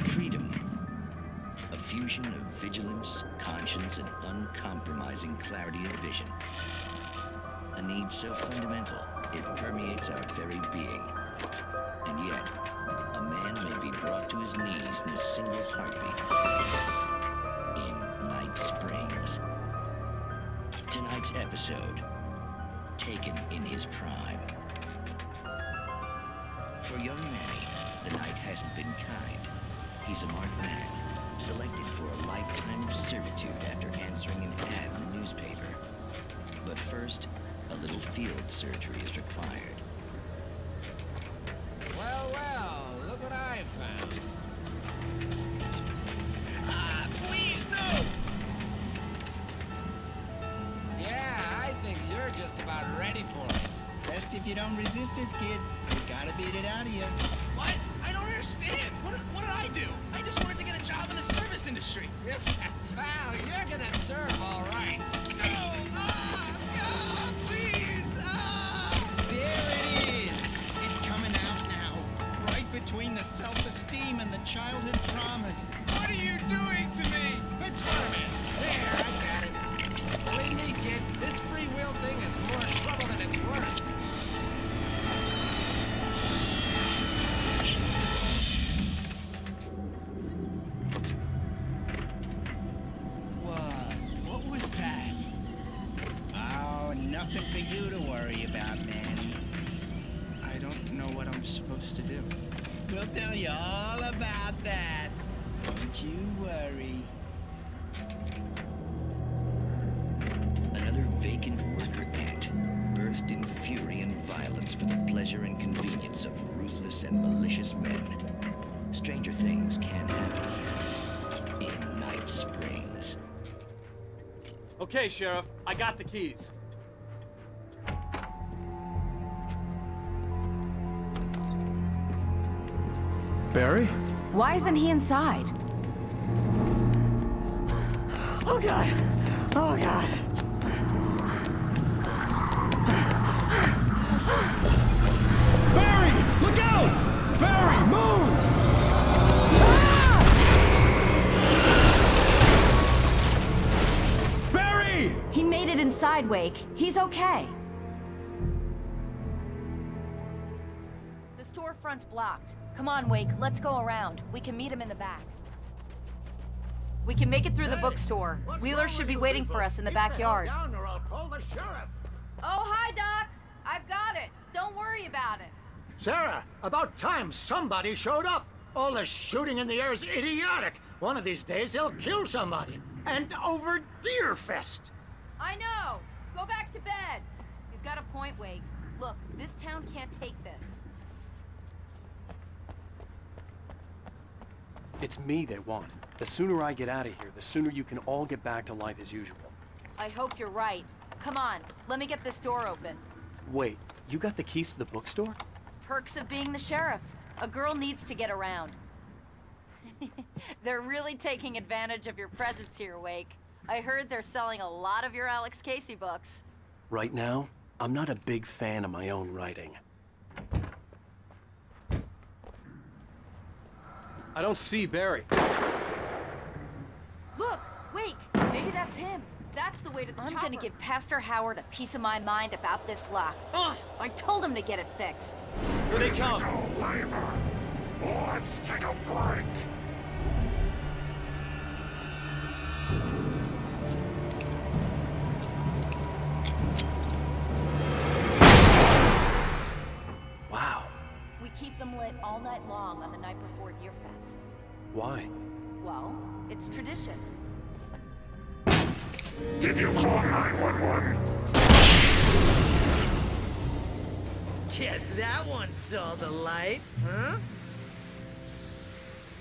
Freedom. A fusion of vigilance, conscience, and uncompromising clarity of vision. A need so fundamental, it permeates our very being. And yet, a man may be brought to his knees in a single heartbeat. In Night Springs. Tonight's episode, taken in his prime. For young Manny, the night hasn't been kind. He's a marked man, selected for a lifetime of servitude after answering field surgery is required. Well, well, look what I found. Please, no! Yeah, I think you're just about ready for it. Best if you don't resist this, kid. We gotta beat it out of you. What? I don't understand. What did I do? I just wanted to get a job in the service industry. Well, you're gonna serve all right. No! Please! There it is. It's coming out now. Right between the self-esteem and the childhood traumas. What are you doing to me? It's Spider-Man. There, I got it. Believe me, kid, this free will thing is more trouble than it's worth. What was that? Oh, nothing for you to worry about, Manny. I don't know what I'm supposed to do. We'll tell you all about that. Don't you worry. Another vacant worker ant, birthed in fury and violence for the pleasure and convenience of ruthless and malicious men. Stranger things can happen here in Night Springs. Okay, Sheriff, I got the keys. Barry? Why isn't he inside? Oh God! Oh God! Barry! Look out! Barry, move! Barry! He made it inside, Wake. He's okay. The storefront's blocked. Come on, Wake, let's go around. We can meet him in the back. We can make it through the bookstore. Wheeler should be waiting for us in the backyard. Down or I'll call the sheriff. Oh, hi, Doc. I've got it. Don't worry about it. Sarah, about time somebody showed up. All this shooting in the air is idiotic. One of these days they'll kill somebody. And over Deerfest. I know. Go back to bed. He's got a point, Wake. Look, this town can't take this. It's me they want. The sooner I get out of here, the sooner you can all get back to life as usual. I hope you're right. Come on, let me get this door open. Wait, you got the keys to the bookstore? Perks of being the sheriff. A girl needs to get around. They're really taking advantage of your presence here, Wake. I heard they're selling a lot of your Alex Casey books. Right now, I'm not a big fan of my own writing. I don't see Barry. Look, Wake, maybe that's him. That's the way to the chopper. I'm gonna give Pastor Howard a piece of my mind about this lock. I told him to get it fixed. Here they come. Labor. Let's take a break. Wow. We keep them lit all night long on the night before Deerfest. Why? Well, it's tradition. Did you call 911? Guess that one saw the light, huh?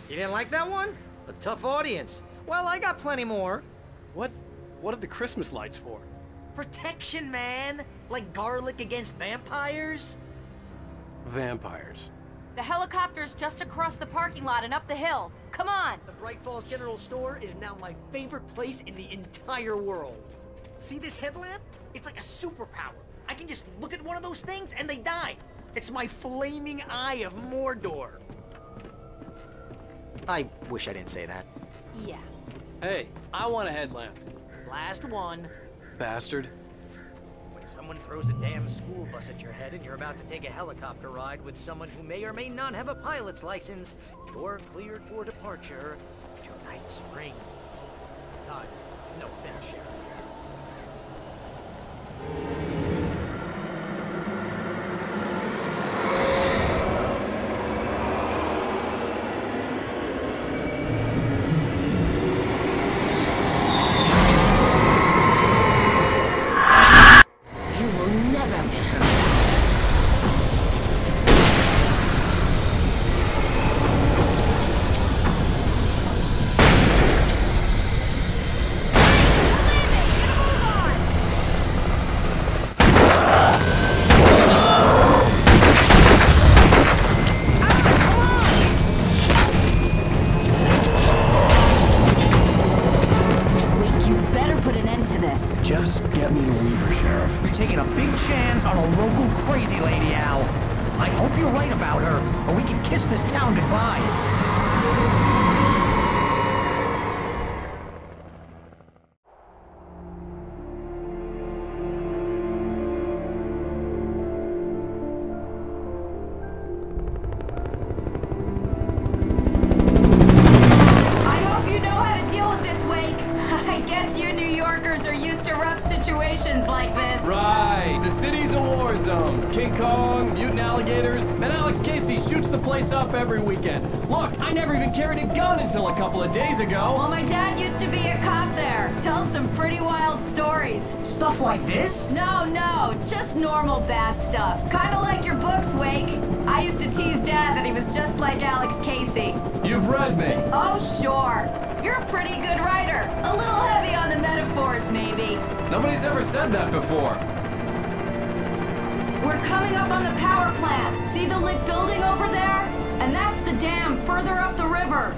You didn't like that one? A tough audience. Well, I got plenty more. What are the Christmas lights for? Protection, man. Like garlic against vampires. Vampires. The helicopter's just across the parking lot and up the hill. Come on! The Bright Falls General Store is now my favorite place in the entire world. See this headlamp? It's like a superpower. I can just look at one of those things and they die. It's my flaming eye of Mordor. I wish I didn't say that. Yeah. Hey, I want a headlamp. Last one. Bastard. When someone throws a damn school bus at your head and you're about to take a helicopter ride with someone who may or may not have a pilot's license, you're cleared for departure to Night Springs. No offense, Sheriff. You will never Just get me to Weaver, Sheriff. You're taking a big chance on a local crazy lady, Al. I hope you're right about her, or we can kiss this town goodbye. Like this. Right, the city's a war zone. King Kong, mutant alligators, and Alex Casey shoots the place up every weekend. Look, I never even carried a gun until a couple of days ago. Well, my dad used to be a cop there. Tells some pretty wild stories. Stuff like this? No, just normal bad stuff. Kinda like your books, Wake. I used to tease Dad that he was just like Alex Casey. You've read me. Oh, sure. You're a pretty good writer. A little heavy on the metaphors, maybe. Nobody's ever said that before. We're coming up on the power plant. See the lit building over there? And that's the dam further up the river.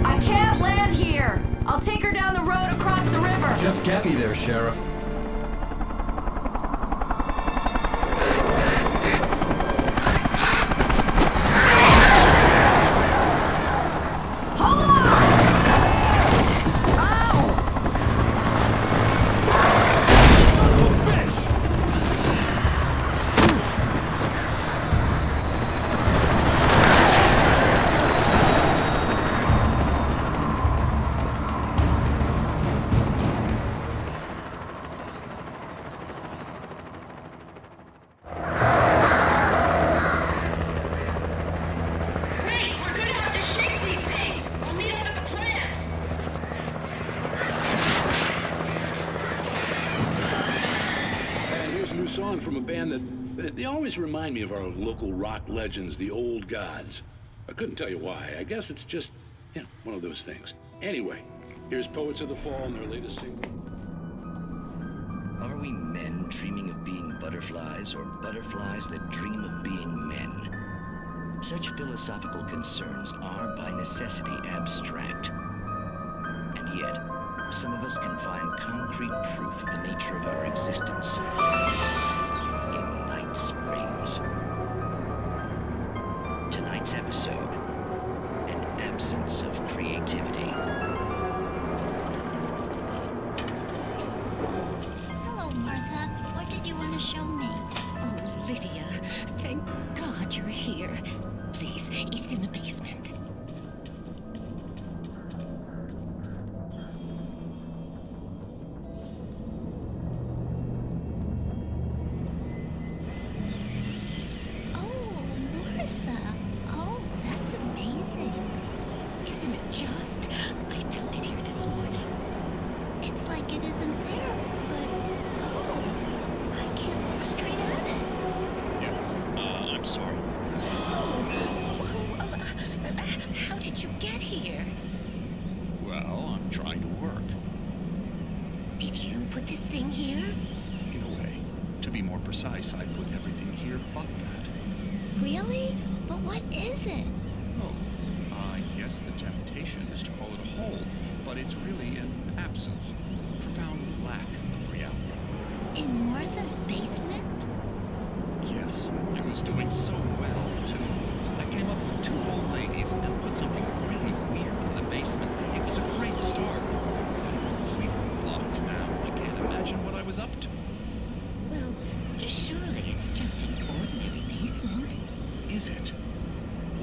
I can't land here. I'll take her down the road across the river. Just get me there, Sheriff. Song from a band that they always remind me of our local rock legends, the old gods. I couldn't tell you why. I guess it's just, yeah, one of those things. Anyway, here's Poets of the Fall and their latest single. Are we men dreaming of being butterflies, or butterflies that dream of being men? Such philosophical concerns are by necessity abstract. And yet, some of us can find concrete proof of the nature of our existence in Night Springs. Tonight's episode, an absence of creativity. Hello, Martha. What did you want to show me? Oh, Lydia, thank God you're here. Please, it's in the basement. Precise, I put everything here but that. Really? But what is it? Oh, I guess the temptation is to call it a hole, but it's really an absence, a profound lack of reality. In Martha's basement? Yes, it was doing so well, too. I came up with 2 old ladies and put something really weird in the basement. It was a great start. I'm completely blocked now. I can't imagine what I was up to. Well, surely it's just an ordinary basement. Is it?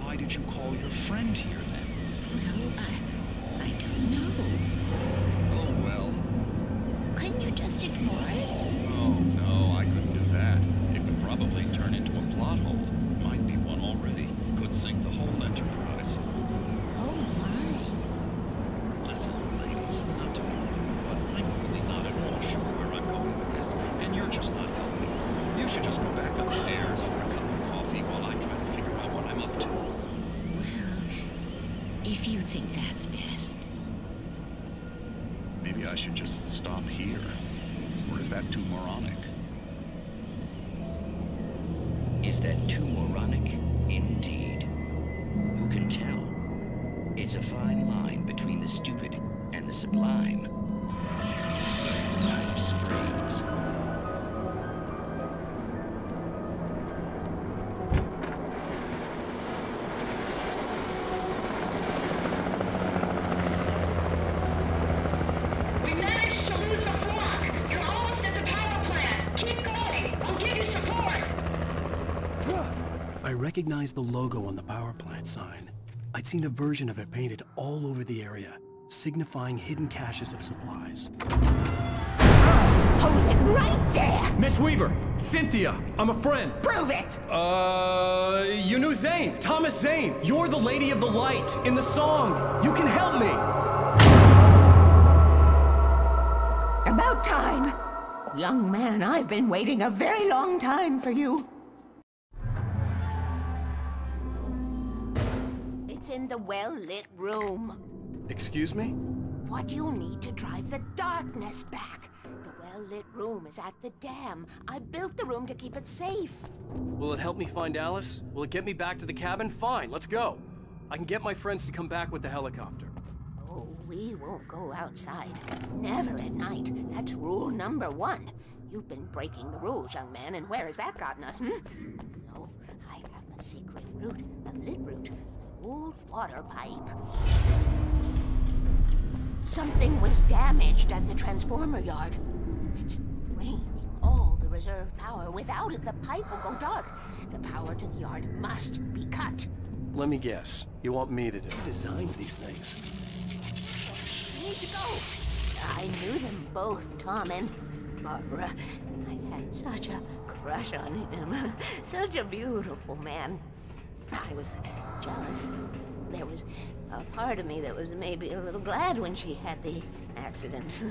Why did you call your friend here, then? Well, I don't know. Oh, well. Couldn't you just ignore it? Oh, no, I couldn't do that. It would probably turn into a plot hole. Might be one already. Could sink the whole enterprise. Oh, my. Listen, ladies, not to be rude, but I'm really not at all sure where I'm going with this, and you're just not helping. You should just go back upstairs for a cup of coffee while I try to figure out what I'm up to. Well, if you think that's best. Maybe I should just stop here. Or is that too moronic? Is that too moronic? Indeed. Who can tell? It's a fine line between the stupid and the sublime. recognized the logo on the power plant sign. I'd seen a version of it painted all over the area, signifying hidden caches of supplies. Hold it right there! Miss Weaver! Cynthia! I'm a friend! Prove it! You knew Zane! Thomas Zane! You're the Lady of the Light in the song! You can help me! About time! Young man, I've been waiting a very long time for you. It's in the well-lit room. Excuse me? What you need to drive the darkness back. The well-lit room is at the dam. I built the room to keep it safe. Will it help me find Alice? Will it get me back to the cabin? Fine, let's go. I can get my friends to come back with the helicopter. Oh, we won't go outside. Never at night. That's rule number 1. You've been breaking the rules, young man, and where has that gotten us, No, I have a secret route, a lit route, an old water pipe. Something was damaged at the transformer yard. It's draining all the reserve power. Without it, the pipe will go dark. The power to the yard must be cut. Let me guess. You want me to do? Who designs these things? We need to go. I knew them both, Tom and Barbara. I had such a crush on him. Such a beautiful man. I was jealous. There was a part of me that was maybe a little glad when she had the accident.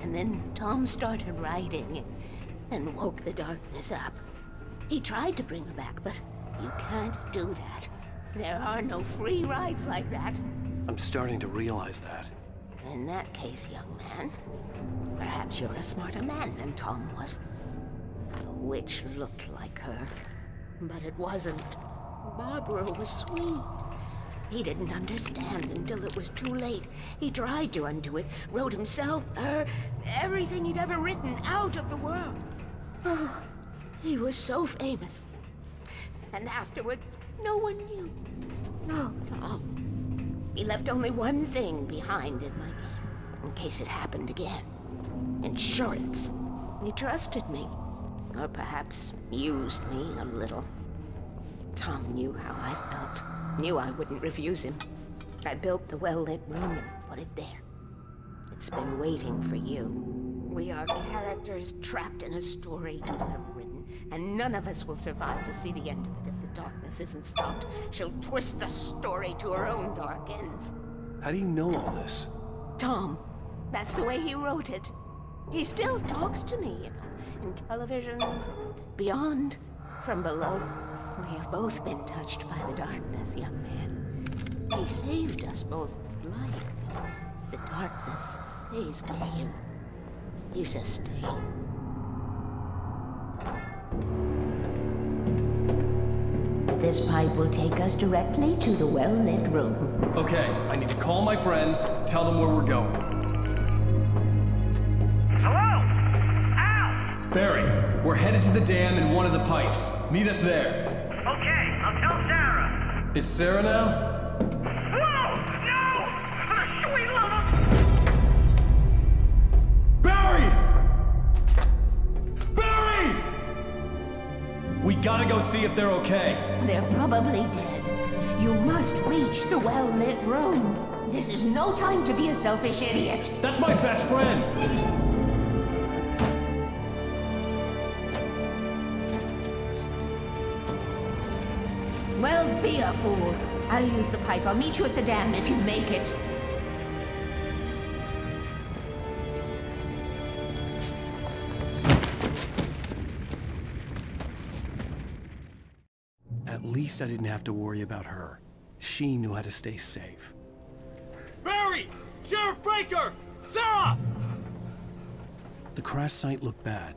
And then Tom started writing and woke the darkness up. He tried to bring her back, but you can't do that. There are no free rides like that. I'm starting to realize that. In that case, young man, perhaps you're a smarter man than Tom was. The witch looked like her, but it wasn't. Barbara was sweet. He didn't understand until it was too late. He tried to undo it, wrote himself, her, everything he'd ever written out of the world. Oh, he was so famous. And afterward, no one knew. Oh, Tom. He left only one thing behind in my game, in case it happened again. Insurance. He trusted me. Or perhaps used me a little. Tom knew how I felt. Knew I wouldn't refuse him. I built the well-lit room and put it there. It's been waiting for you. We are characters trapped in a story you have written, and none of us will survive to see the end of it if the darkness isn't stopped. She'll twist the story to her own dark ends. How do you know all this? Tom, that's the way he wrote it. He still talks to me, you know, in television, from beyond, from below. We have both been touched by the darkness, young man. He saved us both with light. The darkness stays with you. Leaves a stain. This pipe will take us directly to the well-lit room. Okay, I need to call my friends, tell them where we're going. Hello? Al! Barry, we're headed to the dam in one of the pipes. Meet us there. Okay, I'll tell Sarah. It's Sarah now? Whoa! No! For the sweet love of... Barry! Barry! We gotta go see if they're okay. They're probably dead. You must reach the well-lit room. This is no time to be a selfish idiot. That's my best friend! Well, be a fool. I'll use the pipe. I'll meet you at the dam if you make it. At least I didn't have to worry about her. She knew how to stay safe. Barry! Sheriff Breaker! Sarah! The crash site looked bad,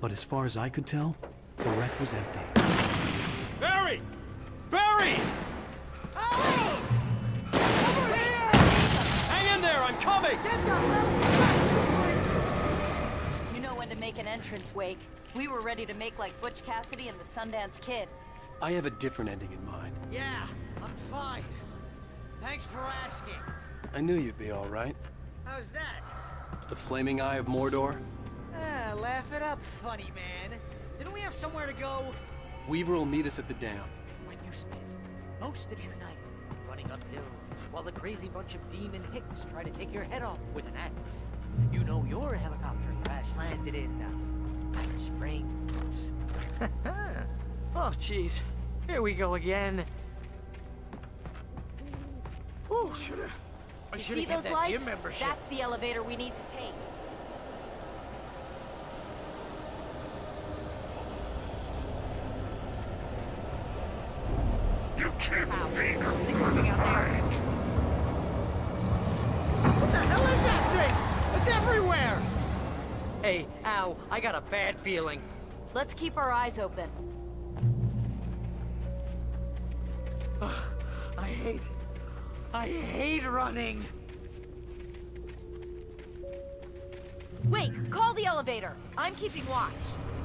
but as far as I could tell, the wreck was empty. Barry! Barry! Alice! Over here! Hang in there, I'm coming! Get the hell... You know when to make an entrance, Wake. We were ready to make like Butch Cassidy and the Sundance Kid. I have a different ending in mind. Yeah, I'm fine. Thanks for asking. I knew you'd be all right. How's that? The flaming eye of Mordor? Laugh it up, funny man. Didn't we have somewhere to go? Weaver will meet us at the dam. You spend most of your night running uphill while the crazy bunch of demon hicks try to take your head off with an axe. You know your helicopter crash landed in Night Springs. Oh, jeez. Here we go again. Oh, I You should see have those that gym lights? membership. That's the elevator we need to take. You can't beat something moving out there. What the hell is that thing? It's everywhere! Hey, ow, I got a bad feeling. Let's keep our eyes open. I hate running. Wait, call the elevator. I'm keeping watch.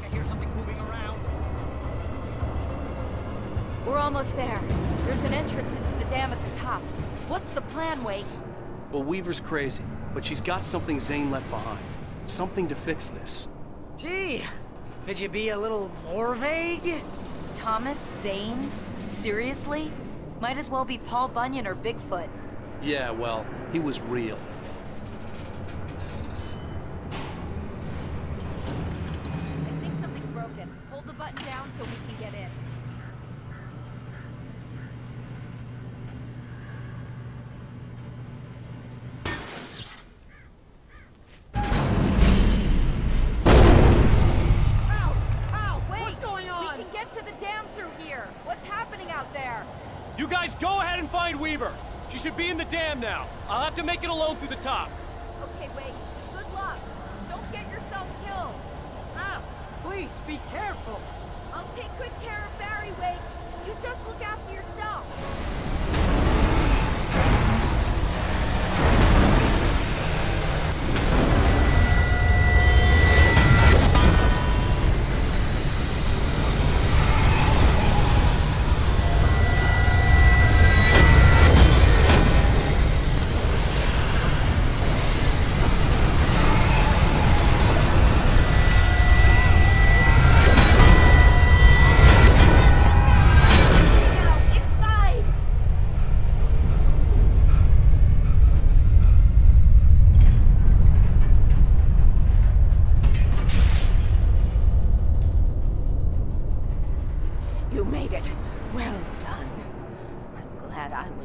I hear something moving around. We're almost there. There's an entrance into the dam at the top. What's the plan, Wake? Well, Weaver's crazy, but she's got something Zane left behind. Something to fix this. Gee, could you be a little more vague? Thomas Zane? Seriously? Might as well be Paul Bunyan or Bigfoot. Yeah, well, he was real. I think something's broken. Hold the button down so we can get in. You guys go ahead and find Weaver. She should be in the dam now. I'll have to make it alone through the top. Okay, wait. Good luck. Don't get yourself killed. Ah, please be careful. I'll take good care of Barry, Wake. You just look after yourself.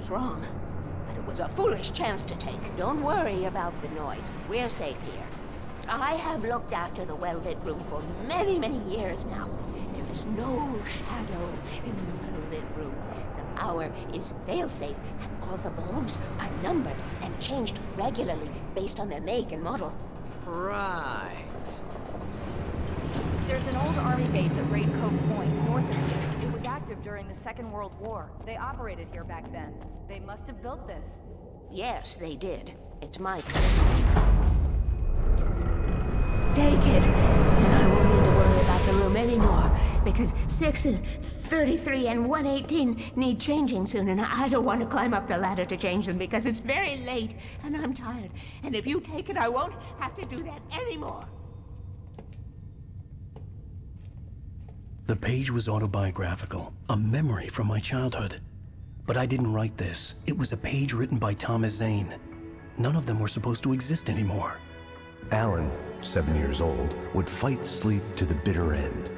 Wrong, but it was a foolish chance to take. Don't worry about the noise. We're safe here. I have looked after the well-lit room for many, many years now. There is no shadow in the well-lit room. The power is fail-safe, and all the bulbs are numbered and changed regularly based on their make and model. Right. There's an old army base at Raincoat Point, north of here. It was active during the Second World War. They operated here back then. They must have built this. Yes, they did. It's my place. Take it, and I won't need to worry about the room anymore, because 6 and 33 and 118 need changing soon, and I don't want to climb up the ladder to change them because it's very late, and I'm tired. And if you take it, I won't have to do that anymore. The page was autobiographical, a memory from my childhood. But I didn't write this. It was a page written by Thomas Zane. None of them were supposed to exist anymore. Alan, 7 years old, would fight sleep to the bitter end.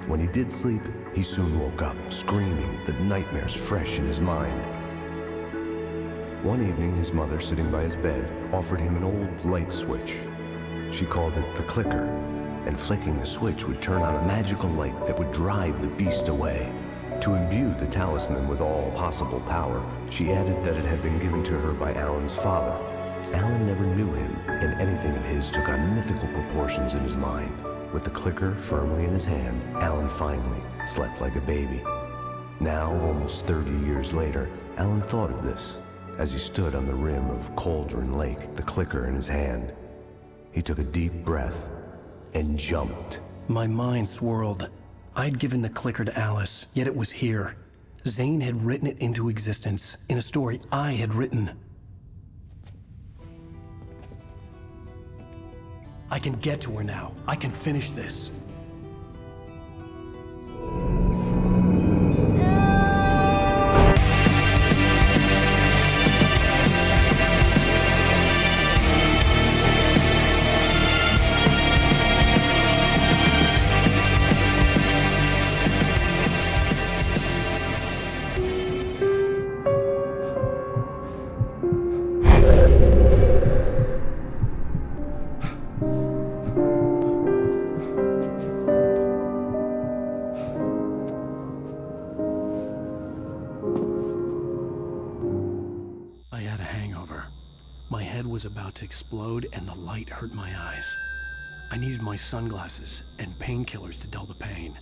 When he did sleep, he soon woke up, screaming, the nightmares fresh in his mind. One evening, his mother, sitting by his bed, offered him an old light switch. She called it the clicker, and flicking the switch would turn on a magical light that would drive the beast away. To imbue the talisman with all possible power, she added that it had been given to her by Alan's father. Alan never knew him, and anything of his took on mythical proportions in his mind. With the clicker firmly in his hand, Alan finally slept like a baby. Now, almost 30 years later, Alan thought of this as he stood on the rim of Cauldron Lake, the clicker in his hand. He took a deep breath and jumped. My mind swirled. I'd given the clicker to Alice, yet it was here. Zane had written it into existence, in a story I had written. I can get to her now. I can finish this. No! My head was about to explode and the light hurt my eyes. I needed my sunglasses and painkillers to dull the pain.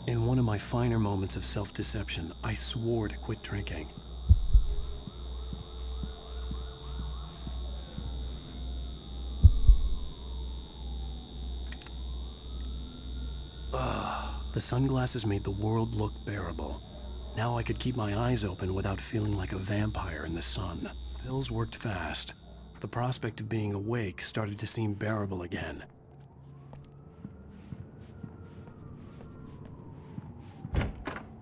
In one of my finer moments of self-deception, I swore to quit drinking. The sunglasses made the world look bearable. Now I could keep my eyes open without feeling like a vampire in the sun. Pills worked fast. The prospect of being awake started to seem bearable again.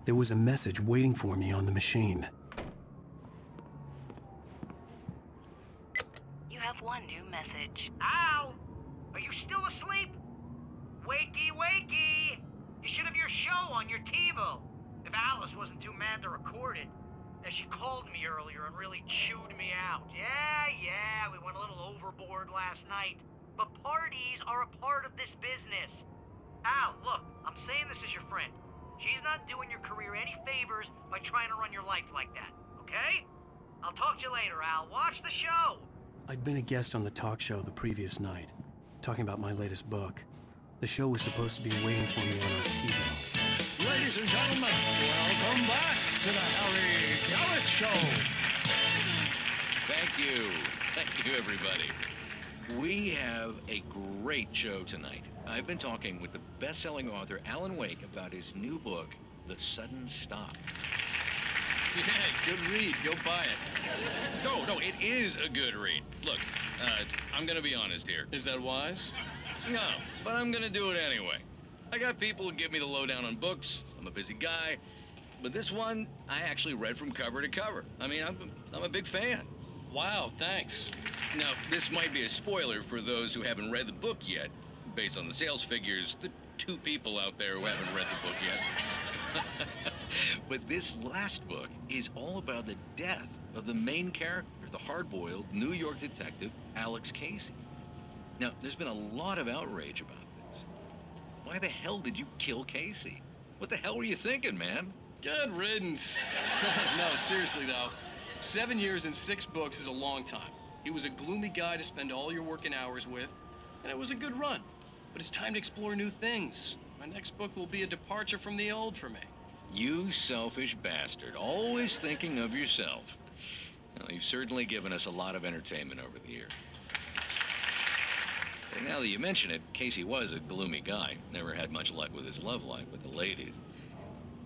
There was a message waiting for me on the machine. You have one new message. Al! Are you still asleep? Wakey, wakey! You should have your show on your TiVo. If Alice wasn't too mad to record it. She called me earlier and really chewed me out. Yeah, we went a little overboard last night. But parties are a part of this business. Al, look, I'm saying this as your friend. She's not doing your career any favors by trying to run your life like that, okay? I'll talk to you later, Al. Watch the show! I'd been a guest on the talk show the previous night, talking about my latest book. The show was supposed to be waiting for me on our TiVo. Ladies and gentlemen, welcome back to the Harry Garrett Show. Thank you. Thank you, everybody. We have a great show tonight. I've been talking with the best-selling author Alan Wake about his new book, The Sudden Stop. Yeah, good read. Go buy it. No, it is a good read. Look, I'm gonna be honest here. Is that wise? No, but I'm gonna do it anyway. I got people who give me the lowdown on books. I'm a busy guy. But this one, I actually read from cover to cover. I mean, I'm a big fan. Wow, thanks. Now, this might be a spoiler for those who haven't read the book yet. Based on the sales figures, the 2 people out there who haven't read the book yet. But this last book is all about the death of the main character, the hard-boiled New York detective, Alex Casey. Now, there's been a lot of outrage about this. Why the hell did you kill Casey? What the hell were you thinking, man? Good riddance. No, seriously though, 7 years and 6 books is a long time. He was a gloomy guy to spend all your working hours with, and it was a good run. But it's time to explore new things. My next book will be a departure from the old for me. You selfish bastard, always thinking of yourself. Well, you've certainly given us a lot of entertainment over the years. And now that you mention it, Casey was a gloomy guy. Never had much luck with his love life with the ladies.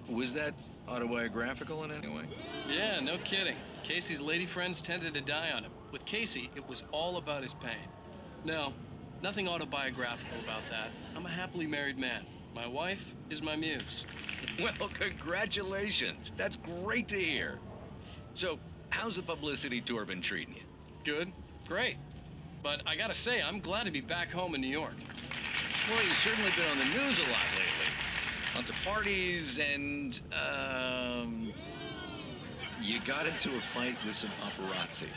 Was that autobiographical in any way? Yeah, no kidding. Casey's lady friends tended to die on him. With Casey, it was all about his pain. No, nothing autobiographical about that. I'm a happily married man. My wife is my muse. Well, congratulations. That's great to hear. So, how's the publicity tour been treating you? Good. Great. But I gotta say, I'm glad to be back home in New York. Well, you've certainly been on the news a lot lately. Lots of parties and, you got into a fight with some paparazzi.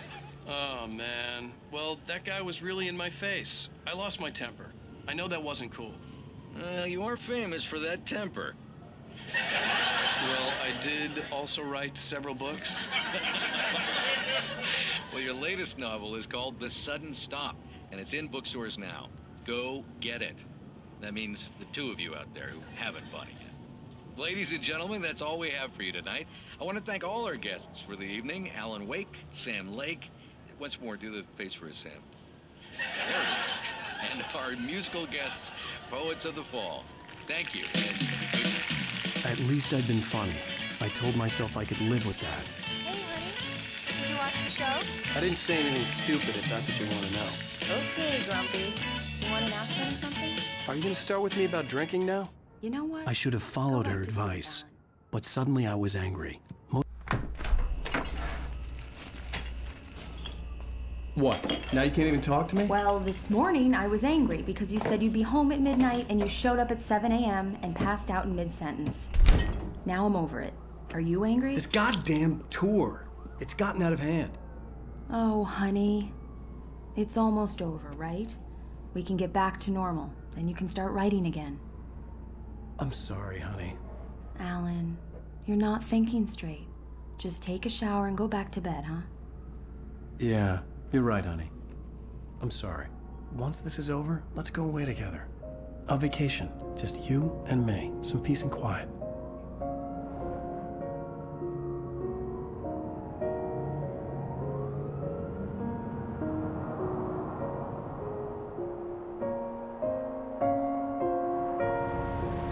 Oh, man. Well, that guy was really in my face. I lost my temper. I know that wasn't cool. You are famous for that temper. Well, I did also write several books. Well, your latest novel is called The Sudden Stop, and it's in bookstores now. Go get it. That means the 2 of you out there who haven't bought it yet. Ladies and gentlemen, that's all we have for you tonight. I want to thank all our guests for the evening. Alan Wake, Sam Lake. Once more, do the face for us, Sam. There we go. And our musical guests, Poets of the Fall. Thank you. At least I'd been funny. I told myself I could live with that. Hey, honey. Did you watch the show? I didn't say anything stupid if that's what you want to know. Okay, Grumpy. You want an aspirin or something? Are you going to start with me about drinking now? You know what? I should have followed her advice, but suddenly I was angry. What? Now you can't even talk to me? Well, this morning I was angry because you said you'd be home at midnight and you showed up at 7 a.m. and passed out in mid-sentence. Now I'm over it. Are you angry? This goddamn tour. It's gotten out of hand. Oh, honey. It's almost over, right? We can get back to normal. Then you can start writing again. I'm sorry, honey. Alan, you're not thinking straight. Just take a shower and go back to bed, huh? Yeah, You're right, honey. I'm sorry. Once this is over, let's go away together. A vacation. Just you and me. Some peace and quiet.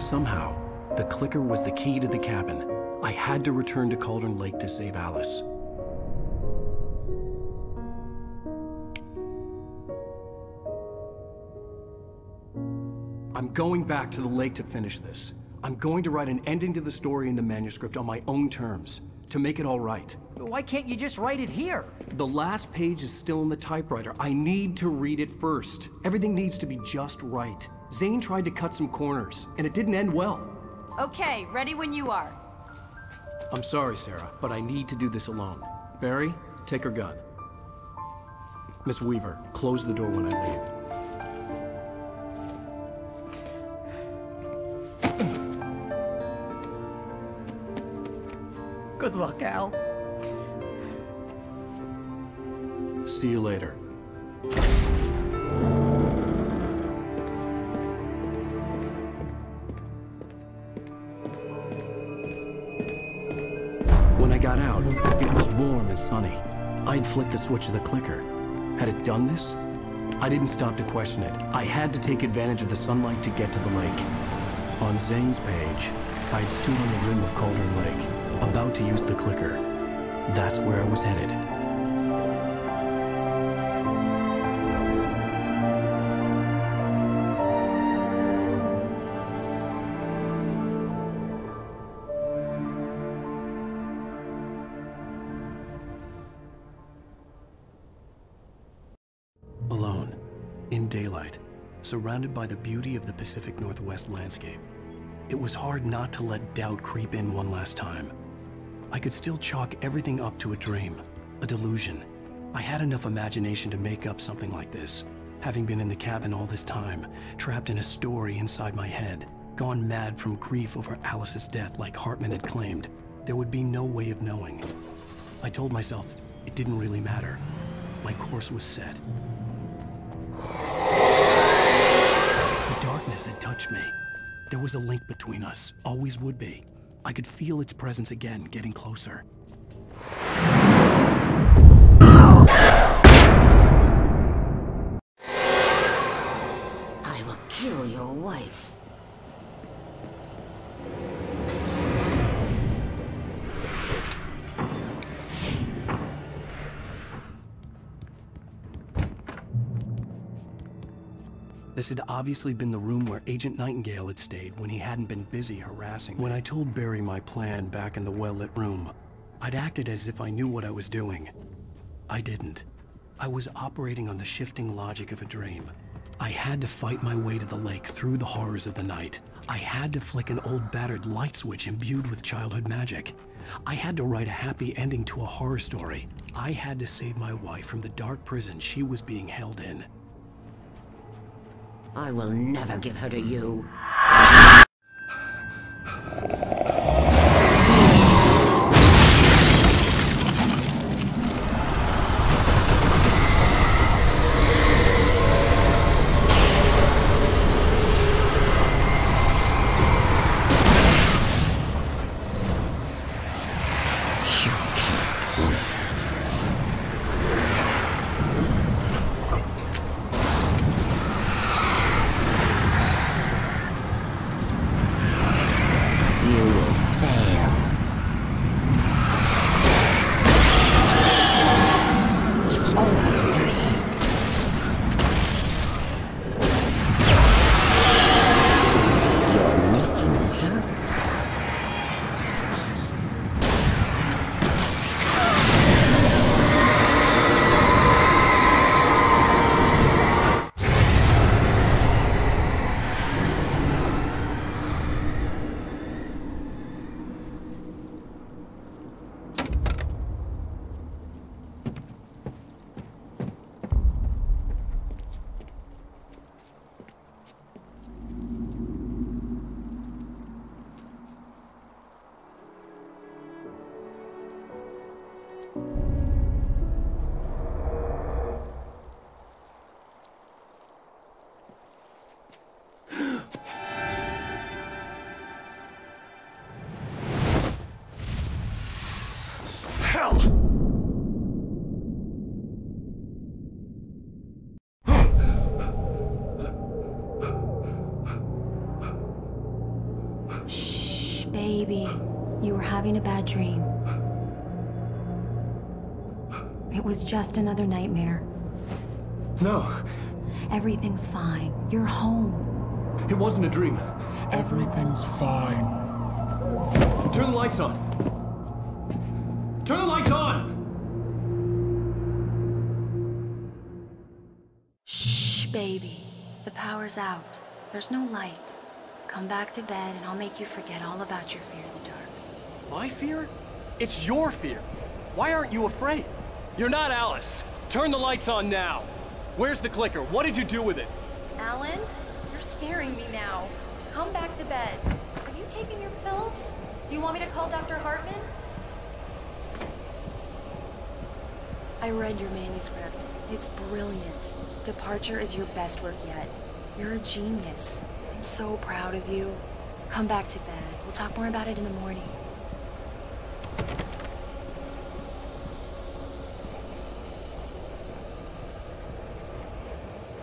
Somehow, the clicker was the key to the cabin. I had to return to Cauldron Lake to save Alice. I'm going back to the lake to finish this. I'm going to write an ending to the story in the manuscript on my own terms, to make it all right. Why can't you just write it here? The last page is still in the typewriter. I need to read it first. Everything needs to be just right. Zane tried to cut some corners, and it didn't end well. Okay, ready when you are. I'm sorry, Sarah, but I need to do this alone. Barry, take her gun. Miss Weaver, close the door when I leave. Good luck, Al. See you later. When I got out, it was warm and sunny. I'd flicked the switch of the clicker. Had it done this? I didn't stop to question it. I had to take advantage of the sunlight to get to the lake. On Zane's page, I'd stood on the rim of Cauldron Lake, about to use the clicker. That's where I was headed. Alone, in daylight, surrounded by the beauty of the Pacific Northwest landscape. It was hard not to let doubt creep in one last time. I could still chalk everything up to a dream, a delusion. I had enough imagination to make up something like this, having been in the cabin all this time, trapped in a story inside my head, gone mad from grief over Alice's death like Hartman had claimed. There would be no way of knowing. I told myself it didn't really matter. My course was set. The darkness had touched me. There was a link between us, always would be. I could feel its presence again, getting closer. I will kill your wife. This had obviously been the room where Agent Nightingale had stayed when he hadn't been busy harassing me. When I told Barry my plan back in the well-lit room, I'd acted as if I knew what I was doing. I didn't. I was operating on the shifting logic of a dream. I had to fight my way to the lake through the horrors of the night. I had to flick an old battered light switch imbued with childhood magic. I had to write a happy ending to a horror story. I had to save my wife from the dark prison she was being held in. I will never give her to you. Baby, you were having a bad dream. It was just another nightmare. No. Everything's fine. You're home. It wasn't a dream. Everything's fine. Turn the lights on. Turn the lights on! Shh, baby. The power's out. There's no light. Come back to bed and I'll make you forget all about your fear of the dark. My fear? It's your fear. Why aren't you afraid? You're not Alice. Turn the lights on now. Where's the clicker? What did you do with it? Alan, you're scaring me now. Come back to bed. Have you taken your pills? Do you want me to call Dr. Hartman? I read your manuscript. It's brilliant. Departure is your best work yet. You're a genius. I'm so proud of you. Come back to bed. We'll talk more about it in the morning.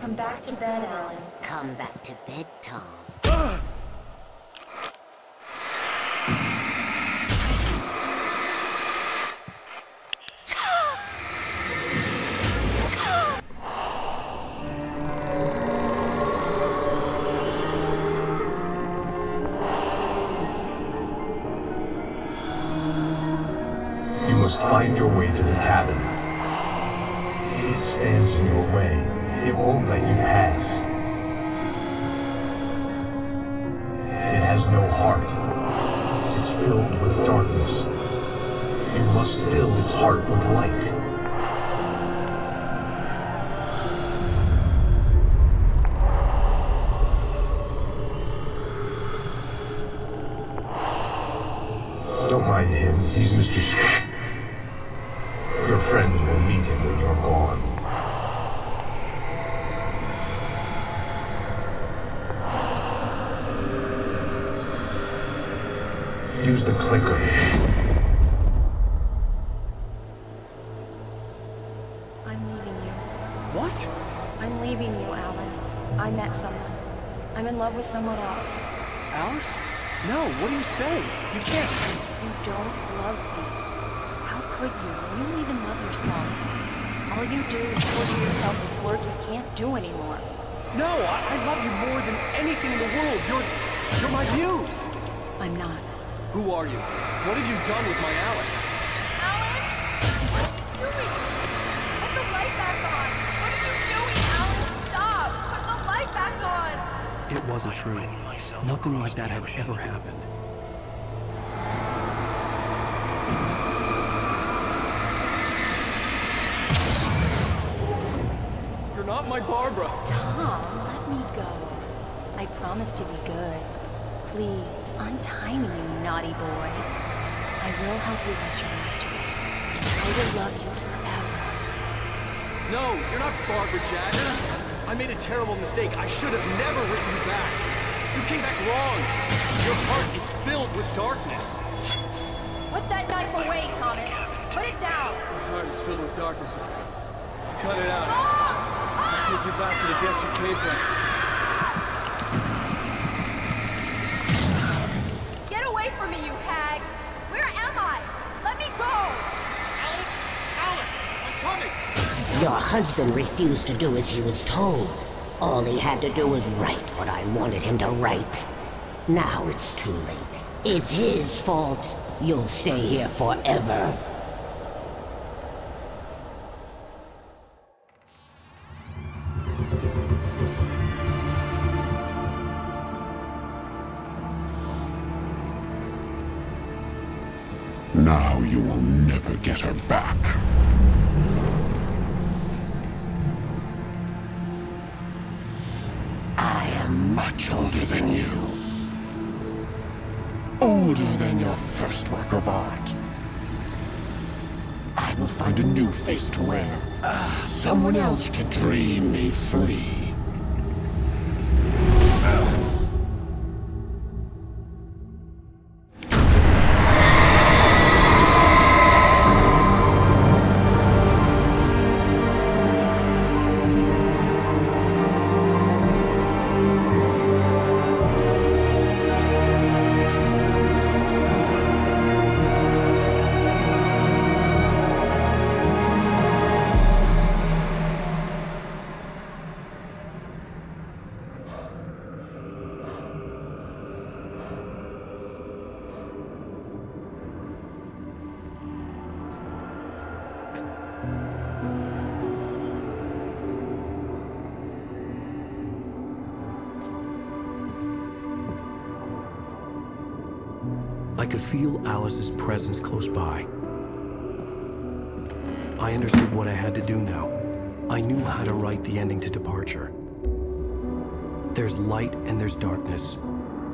Come back to bed, Alan. Come back to bed, Tom. You must find your way to the cabin. It stands in your way. It won't let you pass. It has no heart. It's filled with darkness. You must fill its heart with light. Don't mind him. He's Mr. Scott. Your friends will meet him when you're gone. Use the clicker. I'm leaving you. What? I'm leaving you, Alan. I met someone. I'm in love with someone else. Alice? No, what are you saying? You can't. You don't love me. How could you? You don't even love yourself. All you do is torture yourself with work you can't do anymore. No, I love you more than anything in the world. You're my muse. I'm not. Who are you? What have you done with my Alice? Alan? What are you doing? Put the light back on! What are you doing, Alan? Stop! Put the light back on! It wasn't true. Nothing like that had ever happened. You're not my Barbara. Tom, let me go. I promise to be good. Please, untie me, you naughty boy. I will help you write your masterpiece. I will love you forever. No, you're not Barbara Jagger. I made a terrible mistake. I should have never written you back. You came back wrong. Your heart is filled with darkness. Put that knife away, Thomas. Put it down. My heart is filled with darkness. Cut it out. I'll take you back to the depths you came from. Get away from me, you hag! Where am I? Let me go! Alice! Alice! I'm coming! Your husband refused to do as he was told. All he had to do was write what I wanted him to write. Now it's too late. It's his fault. You'll stay here forever. Now you will never get her back. I am much older than you. Older than your first work of art. I will find a new face to wear. Someone else to dream me free. I could feel Alice's presence close by. I understood what I had to do now. I knew how to write the ending to Departure. There's light and there's darkness.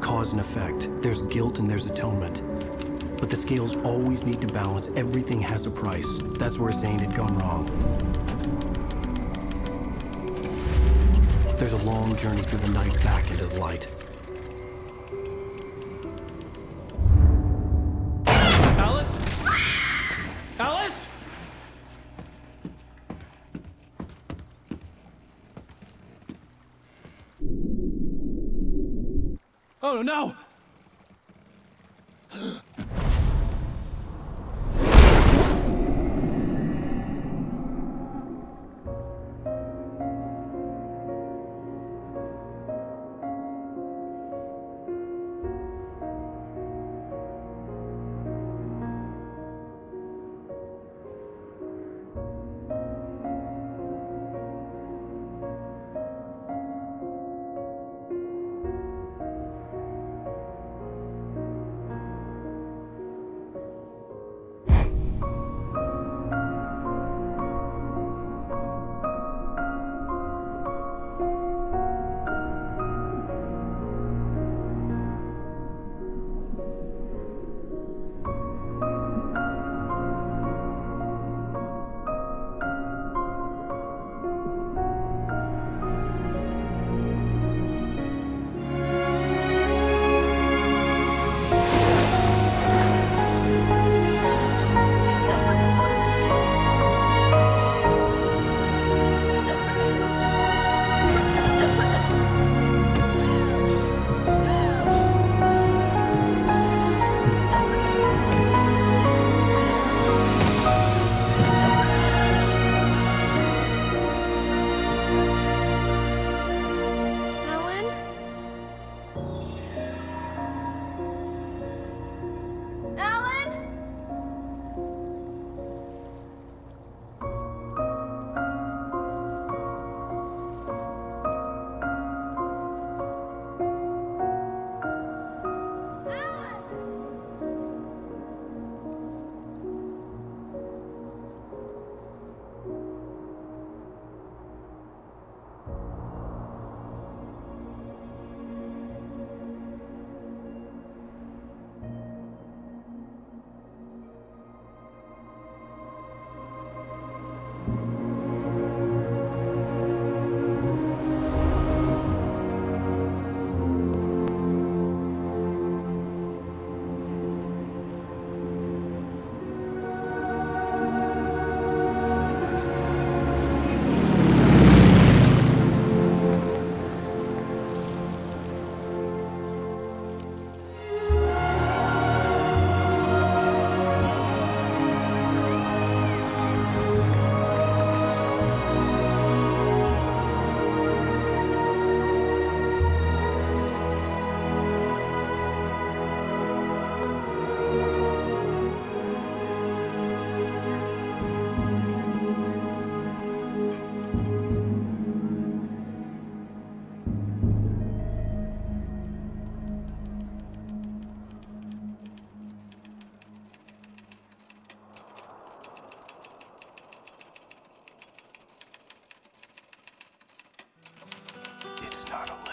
Cause and effect. There's guilt and there's atonement. But the scales always need to balance. Everything has a price. That's where Zane had gone wrong. There's a long journey through the night back into the light. Alice? Alice? Oh no! It's not a